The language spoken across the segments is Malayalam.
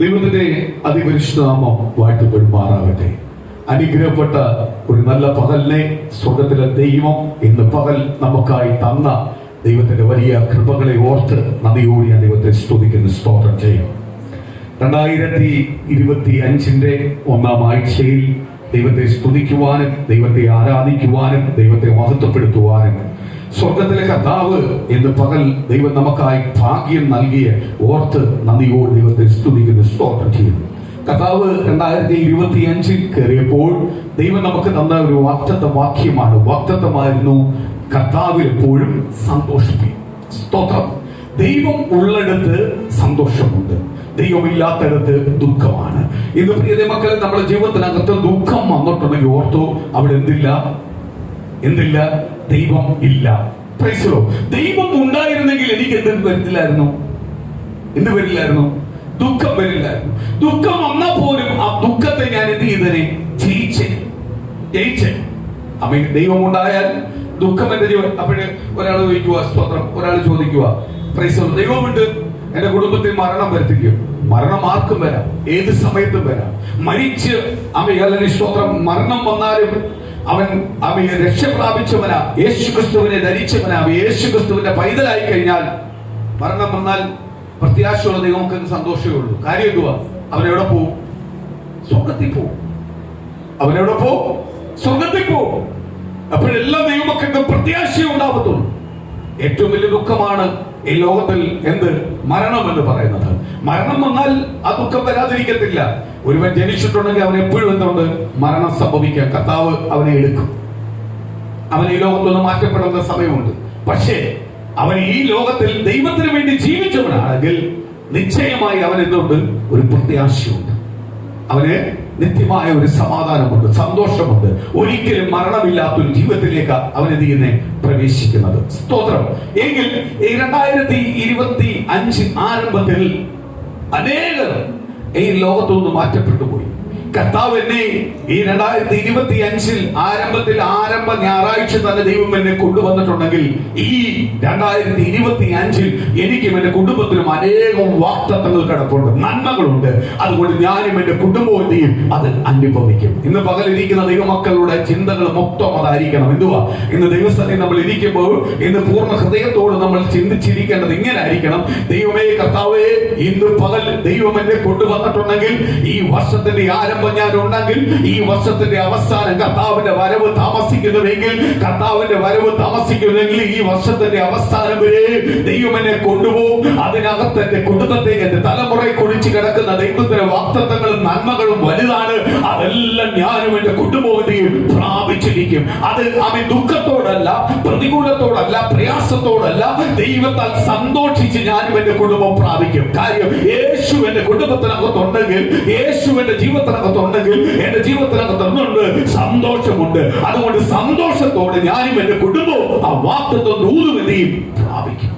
ദൈവത്തിന്റെ അതിപരിശുദ്ധ നാമം വാഴ്ത്തപ്പെടുമാറാകട്ടെ. അനുഗ്രഹപ്പെട്ട ഒരു നല്ല പകലിനെ സ്വർഗത്തിലെ ദൈവം ഇന്ന് പകൽ നമുക്കായി തന്ന ദൈവത്തിന്റെ വലിയ കൃപകളെ ഓർത്ത് നന്ദിയോടെ ഞാൻ ദൈവത്തെ സ്തുതിക്കുന്നു, സ്തോത്രം ചെയ്യും. 2025 ഒന്നാം ആഴ്ചയിൽ ദൈവത്തെ സ്തുതിക്കുവാനും ദൈവത്തെ ആരാധിക്കുവാനും ദൈവത്തെ മഹത്വപ്പെടുത്തുവാനും സ്വർഗത്തിലെ കർത്താവ് എന്ന് പകൽ ദൈവം നമുക്കായി ഭാഗ്യം നൽകിയ ഓർത്ത് നന്ദിയോട് ദൈവത്തെ സ്തുതിക്കുന്നു, സ്തോത്രം ചെയ്യുന്നു. കർത്താവ് 2025 കയറിയപ്പോൾ ദൈവം നമുക്ക് തന്ന ഒരു വാഗ്ദത്തമായിരുന്നു, കർത്താവിൽ എപ്പോഴും സന്തോഷിപ്പിക്കും. സ്തോത്രം. ദൈവം ഉള്ളിടത്ത് സന്തോഷമുണ്ട്, ദൈവമില്ലാത്തടത്ത് ദുഃഖമാണ്. ഇന്ന് പ്രിയ മക്കളെ, നമ്മുടെ ജീവിതത്തിനകത്ത് ദുഃഖം വന്നിട്ടുണ്ടെങ്കിൽ ഓർത്തു, അവിടെ എന്തില്ല? ദൈവം ഇല്ല. പ്രൈസലോ. ദൈവം ഉണ്ടായിരുന്നെങ്കിൽ എനിക്ക് എന്ത് വരില്ലായിരുന്നു? ദുഃഖം വരില്ലായിരുന്നു. ദുഃഖം വന്നാൽ പോലും ആ ദുഃഖത്തെ ഞാൻ എന്ത് ചെയ്തേ? ജയിച്ചേ. അമ്മ ദൈവം ഉണ്ടായാൽ ദുഃഖം എന്റെ ജീവൻ. അപ്പോഴ് ഒരാൾ ചോദിക്കുക, സ്തോത്രം, ഒരാൾ ചോദിക്കുക, പ്രൈസലോ, ദൈവമുണ്ട്, എന്റെ കുടുംബത്തിൽ മരണം വരുത്തിക്കും. മരണം ആർക്കും വരാം, ഏത് സമയത്തും വരാം. മരിച്ച് അല്ലെങ്കിൽ സ്തോത്രം, മരണം വന്നാലും അവൻ രക്ഷ പ്രാപിച്ചവനാ, യേശുക്രിസ്തുവിനെ ധരിച്ചവനാ, യേശുക്രിസ്തുവിന്റെ പൈതലായി കഴിഞ്ഞാൽ മരണം വന്നാൽ പ്രത്യാശയുള്ള ദൈവങ്ങൾക്ക് സന്തോഷമേ ഉള്ളൂ. കാര്യം എന്തുവാ? അവനെവിടെ പോവും? സ്വർഗത്തിൽ പോവും. സ്വർഗത്തിൽ പോവും. അപ്പോഴെല്ലാം ദൈവമക്കൾക്ക് പ്രത്യാശയും ഉണ്ടാവത്തുള്ളൂ. ഏറ്റവും വലിയ ദുഃഖമാണ് ഈ ലോകത്തിൽ മരണം എന്ന് പറയുന്നത്. മരണം വന്നാൽ ആ ദുഃഖം വരാതിരിക്കത്തില്ല. ഒരുവൻ ജനിച്ചിട്ടുണ്ടെങ്കിൽ അവൻ എപ്പോഴും മരണം സംഭവിക്കാം. കർത്താവ് അവനെ എടുക്കും. അവൻ ഈ ലോകത്തൊന്ന് മാറ്റപ്പെടുന്ന സമയമുണ്ട്. പക്ഷേ അവൻ ഈ ലോകത്തിൽ ദൈവത്തിന് വേണ്ടി ജീവിച്ചവനാണെങ്കിൽ നിശ്ചയമായി അവൻ ഒരു പ്രത്യാശയുണ്ട്. അവന് നിത്യമായ ഒരു സമാധാനമുണ്ട്, സന്തോഷമുണ്ട്. ഒരിക്കലും മരണമില്ലാത്തൊരു ജീവിതത്തിലേക്ക് അവൻ പ്രവേശിക്കുന്നത്. സ്തോത്രം. എങ്കിൽ ഈ 2025 ആരംഭത്തിൽ അനേകർ ഈ ലോകത്തുനിന്ന് മാറ്റപ്പെട്ടു പോയി. കർത്താവ് എന്നെ ഈ 2025 ആരംഭ ഞായറാഴ്ച തന്നെ ദൈവം എന്നെ കൊണ്ടുവന്നിട്ടുണ്ടെങ്കിൽ ഈ 2025 എനിക്കും എന്റെ കുടുംബത്തിനും അനേകം വാഗ്ദത്തങ്ങൾ കിടപ്പുണ്ട്, നന്മകളുണ്ട്. അതുകൊണ്ട് ഞാനും എന്റെ കുടുംബവും അത് അനുഭവിക്കും. ഇന്ന് പകലിരിക്കുന്ന ദൈവമക്കളുടെ ചിന്തകൾ മൊത്തം അതായിരിക്കണം. എന്തുവാ? ഇന്ന് ദൈവസ്ഥയിൽ നമ്മൾ ഇരിക്കുമ്പോൾ ഇന്ന് പൂർണ്ണ ഹൃദയത്തോട് നമ്മൾ ചിന്തിച്ചിരിക്കേണ്ടത് ഇങ്ങനെ ആയിരിക്കണം: ദൈവമേ, കർത്താവേ, ഇന്ന് പകൽ ദൈവം എന്നെ കൊണ്ടുവന്നിട്ടുണ്ടെങ്കിൽ ഈ വർഷത്തിന്റെ ആരംഭം ഞാൻ ഉണ്ടെങ്കിൽ ഈ വർഷത്തിന്റെ അവസാനം കർത്താവിന്റെ വരവ് താമസിക്കുന്നുവെങ്കിൽ ഈ വർഷത്തിന്റെ അവസാനം വരെ ദൈവം എന്നെ കൊണ്ടുപോകും. അതിനകത്ത് എന്റെ കുടുംബത്തേക്ക്, എന്റെ തലമുറയെ കുടിച്ചു കിടക്കുന്ന ദൈവത്തിന്റെ വാഗ്ദത്തങ്ങളും നന്മകളും വലുതാണ്. അതെല്ലാം ഞാനും എന്റെ കുടുംബവും പ്രാപിച്ചിരിക്കും. അത് അവൻ ദുഃഖത്തോടല്ല, പ്രതികൂലത്തോടല്ല, പ്രയാസത്തോടല്ല, ദൈവത്താൽ സന്തോഷിച്ച് ഞാനും എന്റെ കുടുംബം പ്രാപിക്കും. കാര്യം യേശു എന്റെ കുടുംബത്തിനകത്തുണ്ടെങ്കിൽ, യേശു എന്റെ ജീവിതത്തിനകത്തുണ്ടെങ്കിൽ എന്റെ ജീവിതത്തിനകത്തുണ്ട് സന്തോഷമുണ്ട്. അതുകൊണ്ട് സന്തോഷത്തോടെ ഞാനും എന്റെ കുടുംബവും ആ വാഗ്ദത്തം ദൂതുമെതിയും പ്രാപിക്കും.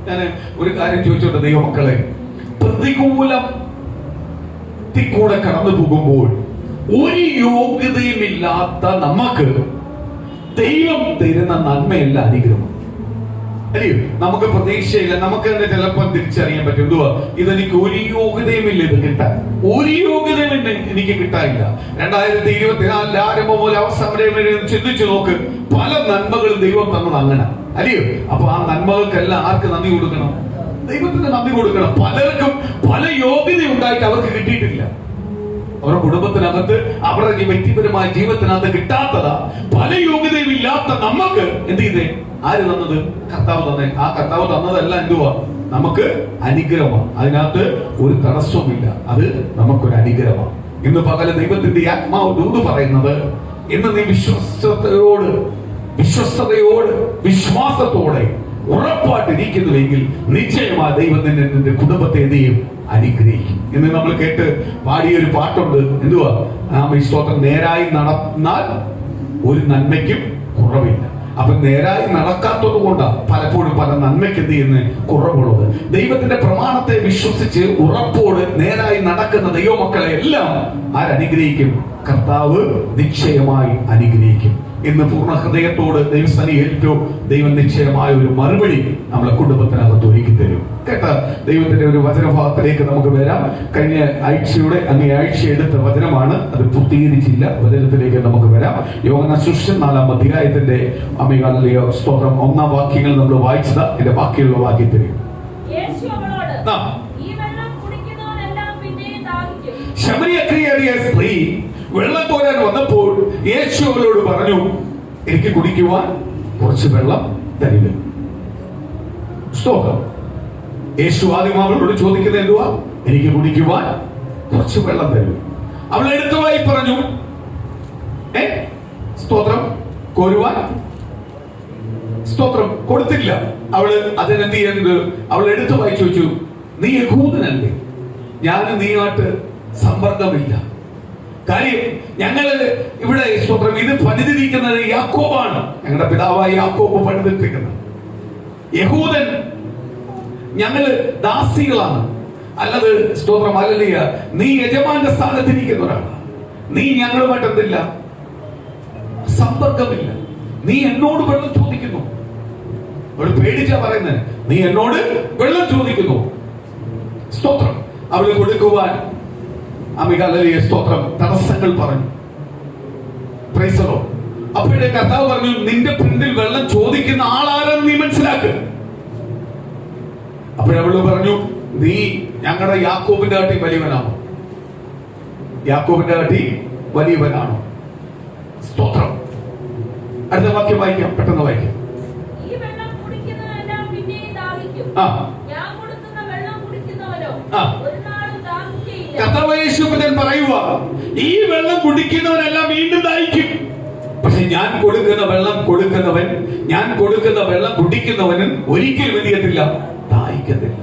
ഞാൻ ഒരു കാര്യം ചോദിച്ചോട്ടെ ദൈവമക്കളെ, പ്രതികൂലത്തിലൂടെ കടന്നു പോകുമ്പോൾ ഒരു യോഗ്യതയുമില്ലാത്ത നമുക്ക് ദൈവം തരുന്ന നന്മയല്ല അനുഗ്രഹം. അല്ലയോ? നമുക്ക് പ്രതീക്ഷയില്ല, നമുക്ക് തന്നെ ചിലപ്പോൾ തിരിച്ചറിയാൻ പറ്റും, എന്തുവാ, ഇതെനിക്ക് ഒരു യോഗ്യതയുമില്ല, ഇത് കിട്ടാൻ ഒരു യോഗ്യതയും എനിക്ക് കിട്ടാനില്ല. 2024 ആരംഭം മുതൽ അവസാനം വരെ ചിന്തിച്ചു നോക്ക്, പല നന്മകളും ദൈവം തന്നത് അങ്ങനെ, അല്ലയോ? അപ്പൊ ആ നന്മകൾക്കെല്ലാം ആർക്ക് നന്ദി കൊടുക്കണം? ദൈവത്തിന് നന്ദി കൊടുക്കണം. പലർക്കും പല യോഗ്യത ഉണ്ടായിട്ട് അവർക്ക് കിട്ടിയിട്ടില്ല. അവരുടെ കുടുംബത്തിനകത്ത്, അവരുടെ വ്യക്തിപരമായ ജീവിതത്തിനകത്ത് കിട്ടാത്തതാ. പല യോഗ്യതയും ഇല്ലാത്ത നമുക്ക് എന്ത് ചെയ്തേ? ആര് തന്നത്? കർത്താവ് തന്നെ. ആ കർത്താവ് തന്നതല്ല എന്തുവാ? നമുക്ക് അനുഗ്രഹമാണ്. അതിനകത്ത് ഒരു തടസ്സവുമില്ല. അത് നമുക്കൊരു അനുഗ്രഹമാണ്. ഇന്ന് പകല ദൈവത്തിന്റെ ആത്മാവ് ദൂത് പറയുന്നത്, ഇന്ന് നീ വിശ്വാസത്തോടെ ഉറപ്പായിട്ടിരിക്കുന്നുവെങ്കിൽ നിശ്ചയമായി ദൈവം നിന്റെ കുടുംബത്തെ എന്തെയും? അനുഗ്രഹിക്കും. ഇന്ന് നമ്മൾ കേട്ട് പാടിയൊരു പാട്ടുണ്ട്, എന്തുവാ? നാം ഈ സ്തോത്രം, നേരായി നടന്നാൽ ഒരു നന്മയ്ക്കും കുറവില്ല. അപ്പൊ നേരായി നടക്കാത്തത് കൊണ്ടാണ് പലപ്പോഴും പല നന്മയ്ക്ക് എന്ത് ചെയ്യുന്ന കുറവുള്ളത്. ദൈവത്തിന്റെ പ്രമാണത്തെ വിശ്വസിച്ച് ഉറപ്പോട് നേരായി നടക്കുന്ന ദൈവമക്കളെ എല്ലാം ആരനുഗ്രഹിക്കും? കർത്താവ് നിശ്ചയമായി അനുഗ്രഹിക്കും. ഇന്ന് പൂർണ്ണ ഹൃദയത്തോട് ദൈവസ്ഥാനി ഏറ്റവും ദൈവം നിശ്ചയമായ ഒരു മറുപടി നമ്മളെ കുടുംബത്തിനകത്ത് ഒരുക്കി തരും. കേട്ട ദൈവത്തിന്റെ ഒരു വചനഭാഗത്തിലേക്ക് നമുക്ക് വരാം. കഴിഞ്ഞ ആഴ്ചയുടെ അങ്ങേ ആഴ്ച എടുത്ത വചനമാണ്, അത് പൂർത്തീകരിച്ചില്ല. വചനത്തിലേക്ക് നമുക്ക് വരാം. യോഹന്നാൻ സുവിശേഷം 4-ാം അധ്യായത്തിന്റെ അമികാലിയ സ്തോത്രം 1-ാം വാക്യങ്ങൾ നമ്മൾ വായിച്ചത്. ഇതിന്റെ ബാക്കിയുള്ള വാക്യത്തിൽ ശമരിയക്കാരിയായ സ്ത്രീ വെള്ളം കോരാൻ വന്നപ്പോൾ യേശു അവളോട് പറഞ്ഞു, എനിക്ക് കുടിക്കുവാൻ കുറച്ച് വെള്ളം തരിക. സ്തോത്രം. യേശു ആദ്യം അവളോട് ചോദിക്കുന്നത് എന്തുവാ? എനിക്ക് കുടിക്കുവാൻ കുറച്ച് വെള്ളം തരും. അവൾ എടുത്തുവായി പറഞ്ഞു, സ്തോത്രം, കോരുവാൻ. സ്തോത്രം. കൊടുത്തില്ല. അവള് അതിനെന്ത് ചെയ്യുന്നത്? അവൾ എടുത്തുവായി ചോദിച്ചു, നീ യഹൂദനല്ലേ, ഞാൻ നീയായിട്ട് സമ്പർക്കമില്ല. കാര്യം ഞങ്ങള് ഇവിടെ സ്തോത്രം ഇത് പണിതിരിക്കുന്നത് യാക്കോബാണ്, ഞങ്ങളുടെ പിതാവായ യാക്കോബ് പണിതിരിക്കുന്നത്. യഹൂദൻ ഞങ്ങള് ദാസികളാണ്. അല്ലത് സ്തോത്രം അല്ലല്ല, നീ യജമാന്റെ സ്ഥാനത്തിരിക്കുന്നവരാണ്. നീ ഞങ്ങളുമായിട്ട് എന്തില്ല, സമ്പർക്കമില്ല. നീ എന്നോട് വെള്ളം ചോദിക്കുന്നു. അവള് പേടിച്ചാ പറയുന്നത്, നീ എന്നോട് വെള്ളം ചോദിക്കുന്നു. സ്തോത്രം. അവള് കൊടുക്കുവാൻ അമികാലിയ സ്തോത്രം തടസ്സങ്ങൾ പറഞ്ഞു. പ്രൈസലോ. അപ്പോഴേ കർത്താവ് പറഞ്ഞു, നിന്റെ പിന്നിൽ വെള്ളം ചോദിക്കുന്ന ആളാരെന്ന് നീ മനസ്സിലാക്കുക. അപ്പോഴവള് പറഞ്ഞു, നീ ഞങ്ങളുടെ യാക്കോബിന്റെ കാട്ടി വലിയവനാണോ? യാക്കോബിന്റെ കാട്ടി വലിയവനാണോ? സ്തോത്രം. അടുത്ത വാക്യം വായിക്കാം, പെട്ടെന്ന് വായിക്കാം. പറയുക, ഈ വെള്ളം കുടിക്കുന്നവനെല്ലാം വീണ്ടും ദാഹിക്കും. പക്ഷെ ഞാൻ കൊടുക്കുന്ന വെള്ളം കുടിക്കുന്നവനും ഒരിക്കലും എന്ത് ചെയ്യത്തില്ല, ദാഹിക്കത്തില്ല.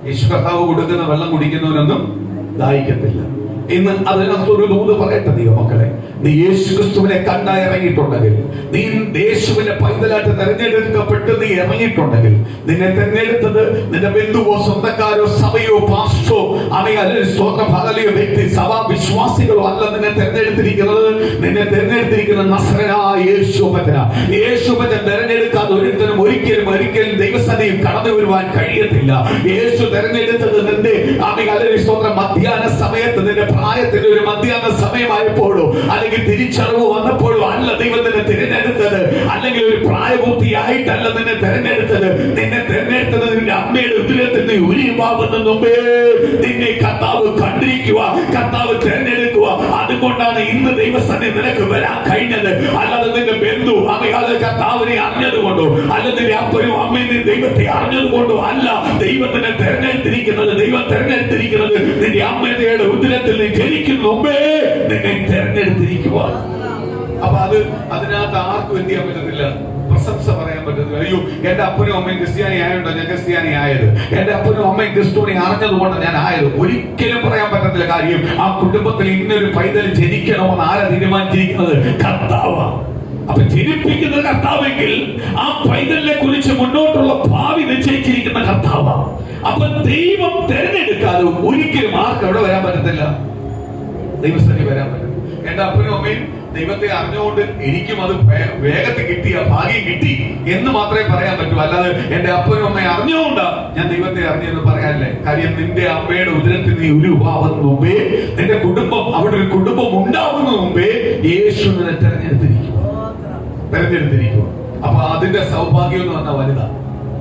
യേശു കർത്താവ് കൊടുക്കുന്ന വെള്ളം കുടിക്കുന്നവനൊന്നും ദാഹിക്കത്തില്ല. ഇന്ന് അതിനകത്ത് ഒരു ദൂത് പറയട്ടെ ദൈവമക്കളെ, നീ യേശു ക്രിസ്തുവിനെ കണ്ടായി ഇറങ്ങിയിട്ടുണ്ടെങ്കിൽ, നീ യേശുവിന്റെ പൈതലായിട്ട് തെരഞ്ഞെടുക്കപ്പെട്ട് നീ ഇറങ്ങിയിട്ടുണ്ടെങ്കിൽ, നിന്നെ തെരഞ്ഞെടുത്തത് നിന്റെ ബന്ധുവോ സ്വന്തക്കാരോ സഭയോ പാസ്റ്റോ അല്ലെങ്കിൽ സ്വന്തഭാഗലിയോ വ്യക്തി സഭാ വിശ്വാസികളോ അല്ല. നിന്നെ തെരഞ്ഞെടുത്തിരിക്കുന്ന നസറേയനായ യേശുവിനെ തെരഞ്ഞെടുക്കാതെ ഒരിക്കലും ദൈവസന്നിധിയിൽ കടന്നു വരുവാൻ കഴിയത്തില്ല. യേശു തെരഞ്ഞെടുത്തത് നിന്റെ മധ്യാഹ്ന സമയത്ത്, നിന്റെ പ്രായത്തിന്റെ ഒരു മധ്യാഹ്ന സമയമായപ്പോഴോ അല്ലെങ്കിൽ തിരിച്ചറിവ് വന്നപ്പോഴോ അല്ല ദൈവത്തിനെ തിരഞ്ഞെടുത്തത്. അല്ലെങ്കിൽ ഒരു പ്രായപൂർത്തിയായിട്ടല്ല നിന്നെ തിരഞ്ഞെടുത്തത്. നിന്നെ തിരഞ്ഞെടുത്തത് നിന്റെ അമ്മയുടെ ഉദരത്തിൽ നീ ഉരുവാകുന്ന മുമ്പേ നിന്നെ കർത്താവ് കണ്ടിരിക്കുക, കർത്താവ് തിരഞ്ഞെടുക്കുക. അതുകൊണ്ടാണ് ഇന്ന് ദൈവസന്നിധി നിനക്ക് വരാൻ കഴിഞ്ഞത്. അല്ലാതെ നിന്റെ ബന്ധു അമ്മയാതെ കർത്താവിനെ അറിഞ്ഞതുകൊണ്ടോ അല്ല നിന്റെ അപ്പനും അമ്മയും ദൈവത്തെ അറിഞ്ഞതുകൊണ്ടോ അല്ല. ദൈവത്തിനെ തിരഞ്ഞെടുത്തിരിക്കുന്നത് നിന്റെ അമ്മയുടെ ഉദരത്തിൽ നീ ജനിക്കുന്ന മുമ്പേ നിന്നെ തിരഞ്ഞെടുത്തിരിക്കുക. അപ്പൊ അതിനകത്ത് ആർക്കും എന്ത് ചെയ്യാൻ പറ്റത്തില്ല, പ്രശംസ പറയാൻ പറ്റത്തില്ല. അയ്യോ, എന്റെ അപ്പനും അമ്മയും ക്രിസ്ത്യാനി ആയതുകൊണ്ടോ ഞാൻ ക്രിസ്ത്യാനി ആയത്, എന്റെ അപ്പനും അമ്മയും ക്രിസ്തുവിനെ അറിഞ്ഞതുകൊണ്ട് ഞാൻ ആയത്, ഒരിക്കലും പറയാൻ പറ്റത്തില്ല. കാര്യം ആ കുടുംബത്തിൽ ഇന്നൊരു പൈതൽ ജനിക്കണമെന്ന് ആരാ തീരുമാനിച്ചിരിക്കുന്നത്? കർത്താവാണ്. അപ്പൊ ജനിപ്പിക്കുന്ന കർത്താവെങ്കിൽ ആ പൈതലിനെ കുറിച്ച് മുന്നോട്ടുള്ള ഭാവി നിശ്ചയിച്ചിരിക്കുന്ന കർത്താവാണ്. അപ്പൊ ദൈവം തെരഞ്ഞെടുക്കാതെ ഒരിക്കലും ആർക്ക് എവിടെ വരാൻ പറ്റത്തില്ല, ദൈവസ്ഥലി വരാൻ പറ്റും. എന്റെ അപ്പനും അമ്മയും ദൈവത്തെ അറിഞ്ഞുകൊണ്ട് എനിക്കും അത് വേഗത്തിൽ കിട്ടിയ ഭാഗ്യം കിട്ടി എന്ന് മാത്രമേ പറയാൻ പറ്റൂ. അല്ലാതെ എന്റെ അപ്പനും അമ്മയെ അറിഞ്ഞുകൊണ്ടാ ഞാൻ ദൈവത്തെ അറിഞ്ഞെന്ന് പറയാനില്ലേ. കാര്യം നിന്റെ അമ്മയുടെ ഉദരത്തിൽ നീ ഉരുവാകുന്ന മുമ്പേ, നിന്റെ കുടുംബം അവിടെ ഒരു കുടുംബം ഉണ്ടാവുന്ന മുമ്പേ യേശു നിന്നെ തെരഞ്ഞെടുത്തിരിക്കുക. അപ്പൊ അതിന്റെ സൗഭാഗ്യം എന്ന് പറഞ്ഞാൽ വലുതാ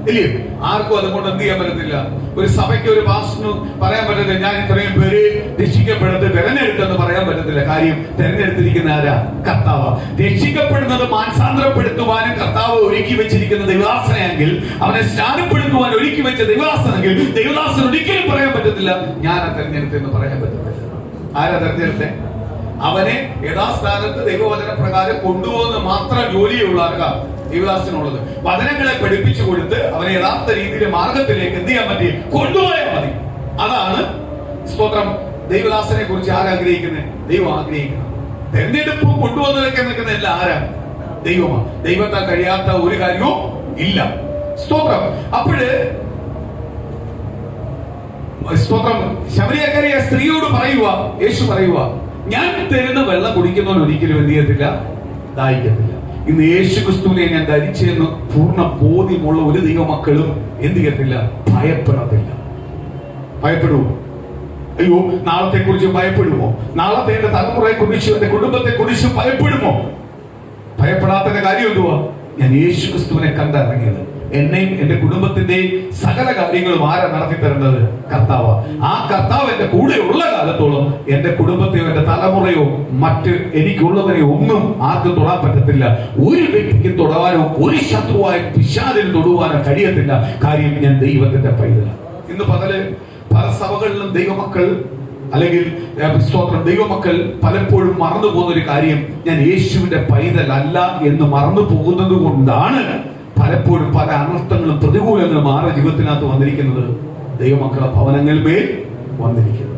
ഇല്ലേ? ആർക്കും അതുകൊണ്ട് എന്ത് ചെയ്യാൻ പറ്റത്തില്ല. ഒരു സഭയ്ക്ക് ഒരു പാസ്റ്ററിന് പറയാൻ പറ്റത്തില്ല, ഞാൻ ഇത്രയും പേര് രക്ഷിക്കപ്പെടുന്നത് തെരഞ്ഞെടുത്തെന്ന് പറയാൻ പറ്റത്തില്ല. കാര്യം തെരഞ്ഞെടുത്തിരിക്കുന്ന ആരാ? കർത്താവ്. രക്ഷിക്കപ്പെടുന്നത് മാനസാന്തരപ്പെടുത്തുവാനും കർത്താവ് ഒരുക്കി വെച്ചിരിക്കുന്ന ദൈവദാസനെങ്കിൽ, അവനെ സ്നാനപ്പെടുത്തുവാൻ ഒരുക്കി വെച്ച ദൈവദാസനെങ്കിൽ ദൈവദാസൻ ഒരിക്കലും പറയാൻ പറ്റത്തില്ല ഞാനാ തെരഞ്ഞെടുത്തെന്ന് പറയാൻ പറ്റത്തില്ല. ആരാ തെരഞ്ഞെടുത്തേ? അവനെ യഥാസ്ഥാനത്ത് ദൈവവചന പ്രകാരം കൊണ്ടുപോകുന്ന മാത്രം ജോലിയുള്ള ആർക്കാണ്? ദൈവദാസനുള്ളത്. വചനങ്ങളെ പഠിപ്പിച്ചു കൊടുത്ത് അവനെ യഥാർത്ഥ രീതിയിൽ മാർഗത്തിലേക്ക് എന്ത് ചെയ്യാൻ പറ്റി? കൊണ്ടുപോയാൽ മതി. അതാണ് സ്തോത്രം. ദൈവദാസനെ കുറിച്ച് ആരാഗ്രഹിക്കുന്നത്? ദൈവം ആഗ്രഹിക്കുന്നത്. തെരഞ്ഞെടുപ്പ് കൊണ്ടുപോകുന്നതൊക്കെ നിൽക്കുന്ന എല്ലാം ആരാണ്? ദൈവമാണ്. ദൈവത്താൽ കഴിയാത്ത ഒരു കാര്യവും ഇല്ല. സ്തോത്രം. അപ്പോഴ് സ്തോത്രം ശമരിയക്കാരിയായ സ്ത്രീയോട് പറയുക, യേശു പറയുക, ഞാൻ തരുന്ന വെള്ളം കുടിക്കുന്നവൻ ഒരിക്കലും എന്ത് ചെയ്യത്തില്ല, ദാഹിക്കത്തില്ല. ഇന്ന് യേശു ക്രിസ്തുവിനെ ഞാൻ ധരിച്ചെന്ന് പൂർണ്ണ ബോധ്യമുള്ള ഒരു ദൈവമക്കളും എന്ത് ചെയ്യത്തില്ല, ഭയപ്പെടത്തില്ല. ഭയപ്പെടുവോ? അയ്യോ, നാളത്തെ കുറിച്ച് ഭയപ്പെടുമോ? നാളത്തെ എന്റെ തലമുറയെ കുറിച്ച്, എന്റെ കുടുംബത്തെ കുറിച്ച് ഭയപ്പെടുമോ? ഭയപ്പെടാത്തതിന്റെ കാര്യം എന്തുവാ? ഞാൻ യേശു ക്രിസ്തുവിനെ കണ്ടിറങ്ങിയത്. എന്നെയും എന്റെ കുടുംബത്തിന്റെയും സകല കാര്യങ്ങളും ആരാ നടത്തി തരേണ്ടത്? കർത്താവ്. ആ കർത്താവ് എന്റെ കൂടെ ഉള്ള കാലത്തോളം എന്റെ കുടുംബത്തെയോ എന്റെ തലമുറയോ മറ്റ് എനിക്കുള്ളതിനെയോ ഒന്നും ആർക്കും തൊടാൻ പറ്റത്തില്ല. ഒരു വ്യക്തിക്ക് തൊടാനോ ഒരു ശത്രുവായ പിശാചിന് തൊടുവാനോ കഴിയത്തില്ല. കാര്യം ഞാൻ ദൈവത്തിന്റെ പൈതലാണ്. ഇന്ന് പല സഭകളിലും ദൈവമക്കൾ അല്ലെങ്കിൽ ദൈവമക്കൾ പലപ്പോഴും മറന്നു പോകുന്ന ഒരു കാര്യം, ഞാൻ യേശുവിന്റെ പൈതലല്ല എന്ന് മറന്നു പോകുന്നത് കൊണ്ടാണ് പലപ്പോഴും പല അനർത്ഥങ്ങളും പ്രതികൂലങ്ങളും ആരുടെ ജീവിതത്തിനകത്ത് വന്നിരിക്കുന്നത്? ദൈവമക്കളുടെ ഭവനങ്ങളിന്മേൽ വന്നിരിക്കുന്നത്.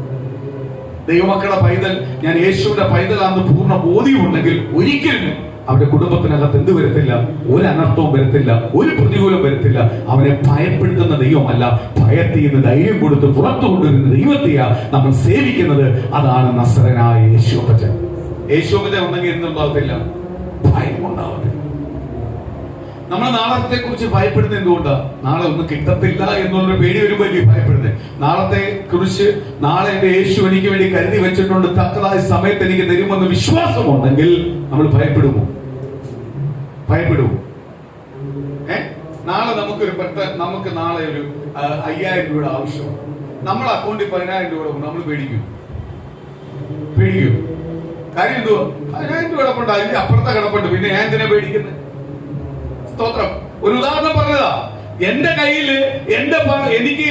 ദൈവമക്കളുടെ പൈതൽ, ഞാൻ യേശുവിന്റെ പൈതലാണെന്ന് പൂർണ്ണ ബോധ്യമുണ്ടെങ്കിൽ ഒരിക്കലും അവരുടെ കുടുംബത്തിനകത്ത് എന്ത് വരത്തില്ല? ഒരു അനർത്ഥവും വരത്തില്ല, ഒരു പ്രതികൂലം വരത്തില്ല. അവനെ ഭയപ്പെടുത്തുന്ന ദൈവമല്ല, ഭയത്തിൽ നിന്ന് ധൈര്യം കൊടുത്ത് പുറത്തു കൊണ്ടുവരുന്ന ദൈവത്തെയാ നമ്മൾ സേവിക്കുന്നത്. അതാണ് നസറനായ യേശുവപ്പച്ചൻ. യേശുവപ്പച്ചൻ ഉണ്ടെങ്കിൽ എന്തുണ്ടാവത്തില്ല? ഭയം ഉണ്ടാവത്തില്ല. നമ്മൾ നാളത്തെ കുറിച്ച് ഭയപ്പെടുന്നത് എന്തുകൊണ്ടാ? നാളെ ഒന്നും കിട്ടത്തില്ല എന്നുള്ള പേടി വരുമ്പോൾ ഭയപ്പെടുന്നത്. നാളത്തെ കുറിച്ച്, നാളെ എന്റെ യേശു എനിക്ക് വേണ്ടി കരുതി വെച്ചിട്ടുണ്ട്, തക്കതായ സമയത്ത് എനിക്ക് തരുമെന്ന് വിശ്വാസമുണ്ടെങ്കിൽ നമ്മൾ ഭയപ്പെടുമോ? ഭയപ്പെടുമോ? നാളെ നമുക്ക് നാളെ ഒരു 5000 രൂപയുടെ ആവശ്യമാണ്. നമ്മൾ അക്കൗണ്ടിൽ 10000 രൂപ നമ്മൾ പേടിക്കും. കാര്യം എന്തുവാ? 1000 രൂപ കിടപ്പുണ്ട്, അതിന്റെ അപ്പുറത്തെ കിടപ്പുണ്ട്, പിന്നെ ഞാൻ എന്തിനാ പേടിക്കുന്നത്? സ്തോത്രം. ഒരു ഉദാഹരണം പറഞ്ഞതാ. എന്റെ കയ്യിൽ എനിക്ക്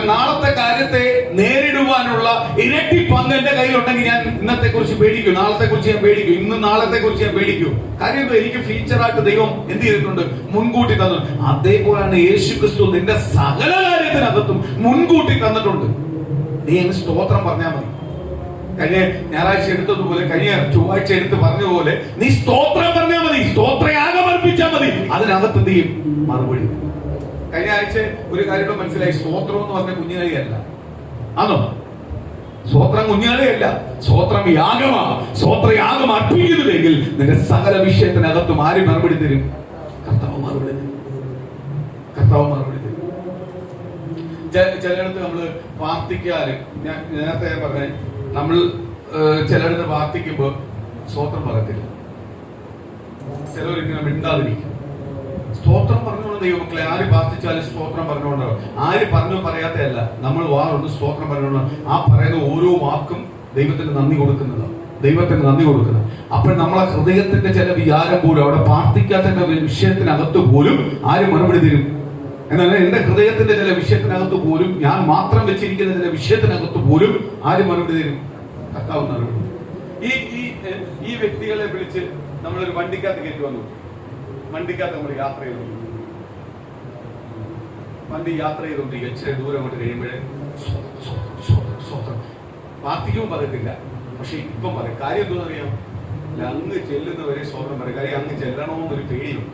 നാളത്തെ കാര്യത്തെ നേരിടുവാനുള്ള ഇരട്ടി പങ്ക് എന്റെ കയ്യിലുണ്ടെങ്കിൽ ഞാൻ ഇന്നത്തെ കുറിച്ച് പേടിക്കും, നാളത്തെ കുറിച്ച് ഞാൻ പേടിക്കും, ഇന്ന് നാളത്തെ കുറിച്ച് ഞാൻ പേടിക്കും. കാര്യം എനിക്ക് ഫ്യൂച്ചറായിട്ട് ദൈവം എന്ത് ചെയ്തിട്ടുണ്ട്? മുൻകൂട്ടി തന്നിട്ടുണ്ട്. അതേപോലെയാണ് യേശു ക്രിസ്തു നിന്റെ സകല കാര്യത്തിനകത്തും മുൻകൂട്ടി തന്നിട്ടുണ്ട്. നീ എന്ന് സ്തോത്രം പറഞ്ഞാൽ മതി. കഴിഞ്ഞ ഞായറാഴ്ച എടുത്തതുപോലെ, കഴിഞ്ഞ ചൊവ്വാഴ്ച എടുത്ത് പറഞ്ഞതുപോലെ നീ സ്തോത്രം പറഞ്ഞാൽ മതി, സ്തോത്രയാഗം അർപ്പിച്ചാൽ മതി. അതിനകത്ത് എന്ത് ചെയ്യും? മറുപടി. കഴിഞ്ഞ ആഴ്ച ഒരു കാര്യം മനസ്സിലായി, സ്തോത്രം എന്ന് പറഞ്ഞ കുഞ്ഞുകളിയല്ല. ആണോ? സ്തോത്രം കുഞ്ഞുകളിയല്ല, സ്തോത്രം യാഗമാണ്. സ്തോത്രയാഗം അർപ്പിക്കുന്നില്ലെങ്കിൽ നിന്റെ സകല വിഷയത്തിനകത്തും ആര് മറുപടി തരും? കർത്താവ് മറുപടി തരും. കർത്താവ് മറുപടി തരും. ചിലയിടത്ത് നമ്മള് പ്രാർത്ഥിക്കാറ്, ഞാൻ നേരത്തെ പറഞ്ഞ, നമ്മൾ ചിലയിടത്ത് പ്രാർത്ഥിക്കുമ്പോ സ്തോത്രം പറയത്തില്ല. ചിലവരിങ്ങനെ മിണ്ടാതിരിക്കും. സ്തോത്രം പറഞ്ഞുകൊണ്ട് ദൈവമക്കളെ ആര് പ്രാർത്ഥിച്ചാലും സ്തോത്രം പറഞ്ഞുകൊണ്ടോ, ആര് പറഞ്ഞു പറയാത്തല്ല, നമ്മൾ വാറുണ്ട് സ്തോത്രം പറഞ്ഞുകൊണ്ട് ആ പറയുന്ന ഓരോ വാക്കും ദൈവത്തിന് നന്ദി കൊടുക്കുന്നതാണ്. ദൈവത്തിന് നന്ദി കൊടുക്കുന്നത്. അപ്പോൾ നമ്മളെ ഹൃദയത്തിന്റെ ചില വിചാരം പോലും, അവിടെ പ്രാർത്ഥിക്കാത്ത വിഷയത്തിനകത്ത് പോലും ആര് മറുപടി തരും? എന്നാൽ എന്റെ ഹൃദയത്തിന്റെ ചില വിഷയത്തിനകത്ത് പോലും, ഞാൻ മാത്രം വെച്ചിരിക്കുന്ന ചില വിഷയത്തിനകത്ത് പോലും ആര് മറുപടി തരും? കർത്താവ് മറുപടി. ഈ വ്യക്തികളെ വിളിച്ച് നമ്മളൊരു വണ്ടിക്കകത്ത് കയറ്റി വന്നു. വണ്ടിക്കകത്ത് നമ്മൾ യാത്ര ചെയ്തു. വണ്ടി യാത്ര ചെയ്തുകൊണ്ടിരിക്കുക. ഇച്ചിരി ദൂരം അങ്ങോട്ട് കഴിയുമ്പോഴേ പ്രാർത്ഥിക്കുമ്പോൾ പറയത്തില്ല, പക്ഷെ ഇപ്പം പറയും. കാര്യം എന്താണെന്നറിയാം? അങ്ങ് ചെല്ലുന്നവരെ സ്വന്തം പറയും. കാര്യം അങ്ങ് ചെല്ലണമെന്നൊരു പേടിയും.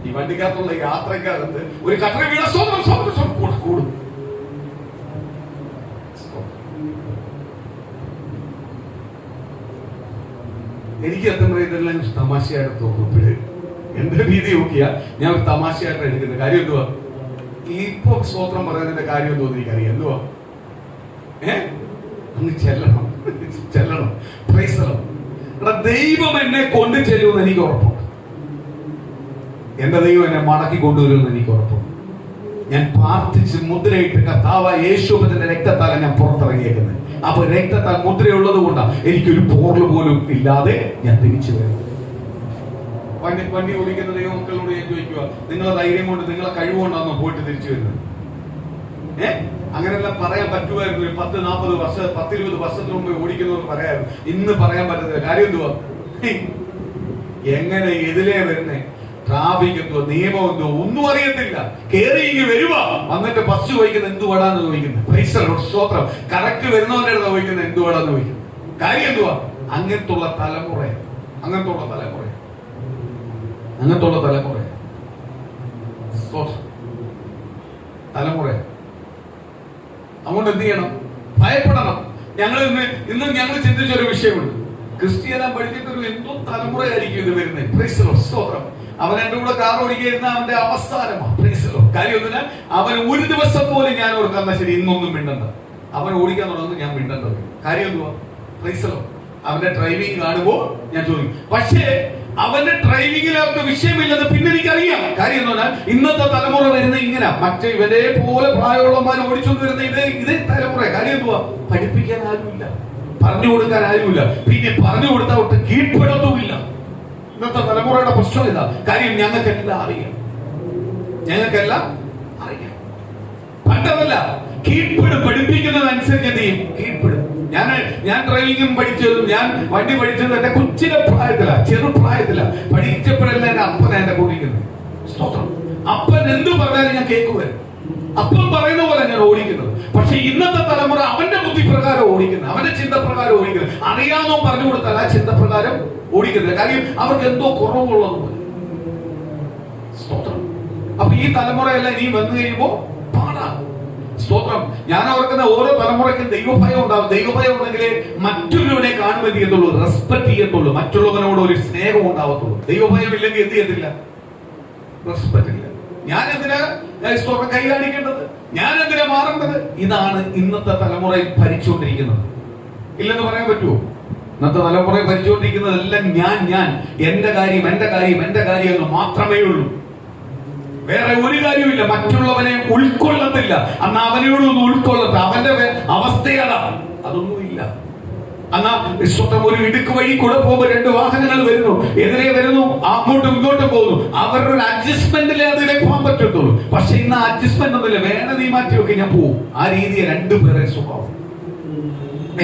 ഈ വണ്ടിക്കകത്തുള്ള യാത്രക്കകത്ത് ഒരു കട്ടറ വീണ കൂടും. എനിക്ക് എത്തുമ്പോൾ ഇതെല്ലാം തമാശയായിട്ട് തോന്നുമ്പോഴേ എന്റെ രീതി നോക്കിയാ ഞാൻ തമാശയായിട്ട് എടുക്കുന്നത്. കാര്യം എന്തുവാ? ഇപ്പൊ സ്തോത്രം പറയുന്നതിന്റെ കാര്യം എന്തോന്ന് എനിക്കറിയാം. എന്തുവാ? അങ്ങ് ചെല്ലണം. ദൈവം എന്നെ കൊണ്ടു ചെല്ലുമെന്ന് എനിക്ക് ഉറപ്പുണ്ട്. എന്റെ ദൈവം എന്നെ മടക്കി കൊണ്ടുവരുമെന്ന് എനിക്ക് ഉറപ്പുണ്ട്. ഞാൻ പ്രാർത്ഥിച്ച് മുദ്രയിട്ട് കർത്താവായ യേശുവിന്റെ രക്തത്താൽ ഞാൻ പുറത്തിറങ്ങിയേക്കുന്നത്. അപ്പൊ രക്തത്താൽ മുദ്രയുള്ളത് കൊണ്ടാണ് എനിക്കൊരു പോറൽ പോലും ഇല്ലാതെ ഞാൻ തിരിച്ചു വരുന്നത്. വണ്ടി ഓടിക്കുന്ന ദൈവമക്കളോട് ഞാൻ ചോദിക്കുക, നിങ്ങളെ ധൈര്യം കൊണ്ട്, നിങ്ങളെ കഴിവുകൊണ്ടാണോ പോയിട്ട് തിരിച്ചു വരുന്നത്? അങ്ങനെല്ലാം പറയാൻ പറ്റുമായിരുന്നു. 10-40 വർഷം 10-20 വർഷത്തിന് മുമ്പ് ഓടിക്കുന്നവർ പറയായിരുന്നു. ഇന്ന് പറയാൻ പറ്റുന്നില്ല. കാര്യം എന്തുവാ? എങ്ങനെ എതിലേ വരുന്നേ, ട്രാഫിക് എന്തോ, നിയമം എന്തോ ഒന്നും അറിയത്തില്ല. കേറി ഇങ്ങ് വരുക, വന്നിട്ട് ബസ് ചോദിക്കുന്നത് എന്തുവാടാന്ന് ചോദിക്കുന്നത്. സ്തോത്രം. കറക്റ്റ് വരുന്നവന്റെ അടുത്ത് ചോദിക്കുന്നത് എന്തുവാടാന്ന് ചോദിക്കുന്നത്. കാര്യം എന്തുവാ? അങ്ങനത്തുള്ള തലമുറ അതുകൊണ്ട് എന്ത് ചെയ്യണം? ഭയപ്പെടണം. ഇന്ന് ഞങ്ങൾ ചിന്തിച്ചൊരു വിഷയമുണ്ട്. ക്രിസ്ത്യാനം പഠിച്ചിട്ടൊരു എന്തോ തലമുറയായിരിക്കും ഇത് വരുന്നത്. സ്തോത്രം. അവൻ എന്റെ കൂടെ കാർ ഓടിക്കുന്ന അവന്റെ അവസാനമാണ്. കാര്യം ഒന്നിന് അവൻ ഒരു ദിവസം പോലും ഞാൻ ഓർക്കാന്ന ശരി ഇന്നൊന്നും മിണ്ടണ്ട. അവൻ ഓടിക്കാൻ തുടങ്ങുന്നത് ഞാൻ മിണ്ടേണ്ടത്. കാര്യം എന്തുവാ? അവന്റെ ഡ്രൈവിംഗ് കാണുമ്പോൾ ഞാൻ ചോദിക്കും. പക്ഷേ അവന്റെ ഡ്രൈവിംഗിലൊക്കെ വിഷയമില്ലെന്ന് പിന്നെ എനിക്കറിയാം. കാര്യം എന്ന് പറഞ്ഞാൽ ഇന്നത്തെ തലമുറ വരുന്ന ഇങ്ങനെ മറ്റേ ഇവരെ പോലെ പ്രായമുള്ളവന്മാർ ഓടിച്ചോണ്ട് വരുന്ന ഇതേ തലമുറ. കാര്യം എന്തുവാ? പഠിപ്പിക്കാൻ ആരുമില്ല, പറഞ്ഞു കൊടുക്കാൻ ആരുമില്ല, പിന്നെ പറഞ്ഞു കൊടുത്താൽ ഒട്ട് കീഴ്പ്പെടുത്തുമില്ല. ഇന്നത്തെ തലമുറയുടെ പ്രശ്നം ഇതാ. കാര്യം ഞങ്ങൾക്കെല്ലാം അറിയാം. പണ്ടതല്ല, പഠിപ്പിക്കുന്നതനുസരിച്ച് എന്ത് ചെയ്യും? കീഴ്പ്പെടും. ഞാൻ ഡ്രൈവിംഗും പഠിച്ചതും ഞാൻ വണ്ടി പഠിച്ചതും എന്റെ കൊച്ചിലെ പ്രായത്തില, ചെറുപ്രായത്തില. പഠിച്ചപ്പോഴല്ല എന്റെ അപ്പന എന്റെ കൂടിക്കുന്നത്. സ്തോത്രം. അപ്പൻ എന്ത് പറഞ്ഞാലും ഞാൻ കേൾക്കുമായിരുന്നു. അപ്പം പറയുന്ന പോലെ ഞാൻ ഓടിക്കുന്നത്. പക്ഷെ ഇന്നത്തെ തലമുറ അവന്റെ ബുദ്ധിപ്രകാരം ഓടിക്കുന്നത്, അവന്റെ ചിന്തപ്രകാരം ഓടിക്കുന്നത്. അറിയാമോ പറഞ്ഞു കൊടുത്താൽ ആ ചിന്തപ്രകാരം ഓടിക്കുന്നത്. കാര്യം അവർക്ക് എന്തോ കുറവുള്ളതുപോലെ. സ്തോത്രം. അപ്പൊ ഈ തലമുറയെല്ലാം ഇനി വന്നു കഴിയുമ്പോ പാടാണ്. സ്തോത്രം. ഞാൻ ഓർക്കുന്ന ഓരോ തലമുറയ്ക്കും ദൈവഭയം ഉണ്ടാവും. ദൈവഭയം ഉണ്ടെങ്കിലേ മറ്റൊരുവനെ കാണുമെന്ന് ചെയ്യത്തുള്ളൂ, റെസ്പെക്ട് ചെയ്യത്തുള്ളൂ, മറ്റുള്ളവനോട് ഒരു സ്നേഹം ഉണ്ടാവത്തുള്ളൂ. ദൈവഭയം ഇല്ലെങ്കിൽ എന്ത് ചെയ്യത്തില്ല? റെസ്പെക്ട് ഇല്ല. ഞാൻ എന്തിനാ സ്തോത്രം കൈ കാണിക്കേണ്ടത്? ഞാൻ എന്തിനാ മാറേണ്ടത്? ഇതാണ് ഇന്നത്തെ തലമുറയിൽ ഭരിച്ചുകൊണ്ടിരിക്കുന്നത്. ഇല്ലെന്ന് പറയാൻ പറ്റുമോ? ഇന്നത്തെ തലമുറയിൽ ഭരിച്ചുകൊണ്ടിരിക്കുന്നതെല്ലാം ഞാൻ എന്റെ കാര്യം എന്ന് മാത്രമേ ഉള്ളൂ. വേറെ ഒരു കാര്യമില്ല. മറ്റുള്ളവനെ ഉൾക്കൊള്ളത്തില്ല. അന്ന് അവനോടൊന്നും ഉൾക്കൊള്ളത്ത. അവന്റെ അവസ്ഥയതാ. അതൊന്നുമില്ല. എന്നാ സ്വന്തം ഒരു ഇടുക്ക് വഴി കൂടെ പോകുമ്പോ രണ്ട് വാഹനങ്ങൾ വരുന്നു, എതിരെ വരുന്നു, അങ്ങോട്ടും ഇങ്ങോട്ടും പോകുന്നു. അവരുടെ ഒരു അഡ്ജസ്റ്റ്മെന്റിലെ അതിലെ പോകാൻ പറ്റത്തുള്ളൂ. പക്ഷെ ഇന്ന് അഡ്ജസ്റ്റ്മെന്റ് ഒന്നുമില്ല. വേണ്ട നീ മാറ്റിയൊക്കെ ഞാൻ പോവും. ആ രീതിയെ രണ്ടുപേരെ സ്വഭാവം.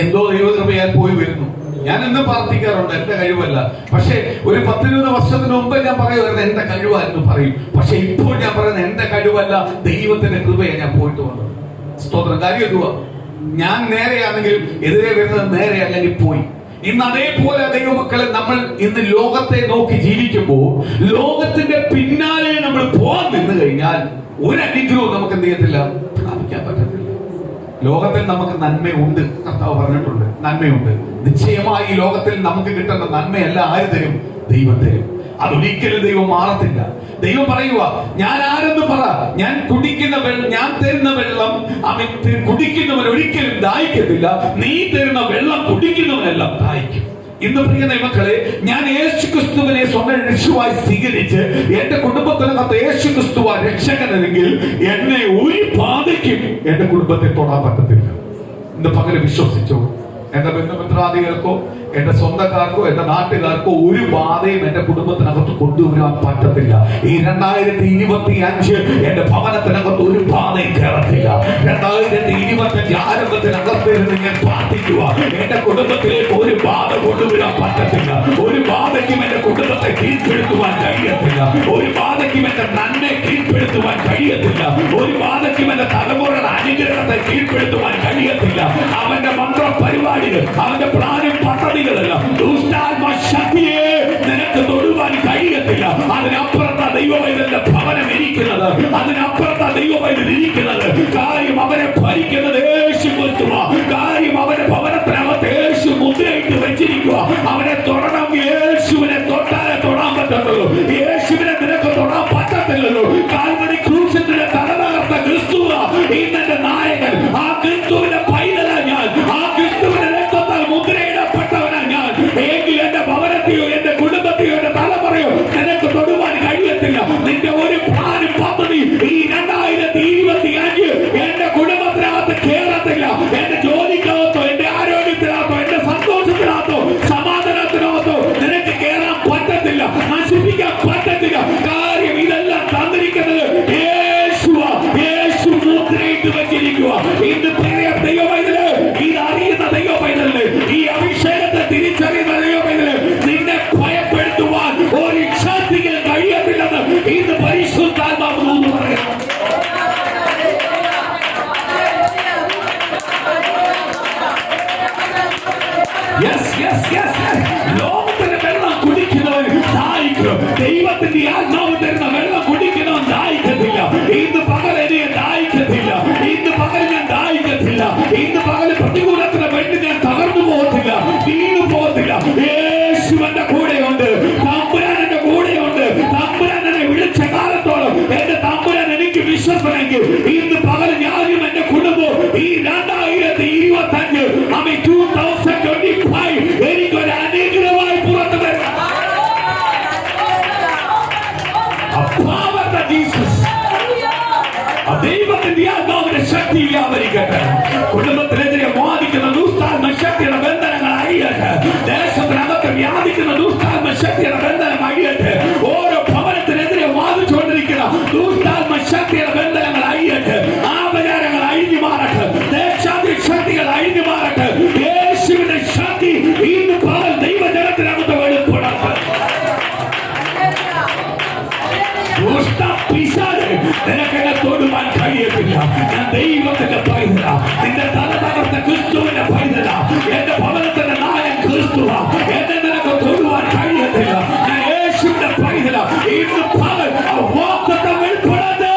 എന്തോ ദൈവകൃപയാൽ പോയി വരുന്നു. ഞാൻ എന്നും പ്രാർത്ഥിക്കാറുണ്ട്, എന്റെ കഴിവല്ല. പക്ഷെ ഒരു 10-20 വർഷത്തിന് മുമ്പ് ഞാൻ പറയുമായിരുന്നു എന്റെ കഴിവായിരുന്നു പറയും. പക്ഷെ ഇപ്പോൾ ഞാൻ പറയുന്നത് എന്റെ കഴിവല്ല, ദൈവത്തിന്റെ കൃപയെ ഞാൻ പോയിട്ട് വന്നത്. സ്തോത്രം. കാര്യം എന്തുവാ? ഞാൻ നേരെയാണെങ്കിലും എതിരെ വരുന്നത് നേരെ അല്ലെങ്കിൽ പോയി. ഇന്ന് അതേപോലെ ദൈവമക്കളെ നമ്മൾ ഇന്ന് ലോകത്തെ നോക്കി ജീവിക്കുമ്പോൾ ലോകത്തിന്റെ പിന്നാലെ നമ്മൾ പോകാൻ നിന്ന് കഴിഞ്ഞാൽ ഒരു അനുഗ്രഹവും നമുക്ക് എന്ത് ചെയ്യത്തില്ല? പ്രാപിക്കാൻ പറ്റത്തില്ല. ലോകത്തിൽ നമുക്ക് നന്മയുണ്ട്. കർത്താവ് പറഞ്ഞിട്ടുണ്ട് നന്മയുണ്ട്. നിശ്ചയമായി ഈ ലോകത്തിൽ നമുക്ക് കിട്ടേണ്ട നന്മയല്ല ആര് തരും? ദൈവം തരും. അതൊരിക്കലും ദൈവം മാറത്തില്ല. ദൈവം പറയുക, ഞാൻ ആരെന്ന് പറ, ഞാൻ കുടിക്കുന്ന വെള്ളം, ഞാൻ തരുന്ന വെള്ളം അവൻ കുടിക്കുന്നവൻ ഒരിക്കലും ദാഹിക്കത്തില്ല. നീ തരുന്ന വെള്ളം കുടിക്കുന്നവനെല്ലാം ദാഹിക്കും. ഇന്ന് പ്രിയ മക്കളെ, ഞാൻ യേശുക്രിസ്തുവിനെ സ്വന്തം രക്ഷകനായി സ്വീകരിച്ച് എന്റെ കുടുംബത്തിനകത്ത് യേശുക്രിസ്തുവാ രക്ഷകനെങ്കിൽ എന്നെ ഒരു ബാധയ്ക്കും എന്റെ കുടുംബത്തെ തൊടാൻ പറ്റത്തില്ല. ഇന്ന് പകരം വിശ്വസിച്ചോ. എന്റെ ബന്ധുമിത്രാദികൾക്കോ എന്റെ സ്വന്തക്കാർക്കോ എന്റെ നാട്ടുകാർക്കോ ഒരു ബാധയും എന്റെ കുടുംബത്തിനകത്ത് കൊണ്ടുവരാൻ പറ്റത്തില്ല. ഈ 2025 എന്റെ ഭവനത്തിനകത്ത് ഒരു ബാധയും കയറത്തില്ല. 2025 ആരംഭത്തിനകത്ത് ഞാൻ പ്രാർത്ഥിക്കുക, എന്റെ കുടുംബത്തിലേക്ക് ഒരു ബാധ കൊണ്ടുവരാൻ പറ്റത്തില്ല. ഒരു ബാധയ്ക്കും എന്റെ കുടുംബത്തെ കീഴ്പ്പെടുത്തുവാൻ കഴിയത്തില്ല. ഒരു ബാധയ്ക്കും എന്റെ നന്മയെ കീഴ്പ്പെടുത്തുവാൻ കഴിയത്തില്ല. ഒരു ബാധയ്ക്കും എന്റെ തലമുറയുടെ അനുഗ്രഹത്തെ കീഴ്പ്പെടുത്തുവാൻ കഴിയത്തില്ല. അവന്റെ മന്ത്ര പരിപാടികൾ, അവന്റെ പ്ലാനും പദ്ധതികളെല്ലാം ദുഷ്ടാത്മശക്തിയെ നിനക്ക് തൊടുവാൻ കഴിയത്തില്ല. അതിനപ്പുറത്താ ദൈവവൈദ്യന്റെ ഭവനം ഇരിക്കുന്നത്. അതിനപ്പുറത്താ ദൈവവൈദ്യൻ ഇരിക്കുന്നത്. കാര്യം അവനെ ഭരിക്കുന്നത് യേശു ക്രിസ്തുവാ. കാര്യം അവന്റെ ഭവനത്തിനകത്ത് യേശു മുദ്രയിട്ട് വെച്ചിരിക്കുക. അവനെ തൊടണം. യേശുവിനെ തൊട്ടാലേ തൊടാൻ പറ്റത്തുള്ളൂ. യേശുവിനെ നിനക്ക് തൊടാൻ പറ്റത്തില്ലല്ലോ. കാൽവരി ക്രൂശിന്റെ തലതകർത്ത ക്രിസ്തുവാ ഇന്നെന്റെ നായകൻ. ആ ക്രിസ്തുവിന്റെ പൈതലാ ഞാൻ. ആ ക്രിസ്തുവിന്റെ രക്തത്താൽ മുദ്രയിടപ്പെട്ടവനാ ഞാൻ. എങ്കിൽ എന്റെ ഭവനത്തെയോ എന്റെ കുടുംബത്തെയോ എന്റെ തലമുറയോ നിനക്ക് തൊടുവാൻ കഴിയത്തില്ല. നിന്റെ ഒരു പ്ലാനും പദ്ധതി ഈ 2025 എന്റെ കുടുംബത്തിനകത്ത് കേറത്തില്ല. എന്റെ ജോലിക്കകത്തോ എന്റെ ആരോഗ്യത്തിനകത്തോ എന്റെ സന്തോഷത്തിനകത്തോ സമാധാനത്തിനകത്തോ നിനക്ക് കേറാൻ പറ്റത്തില്ല, നശിപ്പിക്കാൻ പറ്റത്തില്ല. കാര്യം ഇതെല്ലാം തന്നിരിക്കുന്നത് യേശുവാ. യേശു മുദ്രയിട്ട് വെച്ചിരിക്കുക. ഇന്ന് ദൈവമൈതല്, ഇത് അറിയുന്ന ദൈവമൈതല്, ഈ അഭിഷേകത്തെ തിരിച്ചറിയുന്ന ദൈവമൈതല്, നിന്നെ ഭയപ്പെടുത്തുവാൻ ഒരു ശക്തിക്ക് കഴിയത്തില്ലെന്ന് ഇന്ന് പരിശുദ്ധാത്മാവ് പറയാം. ലോകത്തിന്റെ വെള്ളം കുടിക്കുന്നവൻ ദാഹിക്കും. ദൈവത്തിന്റെ ആത്മാവ് തരുന്ന വെള്ളം കുടിക്കുന്നവൻ ദാഹിക്കത്തില്ല. ഇന്ന് പകൽ എനിക്ക് ദാഹിക്കത്തില്ല. ഇന്ന് പകൽ ഞാൻ ദാഹിക്കത്തില്ല. ഇന്ന് പകൽ പ്രതികൂലത്തിന് വേണ്ടി ഞാൻ പരിശുദ്ധാത്മാവിന്റെ ശക്തി വ്യാപരിക്കട്ടെ. കുടുംബത്തിനെതിരെ വാദിക്കുന്ന ദുഷ്ടാത്മ ശക്തിയുടെ ബന്ധനങ്ങൾ അഴിയട്ടെ. ദേശത്തിനകത്ത് വ്യാപിക്കുന്ന ദുഷ്ടാത്മ ശക്തിയുടെ ബന്ധനം അഴിയട്ടെ. ഓരോ ഭവനത്തിനെതിരെ വാദിച്ചുകൊണ്ടിരിക്കുന്ന ദുഷ്ടാത്മ ശക്തിയുടെ ബന്ധനങ്ങൾ അഴിയട്ടെ. ആചാരങ്ങൾ അഴിഞ്ഞു മാറട്ടെ. ദേശാന്തി ശക്തികൾ അഴിഞ്ഞു മാറട്ടെ. യേശുവിന്റെ ശക്തി ഇന്ന് പകൽ ദൈവജനത്തിനകത്ത് വെളിപ്പെടട്ടെ. നിനക്കെന്നെ തൊടുവാൻ കഴിയത്തില്ല. ഞാൻ ദൈവത്തിന്റെ പൈതല, നിന്റെ തല തകർത്ത ക്രിസ്തുവിന്റെ പൈതല, എന്റെ ഭവനത്തിന്റെ നായൻ ക്രിസ്തുവ. എന്നെ നിനക്ക് തൊടുവാൻ കഴിയത്തില്ല. ഞാൻ യേശുവിന്റെ പൈതല. ഇന്ന് പകൽ വാഗ്ദത്തം വെളിപ്പെടട്ടെ.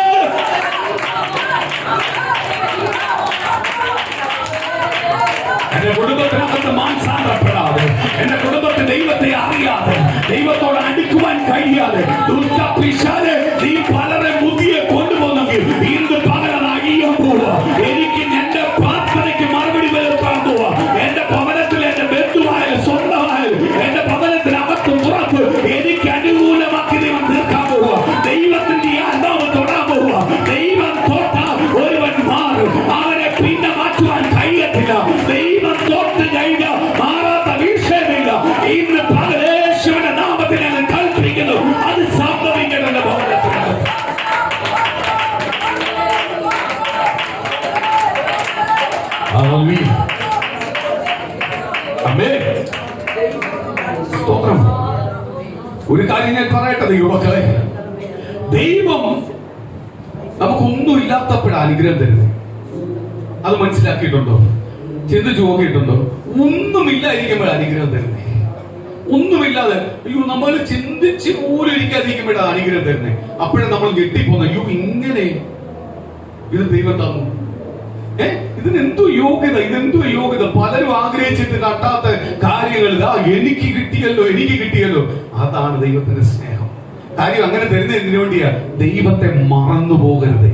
എന്റെ കുടുംബത്തിനകത്ത് മാനസാന്തരപ്പെടാതെ, എന്റെ കുടുംബത്തിൽ ദൈവത്തെ അറിയാതെ, ദൈവത്തോട് അടുക്കുവാൻ കഴിയാതെ ദുഷ്ടപിശാച് നീ പലരെ ബുദ്ധിയെ കൊണ്ടുപോകുന്നെങ്കിൽ ഇന്ന് പകരം അഴിയാൻ പോവാ. എനിക്ക് എന്റെ പ്രാർത്ഥനയ്ക്ക് മറുപടി വരുത്താൻ പോവാ. എന്റെ ഭവനത്തിൽ എന്റെ ബന്ധുവായാലും സ്വന്തമായാലും എന്റെ ഭവനത്തിനകത്ത് പുറത്ത് എനിക്ക് അനുകൂലമാക്കി ദൈവം തീർക്കാൻ പോവുക. ദൈവത്തിന്റെ ആത്മാവ് തൊടാൻ പോവുക. ദൈവം തൊട്ടാൽ ഒരുവൻ മാറും. അവനെ പിന്നെ മാറ്റുവാൻ കഴിയത്തില്ല. ദൈവം തൊട്ട് കഴിഞ്ഞാൽ മാറാത്ത വിഷയമില്ല. ഇന്ന് യേശുവിന്റെ നാമത്തിൽ ഞാൻ കൽപ്പിക്കുന്നു, അത് സംഭവിക്കണമെന്ന് ഭവനത്തിനകത്ത്. ഒരു കാര്യം ഞാൻ പറയട്ടെ ദൈവമക്കളെ, ദൈവം നമുക്കൊന്നും ഇല്ലാത്തപ്പോഴാണ് അനുഗ്രഹം തരുന്നത്. അത് മനസ്സിലാക്കിയിട്ടുണ്ടോ? ചിന്തിച്ചു നോക്കിയിട്ടുണ്ടോ? ഒന്നുമില്ലായിരിക്കുമ്പോഴാണ് അനുഗ്രഹം തരുന്നത്. ഒന്നുമില്ലാതെ അയ്യോ നമ്മൾ ചിന്തിച്ച് പോലും ഇരിക്കാതിരിക്കുമ്പോഴാണ് അനുഗ്രഹം തരുന്നത്. അപ്പോഴും നമ്മൾ ഞെട്ടിപ്പോകുന്നു, അയ്യോ ഇങ്ങനെ ഇത് ദൈവം തന്നു. ഇതിനെന്തോ യോഗ്യത, ഇതെന്തോ യോഗ്യത. പലരും ആഗ്രഹിച്ചിട്ട് കട്ടാത്ത കാര്യങ്ങൾ എനിക്ക് കിട്ടിയല്ലോ. അതാണ് ദൈവത്തിന്റെ സ്നേഹം. കാര്യം അങ്ങനെ തരുന്നത് എന്തിനു വേണ്ടിയാ? ദൈവത്തെ മറന്നു പോകരുത്.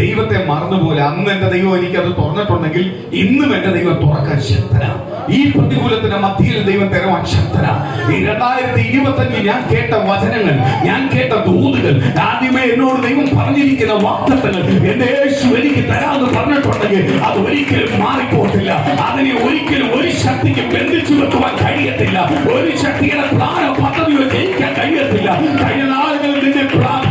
ദൈവത്തെ മറന്നുപോലെ അന്ന് എന്റെ ദൈവം എനിക്കത് തുറന്നിട്ടുണ്ടെങ്കിൽ ഇന്നും എന്റെ ദൈവം തുറക്കാൻ ശക്തനാണ്. ഈ പ്രതികൂലത്തിന്റെ മധ്യയിൽ ദൈവം തരുവാൻ ശക്തനാണ്. ഈ 2025 ഞാൻ കേട്ട വചനങ്ങൾ, ഞാൻ കേട്ട ദൂതുകൾ, ആദ്യമേ എന്നോട് ദൈവം പറഞ്ഞിരിക്കുന്ന വാഗ്ദത്തങ്ങൾ എന്റെ യേശു എനിക്ക് തരാമെന്ന് പറഞ്ഞിട്ടുണ്ടെങ്കിൽ അത് ഒരിക്കലും മാറിപ്പോകത്തില്ല. അതിനെ ഒരിക്കലും ഒരു ശക്തിക്ക് ബന്ധിച്ചു വെക്കുവാൻ കഴിയത്തില്ല. ഒരു ശക്തിയുടെ പ്ലാന പദ്ധതിയോ ജയിക്കാൻ കഴിയത്തില്ല. കഴിഞ്ഞ നാളുകളിൽ നിന്നെ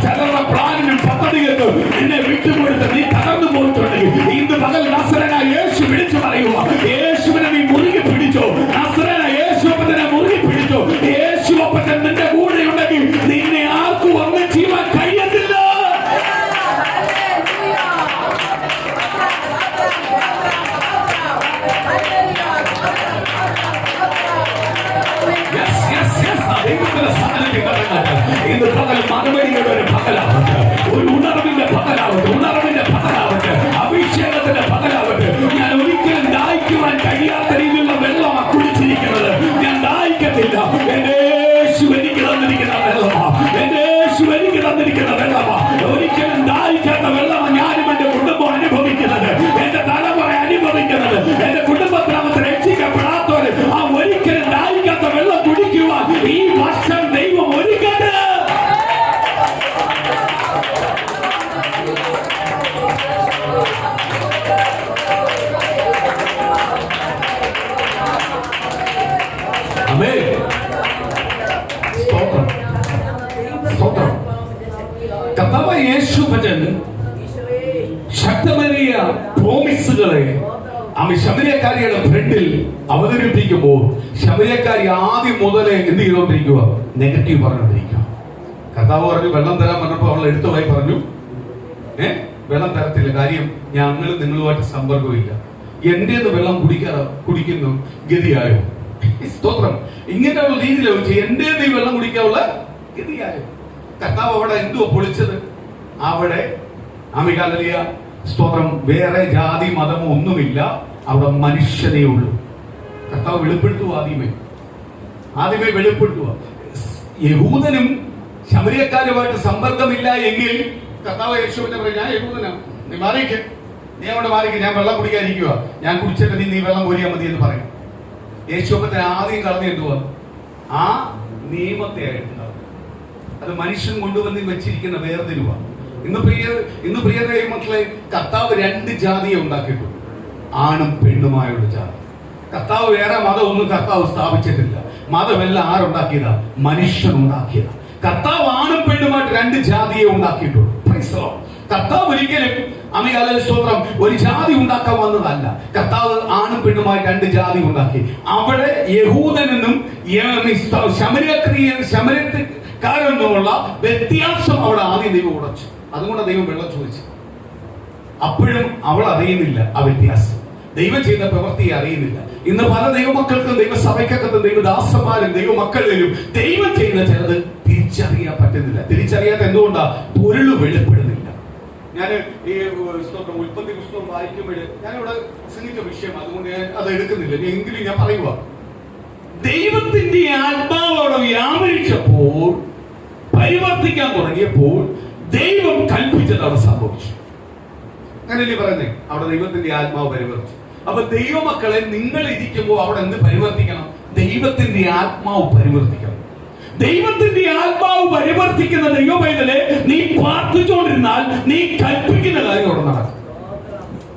ചിലരുടെ പ്ലാനിനും പദ്ധതികൾക്ക് എന്നെ വിട്ടുകൊടുത്ത് നീ തകർന്നു പോയിട്ടുണ്ടെങ്കിൽ ഇന്ന് പകൽ നസറേനായ യേശു വിളിച്ചു പറയുക, യേശുവിനെ നീ മുറുകെ പിടിച്ചോ. നസറേനായ യേശുവിനെ മുറുകെ പിടിച്ചോ. യേശുവപ്പൻ നിന്റെ കൂടെ ഉണ്ടെങ്കിൽ നിന്നെ ആർക്കും ഒന്നും ചെയ്യാൻ കഴിയത്തില്ല. ഇന്ന് പകൽ മറുപടിയുടെ ഒരു പകലാവട്ടെ, ഒരു ഉണർവിന്റെ പകലാവട്ടെ, അഭിഷേകത്തിന്റെ പകലാവട്ടെ. ഞാൻ ഒരിക്കലും ദാഹിക്കുവാൻ കഴിയാത്ത രീതിയിലുള്ള വെള്ളമാണ് കുടിച്ചിരിക്കുന്നത്. ഞാൻ ദാഹിക്കത്തില്ല. എന്റെ യേശു എനിക്ക് തന്നിരിക്കുന്ന വെള്ളമാ, ഒരിക്കലും ദാഹിക്കാത്ത വെള്ളമാണ് ഞാനും എന്റെ കുടുംബം അനുഭവിക്കുന്നത്, എന്റെ തലമുറ അനുഭവിക്കുന്നത്. എന്റെ കുടുംബത്തിനകത്ത് രക്ഷിക്കപ്പെടാത്തവര് ആ ഒരിക്കലും ദാഹിക്കാത്ത വെള്ളം കുടിക്കുവാൻ ഈ വർഷം ദൈവം ഒരുക്കട്ടെ. കർത്താവായ യേശുവൻ ശക്തമേറിയ പ്രോമിസുകളെ ശമരിയക്കാരിയുടെ ഫ്രണ്ടിൽ അവതരിപ്പിക്കുമ്പോൾ ശമരിയക്കാരി ആദ്യം മുതലേ എന്ത് ചെയ്തോണ്ടിരിക്കുക? നെഗറ്റീവ് പറഞ്ഞോണ്ടിരിക്കുക. കർത്താവ് പറഞ്ഞു വെള്ളം തരാൻ പറഞ്ഞപ്പോ അവൾ എടുത്തുമായി പറഞ്ഞു വെള്ളം തരത്തില്ല. കാര്യം ഞങ്ങളും നിങ്ങളുമായിട്ട് സമ്പർക്കമില്ല. എന്റെ വെള്ളം കുടിക്കുന്നു ഗതിയായോ? സ്തോത്രം. ഇങ്ങനെയുള്ള രീതിയിൽ എന്റെ വെള്ളം കുടിക്കാനുള്ള ഗതിയായോ? കർത്താവ് അവിടെ എന്തുവാ പൊളിച്ചത്? അവിടെ ആമികാലിയ സ്തോത്രം, വേറെ ജാതി മതമോ ഒന്നുമില്ല, അവിടെ മനുഷ്യനേ ഉള്ളൂ. കർത്താവ് വെളിപ്പെടുത്തുക. ആദ്യമേ വെളിപ്പെടുത്തുക. യഹൂദനും ശമരിയക്കാരുമായിട്ട് സമ്പർക്കമില്ല എങ്കിൽ കർത്താവ് യേശുവിനെ പറയും, ഞാൻ യഹൂദനാണ്, നീ മാറിക്ക്, നീ അവിടെ മാറിക്ക്, ഞാൻ വെള്ളം കുടിക്കാതിരിക്കുക, ഞാൻ കുടിച്ചിട്ട് നീ വെള്ളം കോരിയാൽ മതി എന്ന് പറയും. യേശുവിനെ ആദ്യം കളഞ്ഞ എന്തുവാ? ആ നിയമത്തെ ആയിട്ടുണ്ടാവും. അത് മനുഷ്യൻ കൊണ്ടുവന്ന് വെച്ചിരിക്കുന്ന വേർതിരിവാ. ഇന്ന് പ്രിയ ദൈവമക്കളെ, കർത്താവ് 2 ജാതിയെ ഉണ്ടാക്കിയിട്ടുണ്ട്, ആണും പെണ്ണുമായുള്ള ജാതി. കർത്താവ് വേറെ മതമൊന്നും കർത്താവ് സ്ഥാപിച്ചിട്ടില്ല. മതമെല്ലാം ആരുണ്ടാക്കിയതാ? മനുഷ്യൻ ഉണ്ടാക്കിയതാ. കർത്താവ് ആണും പെണ്ണുമായിട്ട് 2 ജാതിയെ ഉണ്ടാക്കിയിട്ടുള്ളൂ. കർത്താവ് ഒരിക്കലും സ്തോത്രം ഒരു ജാതി ഉണ്ടാക്കാൻ വന്നതല്ല. കർത്താവ് ആണും പെണ്ണുമായി 2 ജാതി ഉണ്ടാക്കി. അവിടെ യഹൂദനെന്നും ശമര്യക്കാരെന്നുമുള്ള വ്യത്യാസം അവിടെ ആദ്യം ദൈവം ഉടച്ചു. അതുകൊണ്ട് ദൈവം വെള്ളം ചോദിച്ചു. അപ്പോഴും അവൾ അറിയുന്നില്ല ആ വ്യത്യാസം, ദൈവം ചെയ്ത പ്രവൃത്തിയെ അറിയുന്നില്ല. ഇന്ന് പല ദൈവമക്കൾക്കും, ദൈവസഭയ്ക്കകത്തും, ദൈവദാസന്മാരും ദൈവമക്കളിലും ദൈവം ചെയ്യുന്ന ചിലത് തിരിച്ചറിയാൻ പറ്റുന്നില്ല. തിരിച്ചറിയാത്ത എന്തുകൊണ്ടാ? പൊരുള് വെളിപ്പെടുന്നില്ല. ഞാൻ ഈ ഉൽപ്പത്തി പുസ്തകം വായിക്കുമ്പോൾ ഞാനിവിടെ പ്രസംഗിച്ച വിഷയം, അതുകൊണ്ട് ഞാൻ അത് എടുക്കുന്നില്ല. എങ്കിലും ഞാൻ പറയുക, ദൈവത്തിന്റെ ആത്മാവ് അവിടെ വ്യാപരിച്ചപ്പോൾ, പരിവർത്തിക്കാൻ തുടങ്ങിയപ്പോൾ ദൈവം കൽപ്പിച്ചത് അവിടെ സംഭവിച്ചു. അങ്ങനെയല്ലേ പറയുന്നേ? അവിടെ ദൈവത്തിന്റെ ആത്മാവ് പരിവർത്തിച്ചു. അപ്പൊ ദൈവമക്കളെ, നിങ്ങൾ ഇരിക്കുമ്പോൾ അവിടെ എന്ത് പരിവർത്തിക്കണം? ദൈവത്തിന്റെ ആത്മാവ് പരിവർത്തിക്കണം. ദൈവത്തിന്റെ ആത്മാവ് പരിവർത്തിക്കുന്ന ദൈവമൈതലെ, നീ പ്രാർത്ഥിച്ചുകൊണ്ടിരുന്നാൽ നീ കൽപ്പിക്കുന്ന കാര്യം അവിടെ നടക്കും.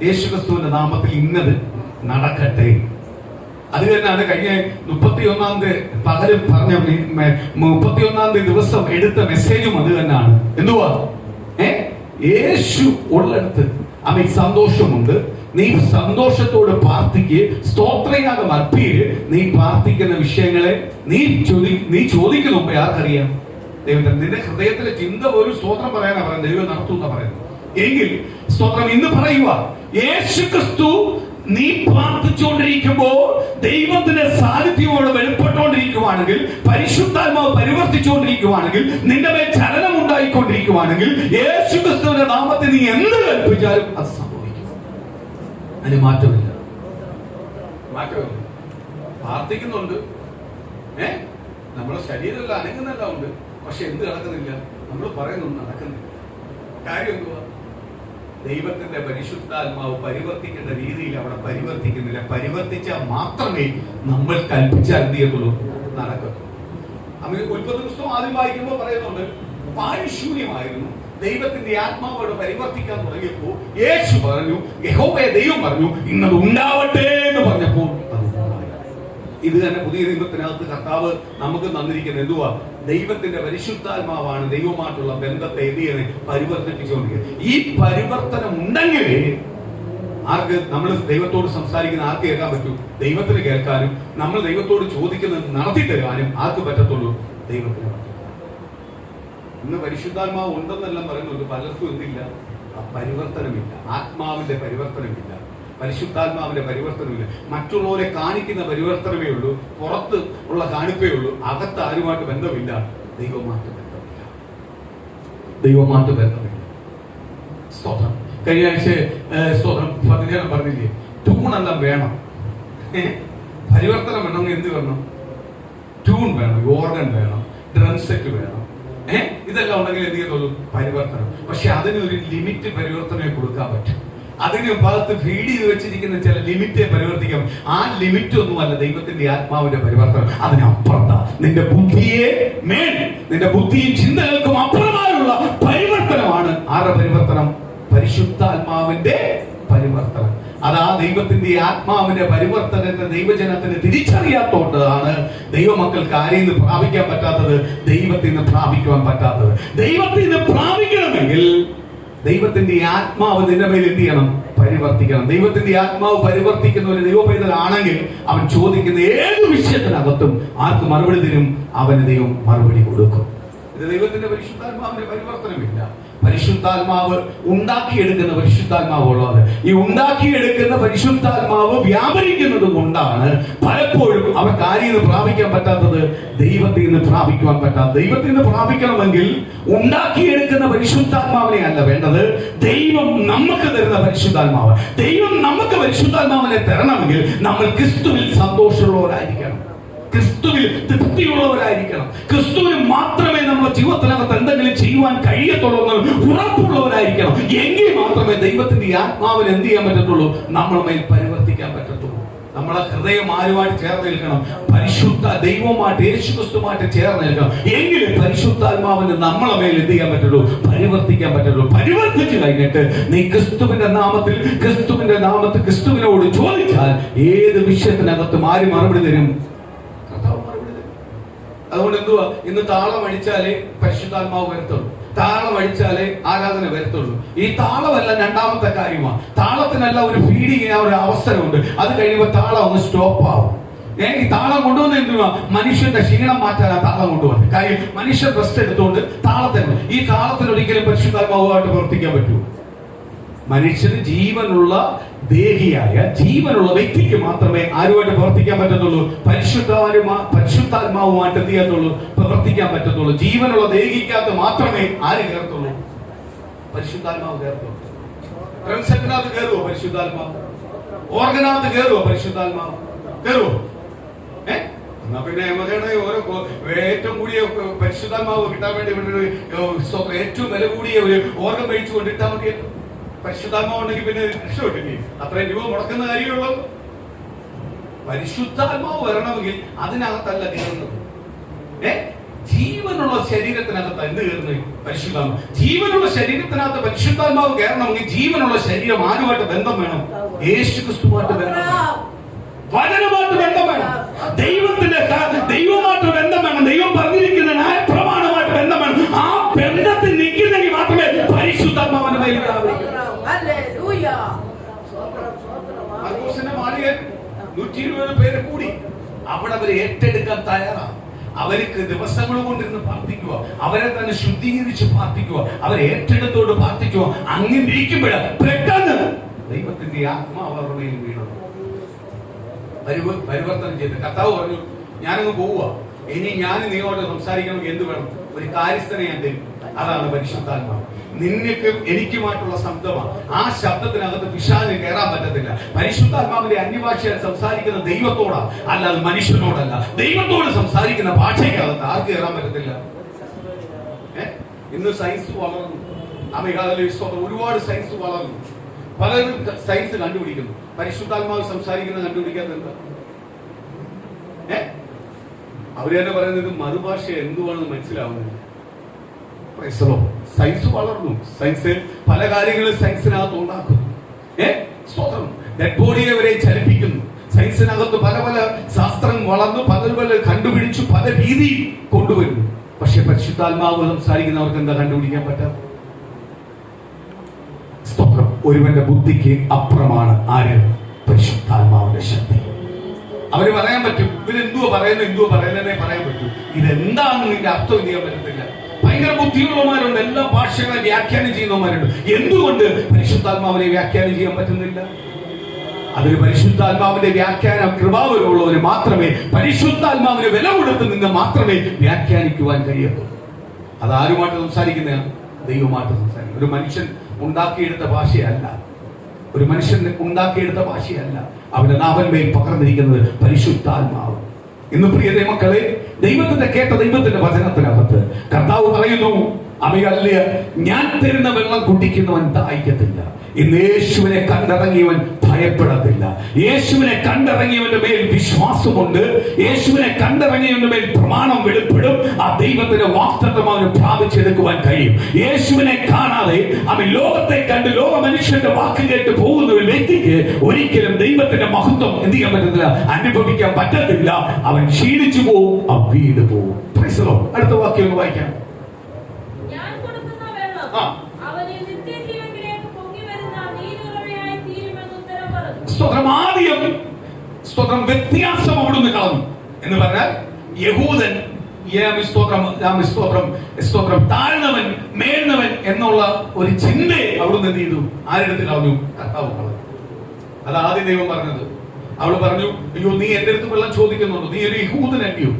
യേശുക്രിസ്തുവിന്റെ നാമത്തിൽ ഇന്നത് നടക്കട്ടെ. അത് തന്നെയാണ് കഴിഞ്ഞ 31-ാം തീയതി പകരം പറഞ്ഞ 31-ാം തീയതി ദിവസം എടുത്ത മെസ്സേജും അത് തന്നെയാണ്. എന്തുവാ? യേശു ഉള്ളിടത്ത് അമ്മ സന്തോഷമുണ്ട്. നീ സന്തോഷത്തോട് പ്രാർത്ഥിക്ക്, സ്തോത്രയാഗം അർപ്പിക്ക്. നീ പ്രാർത്ഥിക്കുന്ന വിഷയങ്ങളെ നീ ചോദിക്കുന്ന മുമ്പ് ആർക്കറിയാം? ദൈവത്തിന്. നിന്റെ ഹൃദയത്തിലെ ചിന്ത ഒരു സ്തോത്രം പറയാനാ പറയുന്നത്, ദൈവം നടത്തുന്ന പറയുന്നത്. എങ്കിൽ സ്തോത്രം ഇന്ന് പറയുക, യേശുക്രിസ്തു നീ പ്രാർത്ഥിച്ചുകൊണ്ടിരിക്കുമ്പോൾ ദൈവത്തിന്റെ സാന്നിധ്യമോട് വെളിപ്പെട്ടുകൊണ്ടിരിക്കുവാണെങ്കിൽ, പരിശുദ്ധാത്മാവ് പരിവർത്തിച്ചുകൊണ്ടിരിക്കുവാണെങ്കിൽ, നിന്റെ മേൽ ചലനം ഉണ്ടായിക്കൊണ്ടിരിക്കുവാണെങ്കിൽ, യേശുക്രിസ്തുവിന്റെ നാമത്തിൽ നീ എന്ത് കൽപ്പിച്ചാലും അത് സംഭവിക്കും. അതിന് മാറ്റമില്ല. പ്രാർത്ഥിക്കുന്നുണ്ട്, നമ്മുടെ ശരീരമെല്ലാം അനങ്ങുന്നെല്ലാം ഉണ്ട്. പക്ഷെ എന്ത് നടക്കുന്നില്ല? നമ്മൾ പറയുന്നൊന്നും നടക്കുന്നില്ല. കാര്യം എന്തുവാ? ദൈവത്തിന്റെ പരിശുദ്ധാത്മാവ് പരിവർത്തിക്കേണ്ട രീതിയിൽ അവിടെ പരിവർത്തിക്കുന്നില്ല. പരിവർത്തിച്ചാൽ മാത്രമേ നമ്മൾ കൽപ്പിച്ചാൽ എന്ത് ചെയ്യത്തുള്ളൂ? നടക്കത്തുള്ളൂ. ഉൽപ്പത്തി പുസ്തകം ആദ്യം വായിക്കുമ്പോൾ പറയുന്നുണ്ട്, പാരിശൂന്യമായിരുന്നു. ദൈവത്തിന്റെ ആത്മാവോട് പരിവർത്തിക്കാൻ തുടങ്ങിയപ്പോൾ യേശു പറഞ്ഞു, യഹോവയെ ദൈവം പറഞ്ഞു, ഇന്നത് ഉണ്ടാവട്ടെ എന്ന് പറഞ്ഞപ്പോൾ ഇത് തന്നെ പുതിയ നിയമത്തിനകത്ത് കർത്താവ് നമുക്ക് തന്നിരിക്കുന്നത് എന്തുവാ? ദൈവത്തിന്റെ പരിശുദ്ധാത്മാവാണ് ദൈവമായിട്ടുള്ള ബന്ധത്തെ പരിവർത്തിപ്പിച്ചുകൊണ്ടിരിക്കുന്നത്. ഈ പരിവർത്തനം ഉണ്ടെങ്കിൽ ആർക്ക് നമ്മൾ ദൈവത്തോട് സംസാരിക്കുന്ന ആർക്ക് കേൾക്കാൻ പറ്റൂ? ദൈവത്തിന് കേൾക്കാനും നമ്മൾ ദൈവത്തോട് ചോദിക്കുന്നത് നടത്തി തരാനും ആർക്ക് പറ്റത്തുള്ളൂ? ദൈവത്തിന്. ഇന്ന് പരിശുദ്ധാത്മാവ് ഉണ്ടെന്നെല്ലാം പറയുന്നുണ്ട്, പലർക്കും എന്തില്ല? പരിവർത്തനമില്ല. ആത്മാവിന്റെ പരിവർത്തനമില്ല, പരിശുദ്ധാത്മാവിന്റെ പരിവർത്തനമില്ല. മറ്റുള്ളവരെ കാണിക്കുന്ന പരിവർത്തനമേ ഉള്ളൂ, പുറത്ത് ഉള്ള കാണിപ്പേ ഉള്ളൂ. അകത്ത് ആരുമായിട്ട് ബന്ധമില്ല. ദൈവമായിട്ട് ബന്ധമില്ല. ദൈവമായിട്ട് ബന്ധമില്ല. സ്തോത്രം. കഴിഞ്ഞ ആഴ്ച സ്തോത്രം 17 പറഞ്ഞില്ലേ? ട്യൂണെല്ലാം വേണം. പരിവർത്തനം വേണമെങ്കിൽ എന്ത് വേണം? ട്യൂൺ വേണം, ഓർഗൻ വേണം, ഡ്രം സെറ്റ് വേണം. ഇതെല്ലാം ഉണ്ടെങ്കിൽ എന്ത് ചെയ്യുന്നുള്ളൂ? പരിവർത്തനം. പക്ഷെ അതിനൊരു ലിമിറ്റ് പരിവർത്തനമേ കൊടുക്കാൻ പറ്റും. അതിന് ഭാഗത്ത് ഫീഡ് ചെയ്ത് വെച്ചിരിക്കുന്ന ചില ലിമിറ്റെ പരിവർത്തിക്കാം. ആ ലിമിറ്റ് ഒന്നുമല്ല ദൈവത്തിന്റെ ആത്മാവിന്റെ പരിവർത്തനം. അതിനപ്പുറത്താ നിന്റെ ബുദ്ധിയെ മേൽ, നിന്റെ ബുദ്ധിയും ചിന്തകൾക്കും അപ്പുറമായുള്ള പരിവർത്തനമാണ്. ആരുടെ പരിവർത്തനം? പരിശുദ്ധാത്മാവിന്റെ പരിവർത്തനം. അതാ ദൈവത്തിന്റെ ആത്മാവിന്റെ പരിവർത്തനത്തെ ദൈവജനത്തിന് തിരിച്ചറിയാത്തോണ്ടാണ് ദൈവമക്കൾക്ക് ആരെയും നിന്ന് പ്രാപിക്കാൻ പറ്റാത്തത്, ദൈവത്തിൽ നിന്ന് പ്രാപിക്കുവാൻ പറ്റാത്തത്. ദൈവത്തിൽ നിന്ന് പ്രാപിക്കണമെങ്കിൽ ദൈവത്തിന്റെ ആത്മാവ് നിന്റെ മേൽ എന്ത് ചെയ്യണം? പരിവർത്തിക്കണം. ദൈവത്തിന്റെ ആത്മാവ് പരിവർത്തിക്കുന്ന ഒരു ദൈവപൈതലാണെങ്കിൽ അവൻ ചോദിക്കുന്ന ഏത് വിഷയത്തിനകത്തും ആർക്ക് മറുപടി തരും? അവന് ദൈവം മറുപടി കൊടുക്കും. ഇത് ദൈവത്തിന്റെ പരിശുദ്ധാത്മാവിന്റെ പരിവർത്തനമില്ല. പരിശുദ്ധാത്മാവ് ഉണ്ടാക്കിയെടുക്കുന്ന പരിശുദ്ധാത്മാവ് ഉള്ളത്. ഈ ഉണ്ടാക്കിയെടുക്കുന്ന പരിശുദ്ധാത്മാവ് വ്യാപരിക്കുന്നത് കൊണ്ടാണ് പലപ്പോഴും അവർക്ക് ആരിൽ നിന്ന് പ്രാപിക്കാൻ പറ്റാത്തത്, ദൈവത്തിൽ നിന്ന് പ്രാപിക്കുവാൻ പറ്റാത്തത്. ദൈവത്തിൽ നിന്ന് പ്രാപിക്കണമെങ്കിൽ ഉണ്ടാക്കിയെടുക്കുന്ന പരിശുദ്ധാത്മാവിനെ അല്ല വേണ്ടത്, ദൈവം നമുക്ക് തരുന്ന പരിശുദ്ധാത്മാവ്. ദൈവം നമുക്ക് പരിശുദ്ധാത്മാവിനെ തരണമെങ്കിൽ നമ്മൾ ക്രിസ്തുവിൽ സന്തോഷമുള്ളവരായിരിക്കണം, ക്രിസ്തുവിൽ തൃപ്തിയുള്ളവരായിരിക്കണം. ക്രിസ്തുവിന് മാത്രമേ നമ്മുടെ ജീവിതത്തിനകത്ത് എന്തെങ്കിലും ചെയ്യുവാൻ കഴിയത്തുള്ളൂ ഉറപ്പുള്ളവരായിരിക്കണം. എങ്കിൽ മാത്രമേ ദൈവത്തിന്റെ ആത്മാവിൽ എന്ത് ചെയ്യാൻ പറ്റത്തുള്ളൂ? നമ്മുടെ മേൽ പരിവർത്തിക്കാൻ പറ്റത്തുള്ളൂ. നമ്മളെ ഹൃദയം ആരുമായിട്ട് ചേർന്ന് നിൽക്കണം? പരിശുദ്ധ ദൈവമായിട്ട്, യേശുക്രിസ്തുമായിട്ട് ചേർന്ന് നിൽക്കണം. എങ്കിലും പരിശുദ്ധാത്മാവിന് നമ്മളെ മേൽ എന്ത് ചെയ്യാൻ പറ്റുള്ളൂ? പരിവർത്തിക്കാൻ പറ്റുള്ളൂ. പരിവർത്തിച്ചു കഴിഞ്ഞിട്ട് നീ ക്രിസ്തുവിന്റെ നാമത്തിൽ ക്രിസ്തുവിനോട് ചോദിച്ചാൽ ഏത് വിഷയത്തിനകത്തും ആര് മറുപടി തരും? കർത്താവ് മറുപടി തരും. അതുകൊണ്ട് എന്തുവാ, ഇന്ന് താളം അടിച്ചാലേ പരിശുദ്ധാത്മാവ് വരത്തുള്ളൂ, താളം അടിച്ചാലേ ആരാധന വരത്തുള്ളൂ. ഈ താളമല്ല രണ്ടാമത്തെ കാര്യമാണ്. താളത്തിനല്ല ഒരു ഫീഡിങ് ഒരു അവസരമുണ്ട്. അത് കഴിയുമ്പോൾ താളം ഒന്ന് സ്റ്റോപ്പ് ആവും. ഈ താളം കൊണ്ടുവന്ന് എന്തുവാ? മനുഷ്യന്റെ ക്ഷീണം മാറ്റാൻ ആ താളം കൊണ്ടുവന്നത്. കാര്യം മനുഷ്യൻ റെസ്റ്റ് എടുത്തുകൊണ്ട് താളത്തിന്, ഈ താളത്തിന് ഒരിക്കലും പരിശുദ്ധാത്മാവുമായിട്ട് പ്രവർത്തിക്കാൻ പറ്റുമോ? മനുഷ്യന് ജീവനുള്ള ദേഹിയായ ജീവനുള്ള വ്യക്തിക്ക് മാത്രമേ ആരുമായിട്ട് പ്രവർത്തിക്കാൻ പറ്റത്തുള്ളൂ? പരിശുദ്ധാത്മാവുമായിട്ട് എന്ത് ചെയ്യാത്തുള്ളൂ? പ്രവർത്തിക്കാൻ പറ്റത്തുള്ളൂ. ജീവനുള്ള ദേഹിക്കകത്ത് മാത്രമേ ആര് കയറത്തുള്ളൂ? പരിശുദ്ധാത്മാവ് കയറത്തുള്ളൂ. ഡ്രംസെറ്റിനകത്ത് കയറുവോ പരിശുദ്ധാത്മാവ്? ഓർഗനകത്ത് കയറുവോ പരിശുദ്ധാത്മാവ്? കയറുവോ? എന്നാ പിന്നെ ഓരോ ഏറ്റവും കൂടിയ പരിശുദ്ധാത്മാവ് കിട്ടാൻ വേണ്ടി ഏറ്റവും വില കൂടിയ ഒരു ഓർഗൻ മേടിച്ചു കൊണ്ടിട്ടാൽ മതിയല്ലോ. പരിശുദ്ധാത്മാവ് ഉണ്ടെങ്കിൽ പിന്നെ രക്ഷപ്പെട്ടില്ലേ? അത്രയും രൂപ മുടക്കുന്ന കാര്യമുള്ളൂ. പരിശുദ്ധാത്മാവ് വരണമെങ്കിൽ അതിനകത്തല്ല കയറുന്നത്. ജീവനുള്ള ശരീരത്തിനകത്ത് എന്ത് കയറുന്നത്? പരിശുദ്ധാത്മാവ്. ജീവനുള്ള ശരീരത്തിനകത്ത് പരിശുദ്ധാത്മാവ് കയറണമെങ്കിൽ ജീവനുള്ള ശരീരം ആരുമായിട്ട് ബന്ധം വേണം? യേശുക്രിസ്തുവായിട്ട് ബന്ധം വേണം, വചനമായിട്ട് ബന്ധം വേണം, ദൈവമായിട്ട് ബന്ധം വേണം, ദൈവം പറഞ്ഞിരിക്കുന്ന ന്യായപ്രമാണമായിട്ട് ബന്ധം വേണം. ആ ബന്ധത്തിൽ നിൽക്കുന്നെങ്കിൽ മാത്രമേ പരിശുദ്ധാത്മാവിന്റെ മേൽ മാളിക 120 പേര് കൂടി അവിടെ അവർ ഏറ്റെടുക്കാൻ തയ്യാറാണ്. അവർക്ക് ദിവസങ്ങൾ കൊണ്ടിരുന്ന് പ്രാർത്ഥിക്കുക, അവരെ തന്നെ ശുദ്ധീകരിച്ച് പ്രാർത്ഥിക്കുക, അവരെ ഏറ്റെടുത്തോട് പ്രാർത്ഥിക്കുക. അങ്ങനെ ഇരിക്കുമ്പോഴാണ് പെട്ടെന്ന് ദൈവത്തിന്റെ ആത്മാവ് അവരുടെ മേൽ വീണത്. പരിവർത്തനം ചെയ്ത് കർത്താവ് പറഞ്ഞു, ഞാനങ്ങ് പോവുക, ഇനി ഞാൻ നിങ്ങളോട് സംസാരിക്കണമെങ്കിൽ എന്ത് വേണം? ഒരു കാര്യസ്ഥനെ ഞാൻ തരും. അതാണ് പരിശുദ്ധാത്മാവ്. നിനക്ക് എനിക്കുമായിട്ടുള്ള ശബ്ദമാണ്. ആ ശബ്ദത്തിനകത്ത് പിശാചിന് കയറാൻ പറ്റത്തില്ല. പരിശുദ്ധാത്മാവിന്റെ അന്യഭാഷയിൽ സംസാരിക്കുന്ന ദൈവത്തോടാ, അല്ലാതെ മനുഷ്യനോടല്ല. ദൈവത്തോട് സംസാരിക്കുന്ന ഭാഷയ്ക്കകത്ത് ആർക്ക് കയറാൻ പറ്റത്തില്ല. ഇന്ന് സയൻസ് വളർന്നു, ഒരുപാട് സയൻസ് വളർന്നു, പലരും സയൻസ് കണ്ടുപിടിക്കുന്നു. പരിശുദ്ധാത്മാവ് സംസാരിക്കുന്നത് കണ്ടുപിടിക്കാത്ത എന്താ? അവര് തന്നെ പറയുന്നത് മറുഭാഷ എന്തുവാണെന്ന് മനസ്സിലാവുന്നില്ല. സയൻസ് വളർന്നു, സയൻസ് പല കാര്യങ്ങളും സയൻസിനകത്ത് ഉണ്ടാക്കുന്നു. ഡെഡ് ബോഡിയെ വരെ ചലിപ്പിക്കുന്നു. സയൻസിനകത്ത് പല പല ശാസ്ത്രം വളർന്നു, പല പല കണ്ടുപിടിച്ചു, പല രീതിയിൽ കൊണ്ടുവരുന്നു. പക്ഷെ പരിശുദ്ധാത്മാവ് സംസാരിക്കുന്നവർക്ക് എന്താ കണ്ടുപിടിക്കാൻ പറ്റാത്ത? സ്തോത്രം. ഒരുവന്റെ ബുദ്ധിക്ക് അപ്പുറമാണ് ആര്? പരിശുദ്ധാത്മാവിന്റെ ശക്തി. അവര് പറയാൻ പറ്റും, ഇവരെന്തുവാ പറയുന്നതെന്നേ പറയാൻ പറ്റും. ഇതെന്താണെന്ന് നിന്റെ അർത്ഥം ചെയ്യാൻ പറ്റത്തില്ല. ഭയങ്കര ബുദ്ധിയുള്ളവന്മാരുണ്ട്, എല്ലാ ഭാഷകളെ വ്യാഖ്യാനം ചെയ്യുന്നവന്മാരുണ്ട്. എന്തുകൊണ്ട് പരിശുദ്ധാത്മാവിനെ വ്യാഖ്യാനം ചെയ്യാൻ പറ്റുന്നില്ല? അതിന് പരിശുദ്ധാത്മാവിന്റെ വ്യാഖ്യാനം കൃപാവരമുള്ളവര് മാത്രമേ, പരിശുദ്ധാത്മാവിന് വില കൊടുത്ത് നിന്ന് മാത്രമേ വ്യാഖ്യാനിക്കുവാൻ കഴിയത്തുള്ളൂ. അതാരുമായിട്ട് സംസാരിക്കുന്നതാണ്? ദൈവമായിട്ട് സംസാരിക്കുന്നത്. ഒരു മനുഷ്യൻ ഉണ്ടാക്കിയെടുത്ത ഭാഷയല്ല, ഒരു മനുഷ്യൻ ഉണ്ടാക്കിയെടുത്ത ഭാഷയല്ല. അവന്റെ നാവന്മേൽ പകർന്നിരിക്കുന്നത് പരിശുദ്ധാത്മാവ്. ഇന്ന് പ്രിയ ദൈവമക്കളെ, കേട്ട ദൈവത്തിന്റെ വചനത്തിനകത്ത് കർത്താവ് പറയുന്നു, അവയല്ല ഞാൻ തരുന്ന വെള്ളം കുടിക്കുന്നവൻ ദാഹിക്കത്തില്ല. ഇന്ന് യേശുവിനെ കണ്ടിറങ്ങിയവൻ ഭയപ്പെടത്തില്ല. യേശുവിനെ കണ്ടിറങ്ങിയവന്റെ മേൽ വിശ്വാസമുണ്ട്. യേശുവിനെ കണ്ടിറങ്ങിയവന്റെ മേൽ പ്രമാണം വെളിപ്പെടും. ആ ദൈവത്തിന്റെ വാഗ്ദത്തം അവന് പ്രാപിച്ചെടുക്കുവാൻ കഴിയും. യേശുവിനെ കാണാതെ അവൻ ലോകത്തെ കണ്ട് ലോക മനുഷ്യന്റെ വാക്ക് കേട്ട് പോകുന്ന ഒരു വ്യക്തിക്ക് ഒരിക്കലും ദൈവത്തിന്റെ മഹത്വം എന്ത് ചെയ്യാൻ പറ്റത്തില്ല, അനുഭവിക്കാൻ പറ്റത്തില്ല. അവൻ ക്ഷീണിച്ചു പോവും, ആ വീട് പോവും. അടുത്ത വാക്യം ഒന്ന് വായിക്കാം. സ്തോത്രം വ്യത്യാസം അവിടുന്ന് കളഞ്ഞു എന്ന് പറഞ്ഞാൽ യഹൂദൻ സ്തോത്രം താഴ്ന്നവൻ മേൽന്നവൻ എന്നുള്ള ഒരു ചിന്തയെ അവിടുന്ന് എന്ത് ചെയ്തു? ആരെടുത്ത് കളഞ്ഞു? കർത്താവ് കളഞ്ഞു. അത് ആദ്യം ദൈവം പറഞ്ഞത്. അവള് പറഞ്ഞു, അയ്യോ നീ എന്റെ അടുത്ത് വെള്ളം ചോദിക്കുന്നുണ്ടോ? നീ ഒരു യഹൂദനല്ലയോ?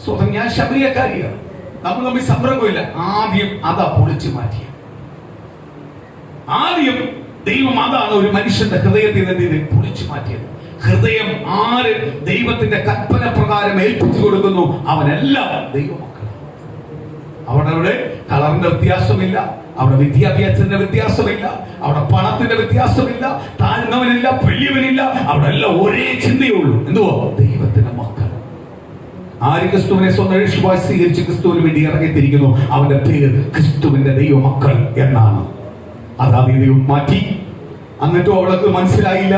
സ്തോത്രം, ഞാൻ ശബരിയക്കാരിയാണ്. നമ്മൾ തമ്മിൽ സംരംഭമില്ല. ആദ്യം അതാ പൊളിച്ചു മാറ്റിയ. ആദ്യം ദൈവം അതാണ് ഒരു മനുഷ്യന്റെ ഹൃദയത്തിൽ നിന്ന് പൊളിച്ചു മാറ്റിയത്. ഹൃദയം ആര് ദൈവത്തിന്റെ കൽപ്പന പ്രകാരം ഏൽപ്പിച്ചു കൊടുക്കുന്നു, അവനെല്ലാം ദൈവമക്കളാണ്. അവിടെ കളറിന്റെ വ്യത്യാസമില്ല, അവിടെ വിദ്യാഭ്യാസത്തിന്റെ വ്യത്യാസമില്ല, അവിടെ പണത്തിന്റെ വ്യത്യാസമില്ല, താൻ താഴ്ന്നവനില്ല, വലിയവനില്ല, അവിടെ എല്ലാം ഒരേ ചിന്തയുള്ളൂ. എന്തുവാ? ദൈവത്തിന്റെ മക്കൾ. ആര് ക്രിസ്തുവിനെ സ്വന്തം യേശുവായി സ്വീകരിച്ച് ക്രിസ്തുവിന് വേണ്ടി ഇറങ്ങിത്തിരിക്കുന്നു, അവന്റെ പേര് ക്രിസ്തുവിന്റെ ദൈവമക്കൾ എന്നാണ്. അതാ ദൈവം മാറ്റി. എന്നിട്ടും അവൾക്ക് മനസ്സിലായില്ല.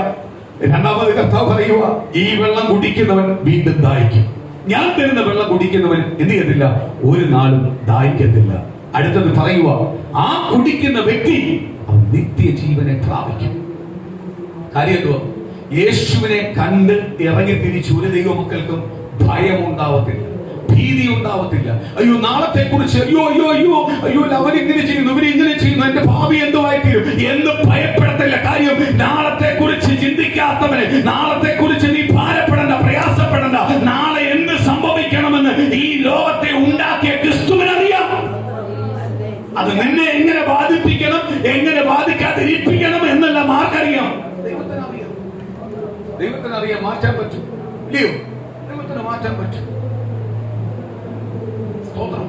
രണ്ടാമത് കർത്താവ് പറയുക, ഈ വെള്ളം കുടിക്കുന്നവൻ വീണ്ടും ദാഹിക്കും. ഞാൻ തരുന്ന വെള്ളം കുടിക്കുന്നവൻ എന്ത് ചെയ്യത്തില്ല, ഒരു നാളും ദാഹിക്കത്തില്ല. അടുത്തത് പറയുക, ആ കുടിക്കുന്ന വ്യക്തി അവൻ നിത്യജീവനെ പ്രാപിക്കും. കാര്യം എന്തുവാ? യേശുവിനെ കണ്ട് ഇറങ്ങി തിരിച്ച് ഒരു ദൈവമക്കൾക്കും ഭയം ഉണ്ടാവത്തില്ല, ഭീതി ഉണ്ടാവത്തില്ല. അയ്യോ നാളത്തെ കുറിച്ച്, അയ്യോ അയ്യോ അയ്യോ അയ്യോ അവരിങ്ങനെ ചെയ്യുന്നു, ഇവരിങ്ങനെ ചെയ്യുന്നു, എന്റെ ഭാവി എന്തുവായിത്തീരും എന്ന് ഭയപ്പെടത്തില്ല. കാര്യം നാളത്തെ കുറിച്ച് ചിന്തിക്കാത്തവന്, നാളത്തെ കുറിച്ച് നീ ഭാരപ്പെടണ്ട, പ്രയാസപ്പെടണ്ട. നാളെ എന്ത് സംഭവിക്കണമെന്ന് ഈ ലോകത്തെ ഉണ്ടാക്കിയ ക്രിസ്തുവിനറിയാം. അത് നിന്നെ എങ്ങനെ ബാധിപ്പിക്കണം, എങ്ങനെ ബാധിക്കാതിരിപ്പിക്കണം എന്നെല്ലാം ആർക്കറിയാം? ദൈവത്തിനറിയാം. ദൈവത്തിനറിയാം. മാറ്റാൻ പറ്റും ഇല്ലയോ? ദൈവത്തിന് മാറ്റാൻ പറ്റും. സ്തോത്രം.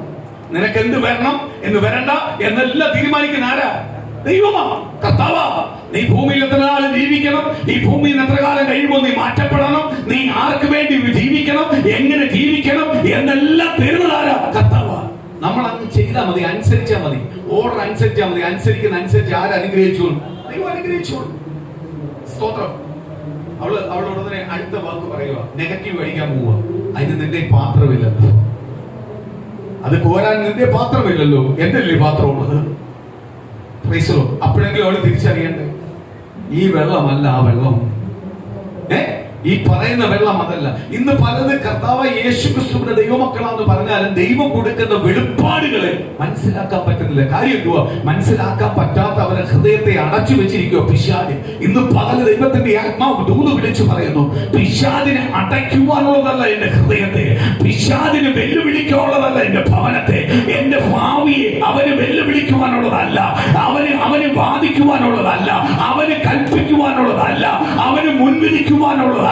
നിനക്ക് എന്ത് വരണം, എന്ന് വരണ്ട എന്നെല്ലാം തീരുമാനിക്കുന്ന ആരാ? ദൈവമാ, കർത്താവാ. നീ ഭൂമിയിൽ എത്ര കാലം ജീവിക്കണം, ഈ ഭൂമിയിൽ എത്ര കാലം കഴിയുമ്പോൾ നീ മാറ്റപ്പെടണം, നീ ആർക്ക് വേണ്ടി ജീവിക്കണം, എങ്ങനെ ജീവിക്കണം എന്നെല്ലാം തരുന്നതാരാ? കർത്താവാ. നമ്മൾ അങ്ങ് ചെയ്താൽ മതി, അനുസരിച്ചാൽ മതി, ഓർഡർ അനുസരിച്ചാൽ മതി. അനുസരിക്കുന്ന അനുസരിച്ച് ആരനുഗ്രഹിച്ചോളും? ദൈവം അനുഗ്രഹിച്ചോളും. സ്തോത്രം. അവളോട് തന്നെ അടുത്ത വാക്ക് പറയുക, നെഗറ്റീവ് അടിക്കാൻ പോവുക. അതിന് നിന്റെ പാത്രമില്ലല്ലോ, അത് കോരാൻ നിന്റെ പാത്രമില്ലല്ലോ, എന്റെ അല്ലേ പാത്രമുള്ളത്. അപ്പോഴെങ്കിലും അവള് തിരിച്ചറിയണ്ടേ, ഈ വെള്ളമല്ല ആ വെള്ളം, ഈ പറയുന്ന വെള്ളം അതല്ല. ഇന്ന് പലത് കർത്താവ് യേശു ക്രിസ്തുവിന്റെ ദൈവമക്കളാന്ന് പറഞ്ഞാലും ദൈവം കൊടുക്കുന്ന വെളിപ്പാടുകളെ മനസ്സിലാക്കാൻ പറ്റുന്നില്ല. കാര്യം എന്തുവാ? മനസ്സിലാക്കാൻ പറ്റാത്ത അവരുടെ ഹൃദയത്തെ അടച്ചു വെച്ചിരിക്കുക പിശാച്. ഇന്ന് പകല് ദൈവത്തിന്റെ ആത്മാവ് ദൂത് വിളിച്ചു പറയുന്നു, പിശാചിനെ അടയ്ക്കുവാനുള്ളതല്ല എന്റെ ഹൃദയത്തെ, പിശാചിന് വെല്ലുവിളിക്കാനുള്ളതല്ല എന്റെ ഭവനത്തെ, എന്റെ ഭാവിയെ അവന് വെല്ലുവിളിക്കുവാനുള്ളതല്ല, അവന് വാദിക്കുവാനുള്ളതല്ല, അവന് കൽപ്പിക്കുവാനുള്ളതല്ല, അവന് മുൻവിധിക്കുവാനുള്ളതല്ല.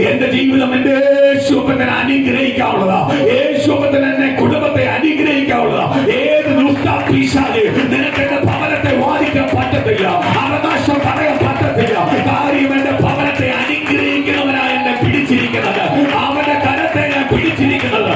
എന്റെ ജീവിതം എന്റെ യേശുവിനെ അനുഗ്രഹിക്കാനുള്ളതാ, യേശുവിനെ എന്നെ കുടുംബത്തെ അനുഗ്രഹിക്കാനുള്ളതാ. ഏത് പിശാച് നിനക്ക് എന്റെ ഭവനത്തെ വാദിക്കാൻ പറ്റത്തില്ല, അവകാശം പറയാൻ പറ്റത്തില്ല. കാര്യം എന്റെ ഭവനത്തെ അനുഗ്രഹിക്കുന്നവനാ എന്നെ പിടിച്ചിരിക്കുന്നത്, അവന്റെ കരത്തെ ഞാൻ പിടിച്ചിരിക്കുന്നത്,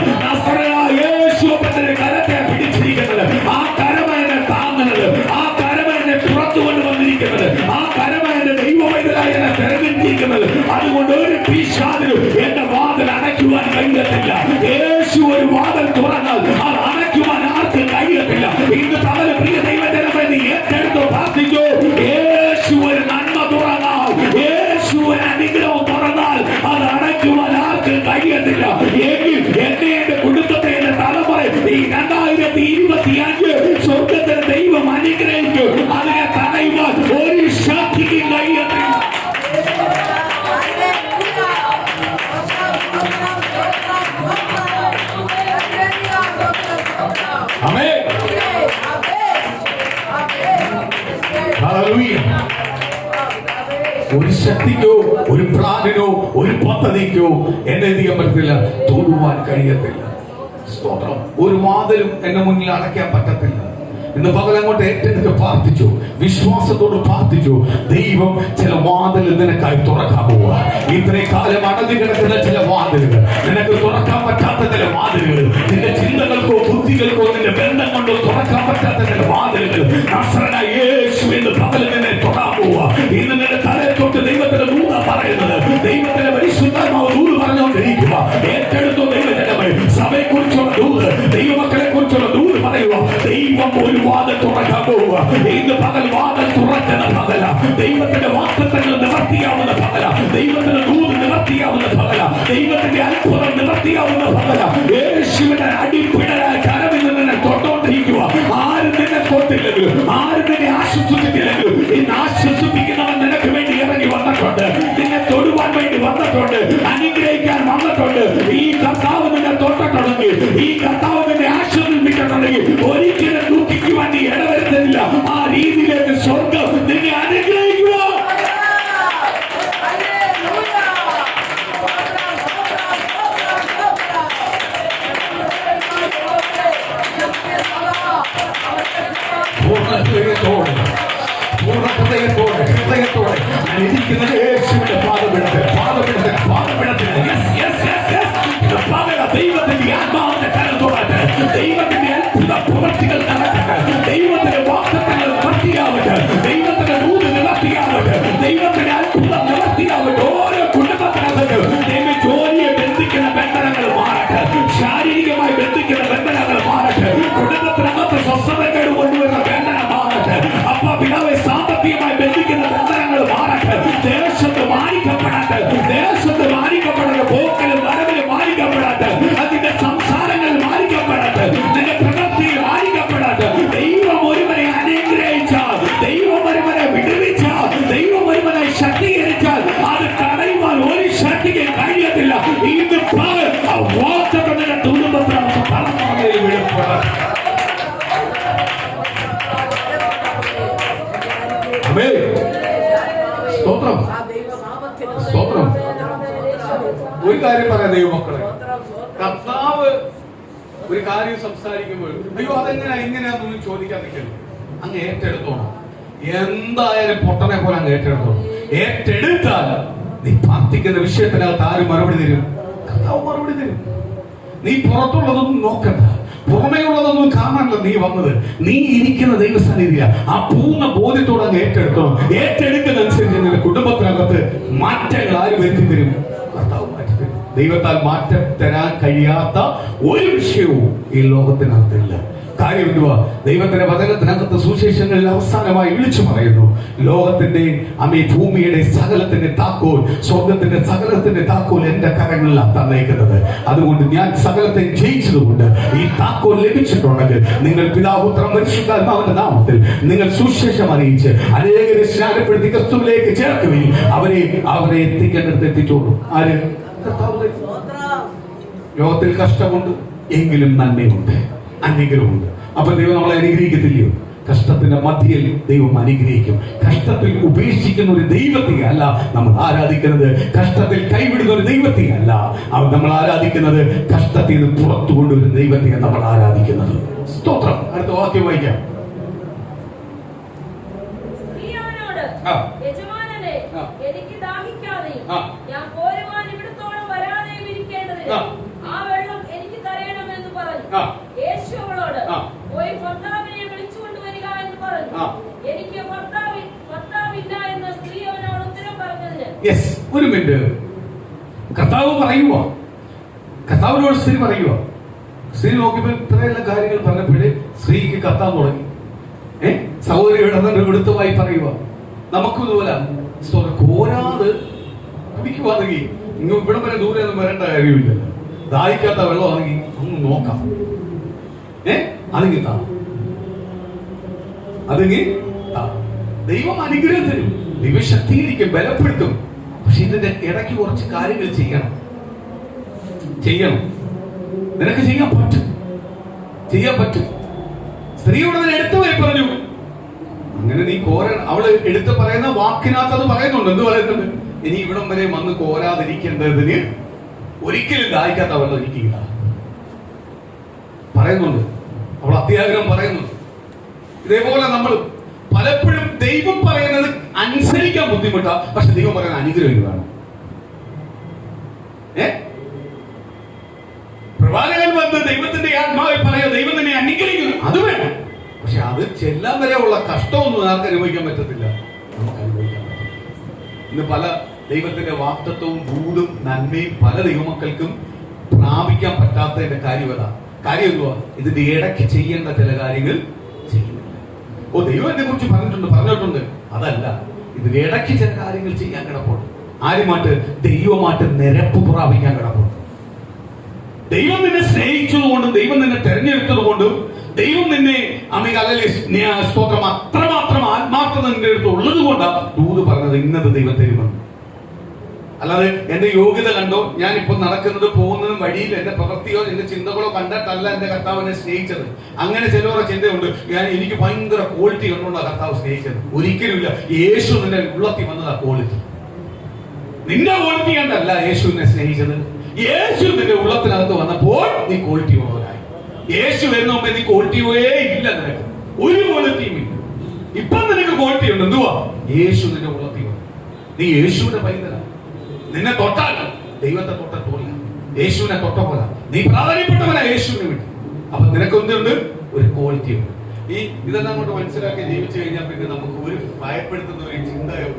യേശുവിന്റെ കരത്തെ പിടിച്ചിരിക്കുന്നത്. ആ കരമ എന്നെ താങ്ങുന്നത്, ആ കരമ എന്നെ പുറത്തു കൊണ്ടുവന്നിരിക്കുന്നത്, ആ കരമ എന്റെ ദൈവവൈദ്യരായി എന്നെ തെരഞ്ഞെടുത്തിരിക്കുന്നത്. അതുകൊണ്ട് ഒരു പിശാചിനും എന്റെ വാതിൽ അടയ്ക്കുവാൻ കഴിയത്തില്ല. യേശു ഒരു വാതിൽ തുറന്നാൽ അത് അടയ്ക്കുവാൻ ആർക്കും കഴിയത്തില്ല. ഇന്ന് പകല് പ്രിയ ദൈവജനമേ, നീ ഏറ്റെടുത്ത് പ്രാർത്ഥിക്കൂ. യേശു ഒരു നന്മ തുറന്നാൽ, യേശു ഒരു അനുഗ്രഹം തുറന്നാൽ അത് അടയ്ക്കുവാൻ ആർക്കും കഴിയത്തില്ല. എങ്കിൽ എന്നെ, എന്റെ കുടുംബത്തെ, എന്റെ തലമുറ ഈ 2025 സ്വർഗത്തിന് ദൈവം അനുഗ്രഹിക്കും. അതിനെ തടയുവാൻ ഒരു ശക്തിക്കും കഴിയത്തില്ല. ഒരു ശക്തിക്കോ, ഒരു പ്ലാനിനോ, ഒരു പദ്ധതിക്കോ എന്നെ ചെയ്യാൻ പറ്റത്തില്ല, തൊടുവാൻ കഴിയത്തില്ല. സ്തോത്രം. ഒരു വാതിലും എന്റെ മുന്നിൽ അടയ്ക്കാൻ പറ്റത്തില്ല. ഇന്ന് പകലങ്ങോട്ട് ഏറ്റെടുത്ത് പ്രാർത്ഥിച്ചു, വിശ്വാസത്തോട് പ്രാർത്ഥിച്ചു. ദൈവം ചില വാതിൽ നിനക്കായി തുറക്കാൻ പോവുക. ഇത്രയും കാലം അടഞ്ഞു കിടക്കുന്ന ചില വാതിലുകൾ, നിനക്ക് തുറക്കാൻ പറ്റാത്ത ചില വാതിലുകൾ, നിന്റെ ചിന്തകൾക്കോ ബുദ്ധികൾക്കോ നിന്റെ ബന്ധം കൊണ്ടോ തുറക്കാൻ പറ്റാത്ത ചില വാതിലുകൾ നസറേയനായ യേശു ഇന്ന് പകലിൽ നിന്നെ തൊടാൻ പോവുക. ഇന്ന് നിന്റെ തലയിൽ തൊട്ട് ദൈവത്തിന്റെ ദൂത പറയുന്നത്, ദൈവത്തിന്റെ പരിശുദ്ധാത്മാവ് ദൂത് പറഞ്ഞുകൊണ്ടിരിക്കുക. ഏറ്റെടുത്തോ ദൈവജനമേ, സഭയെ കുറിച്ചുള്ള ദൂത്, ദൈവമക്കളെ കുറിച്ചുള്ള ദൂത് പറയുക. ദൈവം ഒരു വാതിൽ തുറക്കാൻ പോവുക. ഇന്ന് പകൽ വാതിൽ തുറക്കുന്ന പകല, ദൈവത്തിന്റെ വാഗ്ദത്തങ്ങൾ നിവർത്തിയാവുന്ന പകല, ദൈവത്തിന്റെ ദൂത് നിവർത്തിയാവുന്ന പകല, ദൈവത്തിന്റെ അത്ഭുതം നിവർത്തിയാവുന്ന പകല. യേശുവിന്റെ അടിപ്പിടലായ കരവിൽ നിന്നെ തൊട്ടുകൊണ്ടിരിക്കുക. ആരും നിന്നെ തൊട്ടില്ലെങ്കിലും, ആരും നിന്നെ ആശ്വസിപ്പിച്ചില്ലെങ്കിലും, ഇന്ന് ആശ്വസിപ്പിക്കുന്നവൻ നിനക്ക് വേണ്ടി ഇറങ്ങി വന്നിട്ടുണ്ട്, നിന്നെ തൊടുവാൻ വേണ്ടി വന്നിട്ടുണ്ട്, അനുഗ്രഹിക്കാൻ വന്നിട്ടുണ്ട്. ഈ കർത്താവ് നിന്നെ തൊട്ടിട്ടുണ്ടെങ്കിൽ, ഈ കർത്താവ് നിന്നെ ആശ്വസിപ്പിച്ചിട്ടുണ്ടെങ്കിൽ ഒരിക്കലും ദുഃഖിക്കുവാൻ നീ ഇടവരുത്തില്ല. ആ രീതിയിലേക്ക് സ്വർഗം നിന്നെ അനുഗ്രഹിക്കുക. പൂർണ്ണ ഹൃദയത്തോടെ, ഹൃദയത്തോടെ ആയിരിക്കുന്നത് യേശുവിന്റെ പാദപീഠത്തിൽ ദൈവത്തിന്റെ ആത്മാവിന്റെ കരം തൊടട്ടെ. ദൈവത്തിന്റെ അത്ഭുത പ്രവൃത്തികൾ നടക്കട്ടെ. ദൈവത്തിന്റെ വാഗ്ദത്തങ്ങൾ നിവർത്തിയാവട്ടെ. ദൈവത്തിന്റെ ദൂത് നിവർത്തിയാവട്ടെ. ദൈവത്തിന്റെ അത്ഭുതം നിവർത്തിയാവട്ടെ. ഓരോ കുടുംബത്തിനകത്ത് ദൈവം ജോലിയെ ബന്ധിക്കുന്ന ബന്ധനങ്ങൾ മാറട്ടെ. ശാരീരികമായി ബന്ധിക്കുന്ന ബന്ധനങ്ങൾ മാറട്ടെ. കുടുംബത്തിനകത്ത് സ്വസ്ഥതകൾ കൊണ്ടുവരുന്ന ബന്ധനം മാറട്ടെ. അപ്പ പിതാവെ സാമ്പത്തികമായി ബന്ധിക്കുന്ന ബന്ധനങ്ങൾ മാറട്ടെ. ദേശത്ത് മാനിക്കപ്പെടട്ടെ. ദേശത്ത് മാനിക്കപ്പെടട്ടെ. പോക്കലും വരവിലും മാനിക്കപ്പെടട്ടെ. അതിന്റെ സംസാരങ്ങൾ മാനിക്കപ്പെടട്ടെ. നിന്റെ പ്രവൃത്തിയിൽ മാനിക്കപ്പെടട്ടെ. ദൈവം ഒരുവനെ അനുഗ്രഹിച്ചാൽ, ദൈവം ഒരുവനെ വിടുവിച്ചാൽ, ദൈവം ഒരുവനെ ശക്തീകരിച്ചാൽ അത് തടയുവാൻ ഒരു ശക്തിക്ക് കഴിയത്തില്ല. ഇന്ന് പകൽ ആ വാഗ്ദത്തത്തിന്റെ കുടുംബത്തിനകത്ത് തലമുറയിൽ വീഴപ്പെടാം. സ്തോത്രം, സ്തോത്രം. ഒരു കാര്യം പറയാം ദൈവമക്കളെ, കർത്താവ് ഒരു കാര്യം സംസാരിക്കുമ്പോൾ അയ്യോ എങ്ങനെയാണെന്നൊന്നും ചോദിക്കാൻ നിൽക്കരുത്. അങ്ങ് ഏറ്റെടുത്തോണം. എന്തായാലും പൊട്ടനെ പോലെ അങ്ങ് ഏറ്റെടുത്തോണം. ഏറ്റെടുത്താൽ നീ പ്രാർത്ഥിക്കുന്ന വിഷയത്തിനകത്ത് ആര് മറുപടി തരും? കർത്താവ് മറുപടി തരും. നീ പുറത്തുള്ളതൊന്നും നോക്കണ്ട, പുറമേയുള്ളതൊന്നും കാണാനല്ല നീ വന്നത്. നീ ഇരിക്കുന്ന ദൈവസന്നിധിയ ആ പൂർണ്ണ ബോധ്യത്തോടെ അങ്ങ് ഏറ്റെടുക്കണം. ഏറ്റെടുക്കുന്നതനുസരിച്ച് നിന്റെ കുടുംബത്തിനകത്ത് മാറ്റങ്ങൾ ആര് വരുത്തി തരും? കർത്താവ് മാറ്റി തരും. ദൈവത്താൽ മാറ്റം തരാൻ കഴിയാത്ത ഒരു വിഷയവും ഈ ലോകത്തിനകത്തില്ല. കാര്യം എന്തുവാ? ദൈവത്തിന്റെ വചനത്തിനകത്ത് സുവിശേഷങ്ങളിൽ അവസാനമായി വിളിച്ചു പറയുന്നു, ലോകത്തിന്റെ ഭൂമിയുടെ സകലത്തിന്റെ താക്കോൽ, സ്വർഗത്തിന്റെ സകലത്തിന്റെ താക്കോൽ എന്റെ കരങ്ങളിലാണ് തന്നേക്കുന്നത്. അതുകൊണ്ട് ഞാൻ സകലത്തെ ജയിച്ചതുകൊണ്ട് ഈ താക്കോൽ ലഭിച്ചിട്ടുണ്ടെങ്കിൽ നിങ്ങൾ പിതാപുത്രൻ പരിശുദ്ധാത്മാവിന്റെ നാമത്തിൽ നിങ്ങൾ സുവിശേഷം അറിയിച്ച് അനേകരെ സ്നാനപ്പെടുത്തി ക്രിസ്തുവിലേക്ക് ചേർക്കുകയും അവരെ എത്തിക്കേണ്ടത് എത്തിച്ചോളൂ. ആര്? ലോകത്തിൽ കഷ്ടമുണ്ട്, എങ്കിലും നന്മയുണ്ട്, അനുഗ്രഹമുണ്ട്. അപ്പൊ ദൈവം നമ്മളെ അനുഗ്രഹിക്കത്തില്ലയോ? കഷ്ടത്തിന്റെ മധ്യയിൽ ദൈവം അനുഗ്രഹിക്കും. കഷ്ടത്തിൽ ഉപേക്ഷിക്കുന്ന ഒരു ദൈവത്തെ അല്ല നമ്മൾ ആരാധിക്കുന്നത്. കഷ്ടത്തിൽ കൈവിടുന്ന ഒരു ദൈവത്തെ അല്ല നമ്മൾ ആരാധിക്കുന്നത്. കഷ്ടത്തിൽ നിന്ന് പുറത്തു കൊണ്ടുവരുന്ന ദൈവത്തെ നമ്മൾ ആരാധിക്കുന്നത്. സ്തോത്രം. അടുത്ത വാക്യം വായിക്കാം. ഒരു മിനിറ്റ്. കർത്താവ് പറയുക, കർത്താവിനോട് സ്ത്രീ പറയുക. സ്ത്രീ നോക്കിയപ്പോൾ ഇത്രയെല്ലാം കാര്യങ്ങൾ പറഞ്ഞപ്പോഴേ സ്ത്രീക്ക് കത്താൻ തുടങ്ങി. സഹോദരിയുടെ എടുത്തുമായി പറയുക. നമുക്കും ഇതുപോലെ കോരാതെ കുടിക്കുവാണെങ്കിൽ ഇങ്ങ് ഇവിടെ വരെ ദൂരെ ഒന്നും വരേണ്ട കാര്യമില്ല. ദാഹിക്കാത്ത വെള്ളമാണെങ്കിൽ ഒന്ന് നോക്കാം. അതെങ്കിൽ താ, അതെങ്കിൽ ദൈവം അനുഗ്രഹം തരും, ദൈവം ശക്തീകരിക്കും, ബലപ്പെടുത്തും. പക്ഷെ ഇതിന്റെ ഇടയ്ക്ക് കുറച്ച് കാര്യങ്ങൾ ചെയ്യണം. നിനക്ക് ചെയ്യാൻ പറ്റും. സ്ത്രീയോട് തന്നെ എടുത്തു പോയി പറഞ്ഞു, അങ്ങനെ നീ കോരാൻ. അവള് എടുത്ത് പറയുന്ന വാക്കിനകത്ത് അത് പറയുന്നുണ്ട്. എന്ത് പറയുന്നുണ്ട്? ഇനി ഇവിടം വരെ വന്ന് കോരാതിരിക്കേണ്ടതിന് ഒരിക്കലും ദാഹിക്കാത്ത വെള്ളം എനിക്കില്ല പറയുന്നുണ്ട്. അവൾ അത്യാഗ്രഹം പറയുന്നുണ്ട്. ഇതേപോലെ നമ്മൾ പലപ്പോഴും ദൈവം പറയുന്നത് അനുസരിക്കാൻ ബുദ്ധിമുട്ടാ, പക്ഷെ ദൈവം പറയുന്ന അനുഗ്രഹം വേണം. പ്രവാചകൻ വന്ന് ദൈവത്തിന്റെ ആത്മാവിൽ പറയാ, ദൈവം തന്നെ അനുഗ്രഹിക്കുന്നു, അത് വേണം. പക്ഷെ അത് ചെല്ലാൻ വരെ ഉള്ള കഷ്ടമൊന്നും ആർക്ക് അനുഭവിക്കാൻ പറ്റത്തില്ല, നമുക്ക് അനുഭവിക്കാൻ പറ്റില്ല. ഇന്ന് പല ദൈവത്തിന്റെ വാഗ്ദത്തവും ദൂതും നന്മയും പല ദൈവമക്കൾക്കും പ്രാപിക്കാൻ പറ്റാത്തതിന്റെ കാര്യം എന്തുവാ? ഇതിന്റെ ഇടയ്ക്ക് ചെയ്യേണ്ട ചില കാര്യങ്ങൾ ചെയ്യുന്നില്ല. ദൈവം എന്നെ കുറിച്ച് പറഞ്ഞിട്ടുണ്ട്. അതല്ല, ഇതിന്റെ ഇടയ്ക്ക് ചില കാര്യങ്ങൾ ചെയ്യാൻ കിടപ്പുണ്ട്. ആരുമായിട്ട്? ദൈവമായിട്ട് നിരപ്പ് പ്രാപിക്കാൻ കിടപ്പുണ്ട്. ദൈവം നിന്നെ സ്നേഹിച്ചതുകൊണ്ടും ദൈവം നിന്നെ തെരഞ്ഞെടുത്തത് കൊണ്ടും ദൈവം നിന്നെ സ്തോത്രം അത്രമാത്രം ആത്മാർത്ഥത നിന്റെ അടുത്ത് ഉള്ളത് കൊണ്ടാണ് ദൂത് പറഞ്ഞത് ഇന്നത് ദൈവം തരുമെന്ന്. അല്ലാതെ എന്റെ യോഗ്യത കണ്ടോ, ഞാനിപ്പോ നടക്കുന്നത് പോകുന്നതും വഴിയിൽ എന്റെ പ്രവൃത്തിയോ എന്റെ ചിന്തകളോ കണ്ടിട്ടല്ല എന്റെ കർത്താവിനെ സ്നേഹിച്ചത്. അങ്ങനെ ചിലവരുടെ ചിന്തയുണ്ട്, എനിക്ക് ഭയങ്കര ക്വാളിറ്റി കണ്ടുകൊണ്ടാണ് കർത്താവ് സ്നേഹിച്ചത്. ഒരിക്കലുമില്ല. യേശു നിന്റെ ഉള്ളത്തി വന്നത് ആ ക്വാളിറ്റി, നിന്റെ ക്വാളിറ്റി കണ്ടല്ല യേശുവിനെ സ്നേഹിച്ചത്. യേശു നിന്റെ ഉള്ളത്തിനകത്ത് വന്നപ്പോൾ നീ ക്വാളിറ്റി ഉള്ളവരായി. യേശു വരുന്ന മുമ്പേ നീ ക്വാളിറ്റിയേ ഇല്ല, നിനക്ക് ഒരു ക്വാളിറ്റിയും ഇല്ല. ഇപ്പൊ നിനക്ക് ക്വാളിറ്റി ഉണ്ട്. എന്തുവാ? യേശു നിന്റെ ഉള്ളത്തി വന്നു. നീ യേശുവിന്റെ പൈതലാണ്. നിന്നെ തൊട്ടാൽ ദൈവത്തെ തൊട്ട പോലെ, യേശുവിനെ തൊട്ട പോലെ നീ പ്രാധാന്യപ്പെട്ടവനാ യേശുവിന് വേണ്ടി. അപ്പൊ നിനക്ക് എന്തുണ്ട്? ഒരു ക്വാളിറ്റി ഉണ്ട്. ഇതെല്ലാം കൊണ്ട് മനസ്സിലാക്കി ജീവിച്ചു കഴിഞ്ഞാൽ പിന്നെ നമുക്ക് ഒരു ഭയപ്പെടുത്തുന്ന ഒരു ചിന്തയോ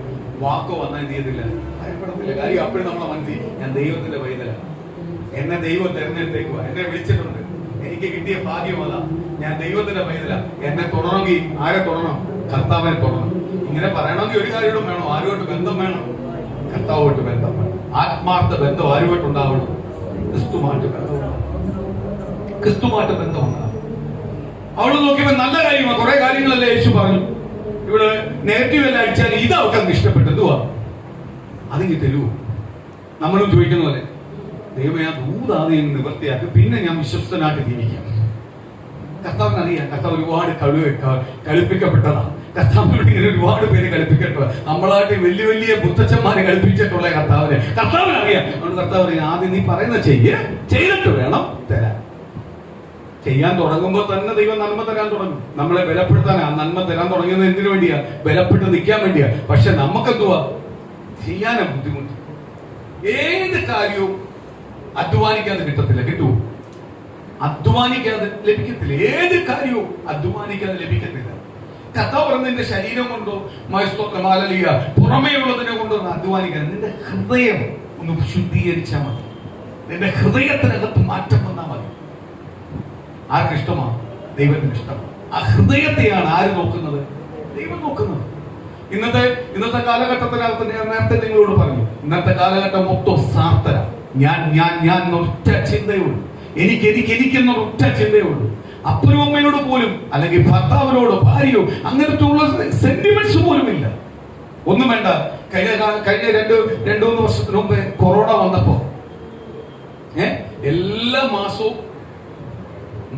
വാക്കോ വന്നാൽ എന്ത് ചെയ്തില്ല, ഭയപ്പെടത്തില്ല. കാര്യം അപ്പോഴും നമ്മളെ മനസ്സിൽ ഞാൻ ദൈവത്തിന്റെ പൈതലാണ്, എന്നെ ദൈവം തെരഞ്ഞെടുത്തേക്കുക, എന്നെ വിളിച്ചിട്ടുണ്ട്, എനിക്ക് കിട്ടിയ ഭാഗ്യം അതാ, ഞാൻ ദൈവത്തിന്റെ പൈതലാണ്. എന്നെ തുടരണമെങ്കിൽ ആരെ തുടരണം? കർത്താവിനെ തുടരണം. ഇങ്ങനെ പറയണമെങ്കിൽ ഒരു കാര്യവും വേണം, ആരുമായിട്ട് ബന്ധം വേണം, കർത്താവുമായിട്ട് ബന്ധം വേണം. ആത്മാർത്ഥ ബന്ധം ആരുമായിട്ടുണ്ടാവണം? ക്രിസ്തുമായിട്ട് ബന്ധം, ക്രിസ്തുമായിട്ട് ബന്ധം ഉണ്ടാവും. അവള് നോക്കിയപ്പോ നല്ല കാര്യമാണ്, കുറെ കാര്യങ്ങളല്ലേ യേശു പറഞ്ഞു. ഇവിടെ നെഗറ്റീവ് എല്ലാം അടിച്ചാൽ ഇത് അവർക്ക് അങ്ങ് ഇഷ്ടപ്പെട്ടു, എന്തുവാ അതിങ്ങ് തരൂ. നമ്മളും ചോദിക്കുന്ന പോലെ, ദൈവമേ ആ ദൂതാതെയും നിവൃത്തിയാക്കി, പിന്നെ ഞാൻ വിശ്വസ്തനായിട്ട് ജീവിക്കാം. കർത്താവിനറിയാം, കർത്താവ് ഒരുപാട് കളിപ്പിക്കപ്പെട്ടതാ. കർത്താവിനോട് ഇങ്ങനെ ഒരുപാട് പേര് കളിപ്പിക്കപ്പെട്ട, നമ്മളായിട്ട് വലിയ വലിയ ബുദ്ധച്ചന്മാരെ കളിപ്പിച്ചിട്ടുള്ള കർത്താവിനറിയാം. അതുകൊണ്ട് കർത്താവ് ആദ്യം നീ പറയുന്ന ചെയ്തിട്ട് വേണം തരാൻ. ചെയ്യാൻ തുടങ്ങുമ്പോൾ തന്നെ ദൈവം നന്മ തരാൻ തുടങ്ങും. നമ്മളെ ബലപ്പെടുത്താൻ ആ നന്മ തരാൻ തുടങ്ങിയത് എന്തിനു വേണ്ടിയാ? ബലപ്പെട്ട് നിൽക്കാൻ വേണ്ടിയാ. പക്ഷെ നമുക്കെന്തുവാ ചെയ്യാനാ ബുദ്ധിമുട്ട്. ഏത് കാര്യവും അധ്വാനിക്കാതെ കിട്ടത്തില്ല. കിട്ടുമോ? അധ്വാനിക്കാതെ ലഭിക്കത്തില്ല. ഏത് കാര്യവും അധ്വാനിക്കാതെ ലഭിക്കത്തില്ല. കർത്താവ് പറഞ്ഞ നിന്റെ ശരീരം കൊണ്ടോ മയസ്തോത്രമാലിയ പുറമേ ഉള്ളതിനെ കൊണ്ടോ അധ്വാനിക്കാൻ, നിന്റെ ഹൃദയം ഒന്ന് ശുദ്ധീകരിച്ചാൽ മതി. നിന്റെ ഹൃദയത്തിനകത്ത് മാറ്റം വന്നാൽ മതി. ആർക്ക് ഇഷ്ടമാണ്? ദൈവത്തിന് ഇഷ്ടമാണ്. ആ ഹൃദയത്തെയാണ് ആര് നോക്കുന്നത്? ദൈവം നോക്കുന്നത്. ഇന്നത്തെ കാലഘട്ടത്തിനകത്ത് ഞാൻ നേരത്തെ നിങ്ങളോട് പറഞ്ഞു, ഇന്നത്തെ കാലഘട്ടം മൊത്തം സാർത്ഥര. ഞാൻ ഒറ്റ ചിന്തയുള്ളൂ, എനിക്കെന്ന ഒറ്റ ചിന്തയുള്ളൂ. അപ്പനും അമ്മയോട് പോലും, അല്ലെങ്കിൽ ഭർത്താവിനോട് ഭാര്യയോ അങ്ങനത്തെ ഉള്ള സെന്റിമെന്റ്സ് പോലും ഇല്ല. ഒന്നും വേണ്ട. കഴിഞ്ഞ രണ്ടു മൂന്ന് വർഷത്തിന് മുമ്പ് കൊറോണ വന്നപ്പോ എല്ലാ മാസവും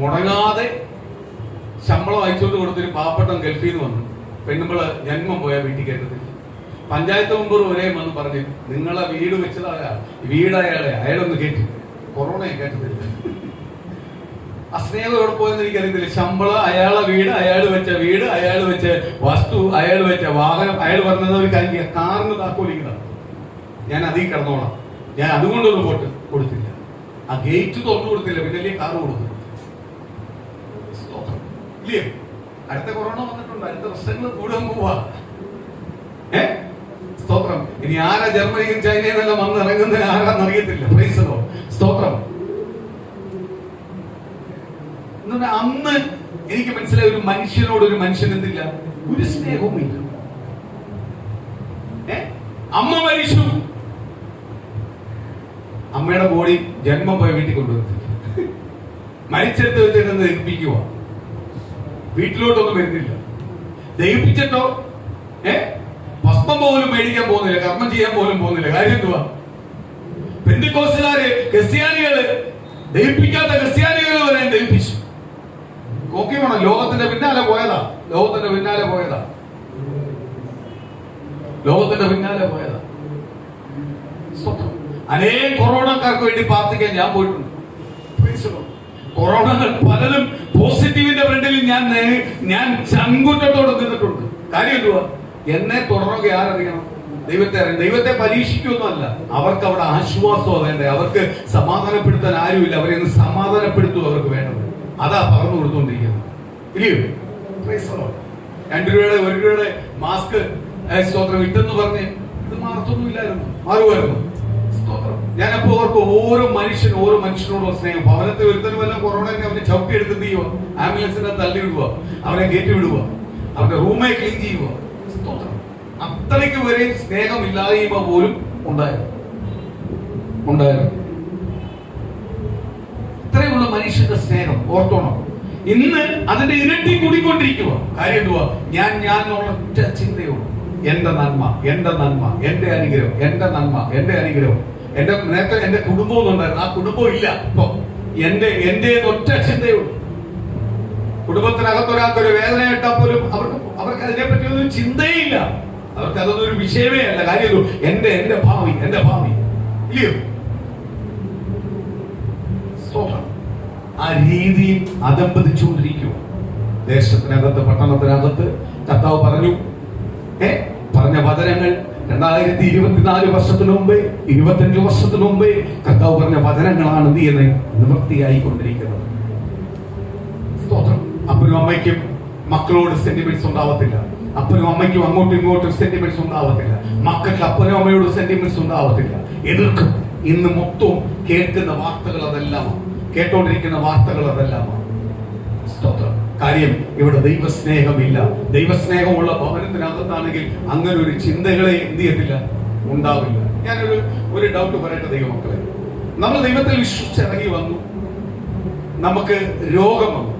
മുടങ്ങാതെ ശമ്പളം അയച്ചുകൊണ്ട് കൊടുത്തൊരു പാവപ്പെട്ട ഗൾഫിൽ നിന്ന് വന്നു. പെണ്ണുമ്പള് ജന്മം പോയാൽ വീട്ടിൽ കയറ്റത്തില്ല. പഞ്ചായത്ത് മെമ്പർ ഒരേ വന്ന് പറഞ്ഞു, നിങ്ങളെ വീട് വെച്ചതായ വീട് അയാളൊന്ന് കയറ്റി, കൊറോണയെ കയറ്റത്തില്ല. ആ സ്നേഹം എവിടെ പോയെന്ന് എനിക്കറിയത്തില്ല. ശമ്പളം അയാളെ വീട്, അയാൾ വെച്ച വസ്തു, അയാൾ വെച്ച വാഹനം, അയാൾ പറഞ്ഞത് ഒരു കാര്യം, കാറിന് താക്കോലിക്കുന്നതാണ്, ഞാൻ അതിൽ കിടന്നോളാം, ഞാൻ അതുകൊണ്ടൊന്നും കൊടുത്തില്ല. ആ ഗേറ്റ് തുറന്നു കൊടുത്തില്ല, പിന്നെ കാറ് കൊടുത്തു. ഇല്ലേ? അടുത്ത കൊറോണ വന്നിട്ടുണ്ട്, അടുത്ത പ്രശ്നങ്ങൾ കൂടാൻ പോവാ. സ്തോത്രം. ഇനി ആരാ ജർമ്മനിയും ചൈനയിൽ നിന്നെല്ലാം വന്ന് ഇറങ്ങുന്നതിന് ആരാന്ന് അറിയത്തില്ല. പ്രൈസലോ, സ്തോത്രം. അന്ന് എനിക്ക് മനസ്സിലായ ഒരു മനുഷ്യനോട് ഒരു മനുഷ്യൻ എന്തില്ല, ഒരു സ്നേഹവും ഇല്ല. അമ്മ മരിച്ചു, അമ്മയുടെ ബോഡി ജന്മം പോയ വീട്ടിൽ കൊണ്ടുവന്നില്ല. മരിച്ചെടുത്ത് വെച്ചിട്ട് ദഹിപ്പിക്കുക, വീട്ടിലോട്ടൊന്നും വരുന്നില്ല. ദഹിപ്പിച്ചിട്ടോ ഭസ്മം പോലും മേടിക്കാൻ പോകുന്നില്ല, കർമ്മം ചെയ്യാൻ പോലും പോകുന്നില്ല. കാര്യം എന്തുവാ? പെന്തിക്കോസ്തുകാര്, ക്രിസ്ത്യാനികള്, ദഹിപ്പിക്കാത്ത ക്രിസ്ത്യാനികൾ വരെ ദഹിപ്പിച്ചു. നോക്കി വേണം, ലോകത്തിന്റെ പിന്നാലെ പോയതാ. അനേകം കൊറോണക്കാർക്ക് വേണ്ടി പ്രാർത്ഥിക്കാൻ ഞാൻ പോയിട്ടുണ്ട്. കൊറോണകൾ പലതും പോസിറ്റീവിന്റെ ഫ്രണ്ടിൽ ഞാൻ ചങ്കുറ്റത്തോടെ നിന്നിട്ടുണ്ട്. കാര്യം എന്തുവാ? എന്നെ തുടർന്നുക ആരറിയണം? ദൈവത്തെ അറിയണം. ദൈവത്തെ പരീക്ഷിക്കൊന്നുമല്ല, അവർക്ക് അവിടെ ആശ്വാസമാണ് വേണ്ടത്. അവർക്ക് സമാധാനപ്പെടുത്താൻ ആരുമില്ല, അവരെ ഒന്ന് സമാധാനപ്പെടുത്തുക അവർക്ക് വേണ്ടത്. അതാ പറഞ്ഞു കൊടുത്തുകൊണ്ടിരിക്കുന്നത്, ഇല്ലയോ? 2 രൂപയുടെ 1 രൂപയുടെ മാസ്ക് സ്തോത്രം ഇട്ടെന്ന് പറഞ്ഞ് ഇത് മാറത്തൊന്നുമില്ലായിരുന്നു, മാറുമായിരുന്നു. സ്തോത്രം. ഞാനപ്പോ അവർക്ക് ഓരോ മനുഷ്യനോടുള്ള സ്നേഹം. ഭവനത്തിൽ ഒരുത്തനും വല്ല കൊറോണയെ അവനെ ചവിട്ടി എടുത്ത് ചെയ്യുക, ആംബുലൻസിനെ തള്ളി വിടുക, അവനെ കയറ്റി വിടുക, അവന്റെ റൂമെ ക്ലീൻ ചെയ്യുക. സ്തോത്രം. അത്രയ്ക്ക് വരെ സ്നേഹമില്ലായ്മ പോലും ഉണ്ടായിരുന്നു. ഇത്രയുള്ള മനുഷ്യന്റെ സ്നേഹം ഓർത്തോണം. ഇന്ന് അതിന്റെ ഇരട്ടി കൂടിക്കൊണ്ടിരിക്കുക. കാര്യം എന്തുവാ? ഞാൻ ഒറ്റ ചിന്തയുള്ളൂ, എന്റെ നന്മ, എന്റെ അനുഗ്രഹം, എന്റെ അനുഗ്രഹം. നേരത്തെ എന്റെ കുടുംബം ഉണ്ടായിരുന്നു, ആ കുടുംബം ഇല്ല ഇപ്പൊ. എന്റെ ഒറ്റ ചിന്തയുള്ളൂ. കുടുംബത്തിനകത്തൊരാൾക്കൊരു വേദന ഇട്ടാൽ പോലും അവർക്ക് അതിനെപ്പറ്റി ഒന്നും ചിന്തയില്ല. അവർക്ക് അതൊന്നും ഒരു വിഷയമേ അല്ല. കാര്യം എന്റെ ഭാവി ഇല്ലയോ? ആ രീതിയിൽ അതമ്പതിച്ചുകൊണ്ടിരിക്കുക. ദേശത്തിനകത്ത്, പട്ടണത്തിനകത്ത് കർത്താവ് പറഞ്ഞ വചനങ്ങൾ 2024 വർഷത്തിന് മുമ്പേ 25 വർഷത്തിന് മുമ്പേ കർത്താവ് പറഞ്ഞ വചനങ്ങളാണ് നീ എന്ന് നിവൃത്തിയായിക്കൊണ്ടിരിക്കുന്നത്. സ്തോത്രം. അപ്പനും അമ്മയ്ക്കും മക്കളോട് സെന്റിമെന്റ്സ് ഉണ്ടാവത്തില്ല. അപ്പനും അമ്മയ്ക്കും അങ്ങോട്ടും ഇങ്ങോട്ടും സെന്റിമെന്റ്സ് ഉണ്ടാവത്തില്ല. മക്കൾക്ക് അപ്പനും അമ്മയോട് സെന്റിമെന്റ്സ് ഉണ്ടാവത്തില്ല. എതിർക്കും. ഇന്ന് മൊത്തം കേൾക്കുന്ന വാർത്തകൾ അതെല്ലാമാണ്, കേട്ടോണ്ടിരിക്കുന്ന വാർത്തകൾ അതെല്ലാമാണ്. സ്തോത്രം. കാര്യം ഇവിടെ ദൈവസ്നേഹമില്ല. ദൈവസ്നേഹമുള്ള ഭവനത്തിനകത്താണെങ്കിൽ അങ്ങനെ ഒരു ചിന്തകളെ എന്ത് ചെയ്യത്തില്ല, ഉണ്ടാവില്ല. ഞാനൊരു ഡൗട്ട് പറയട്ടെ ദൈവമക്കളെ. നമ്മൾ ദൈവത്തിൽ വിശ്വസിച്ചിറങ്ങി വന്നു, നമുക്ക് രോഗം വന്നു,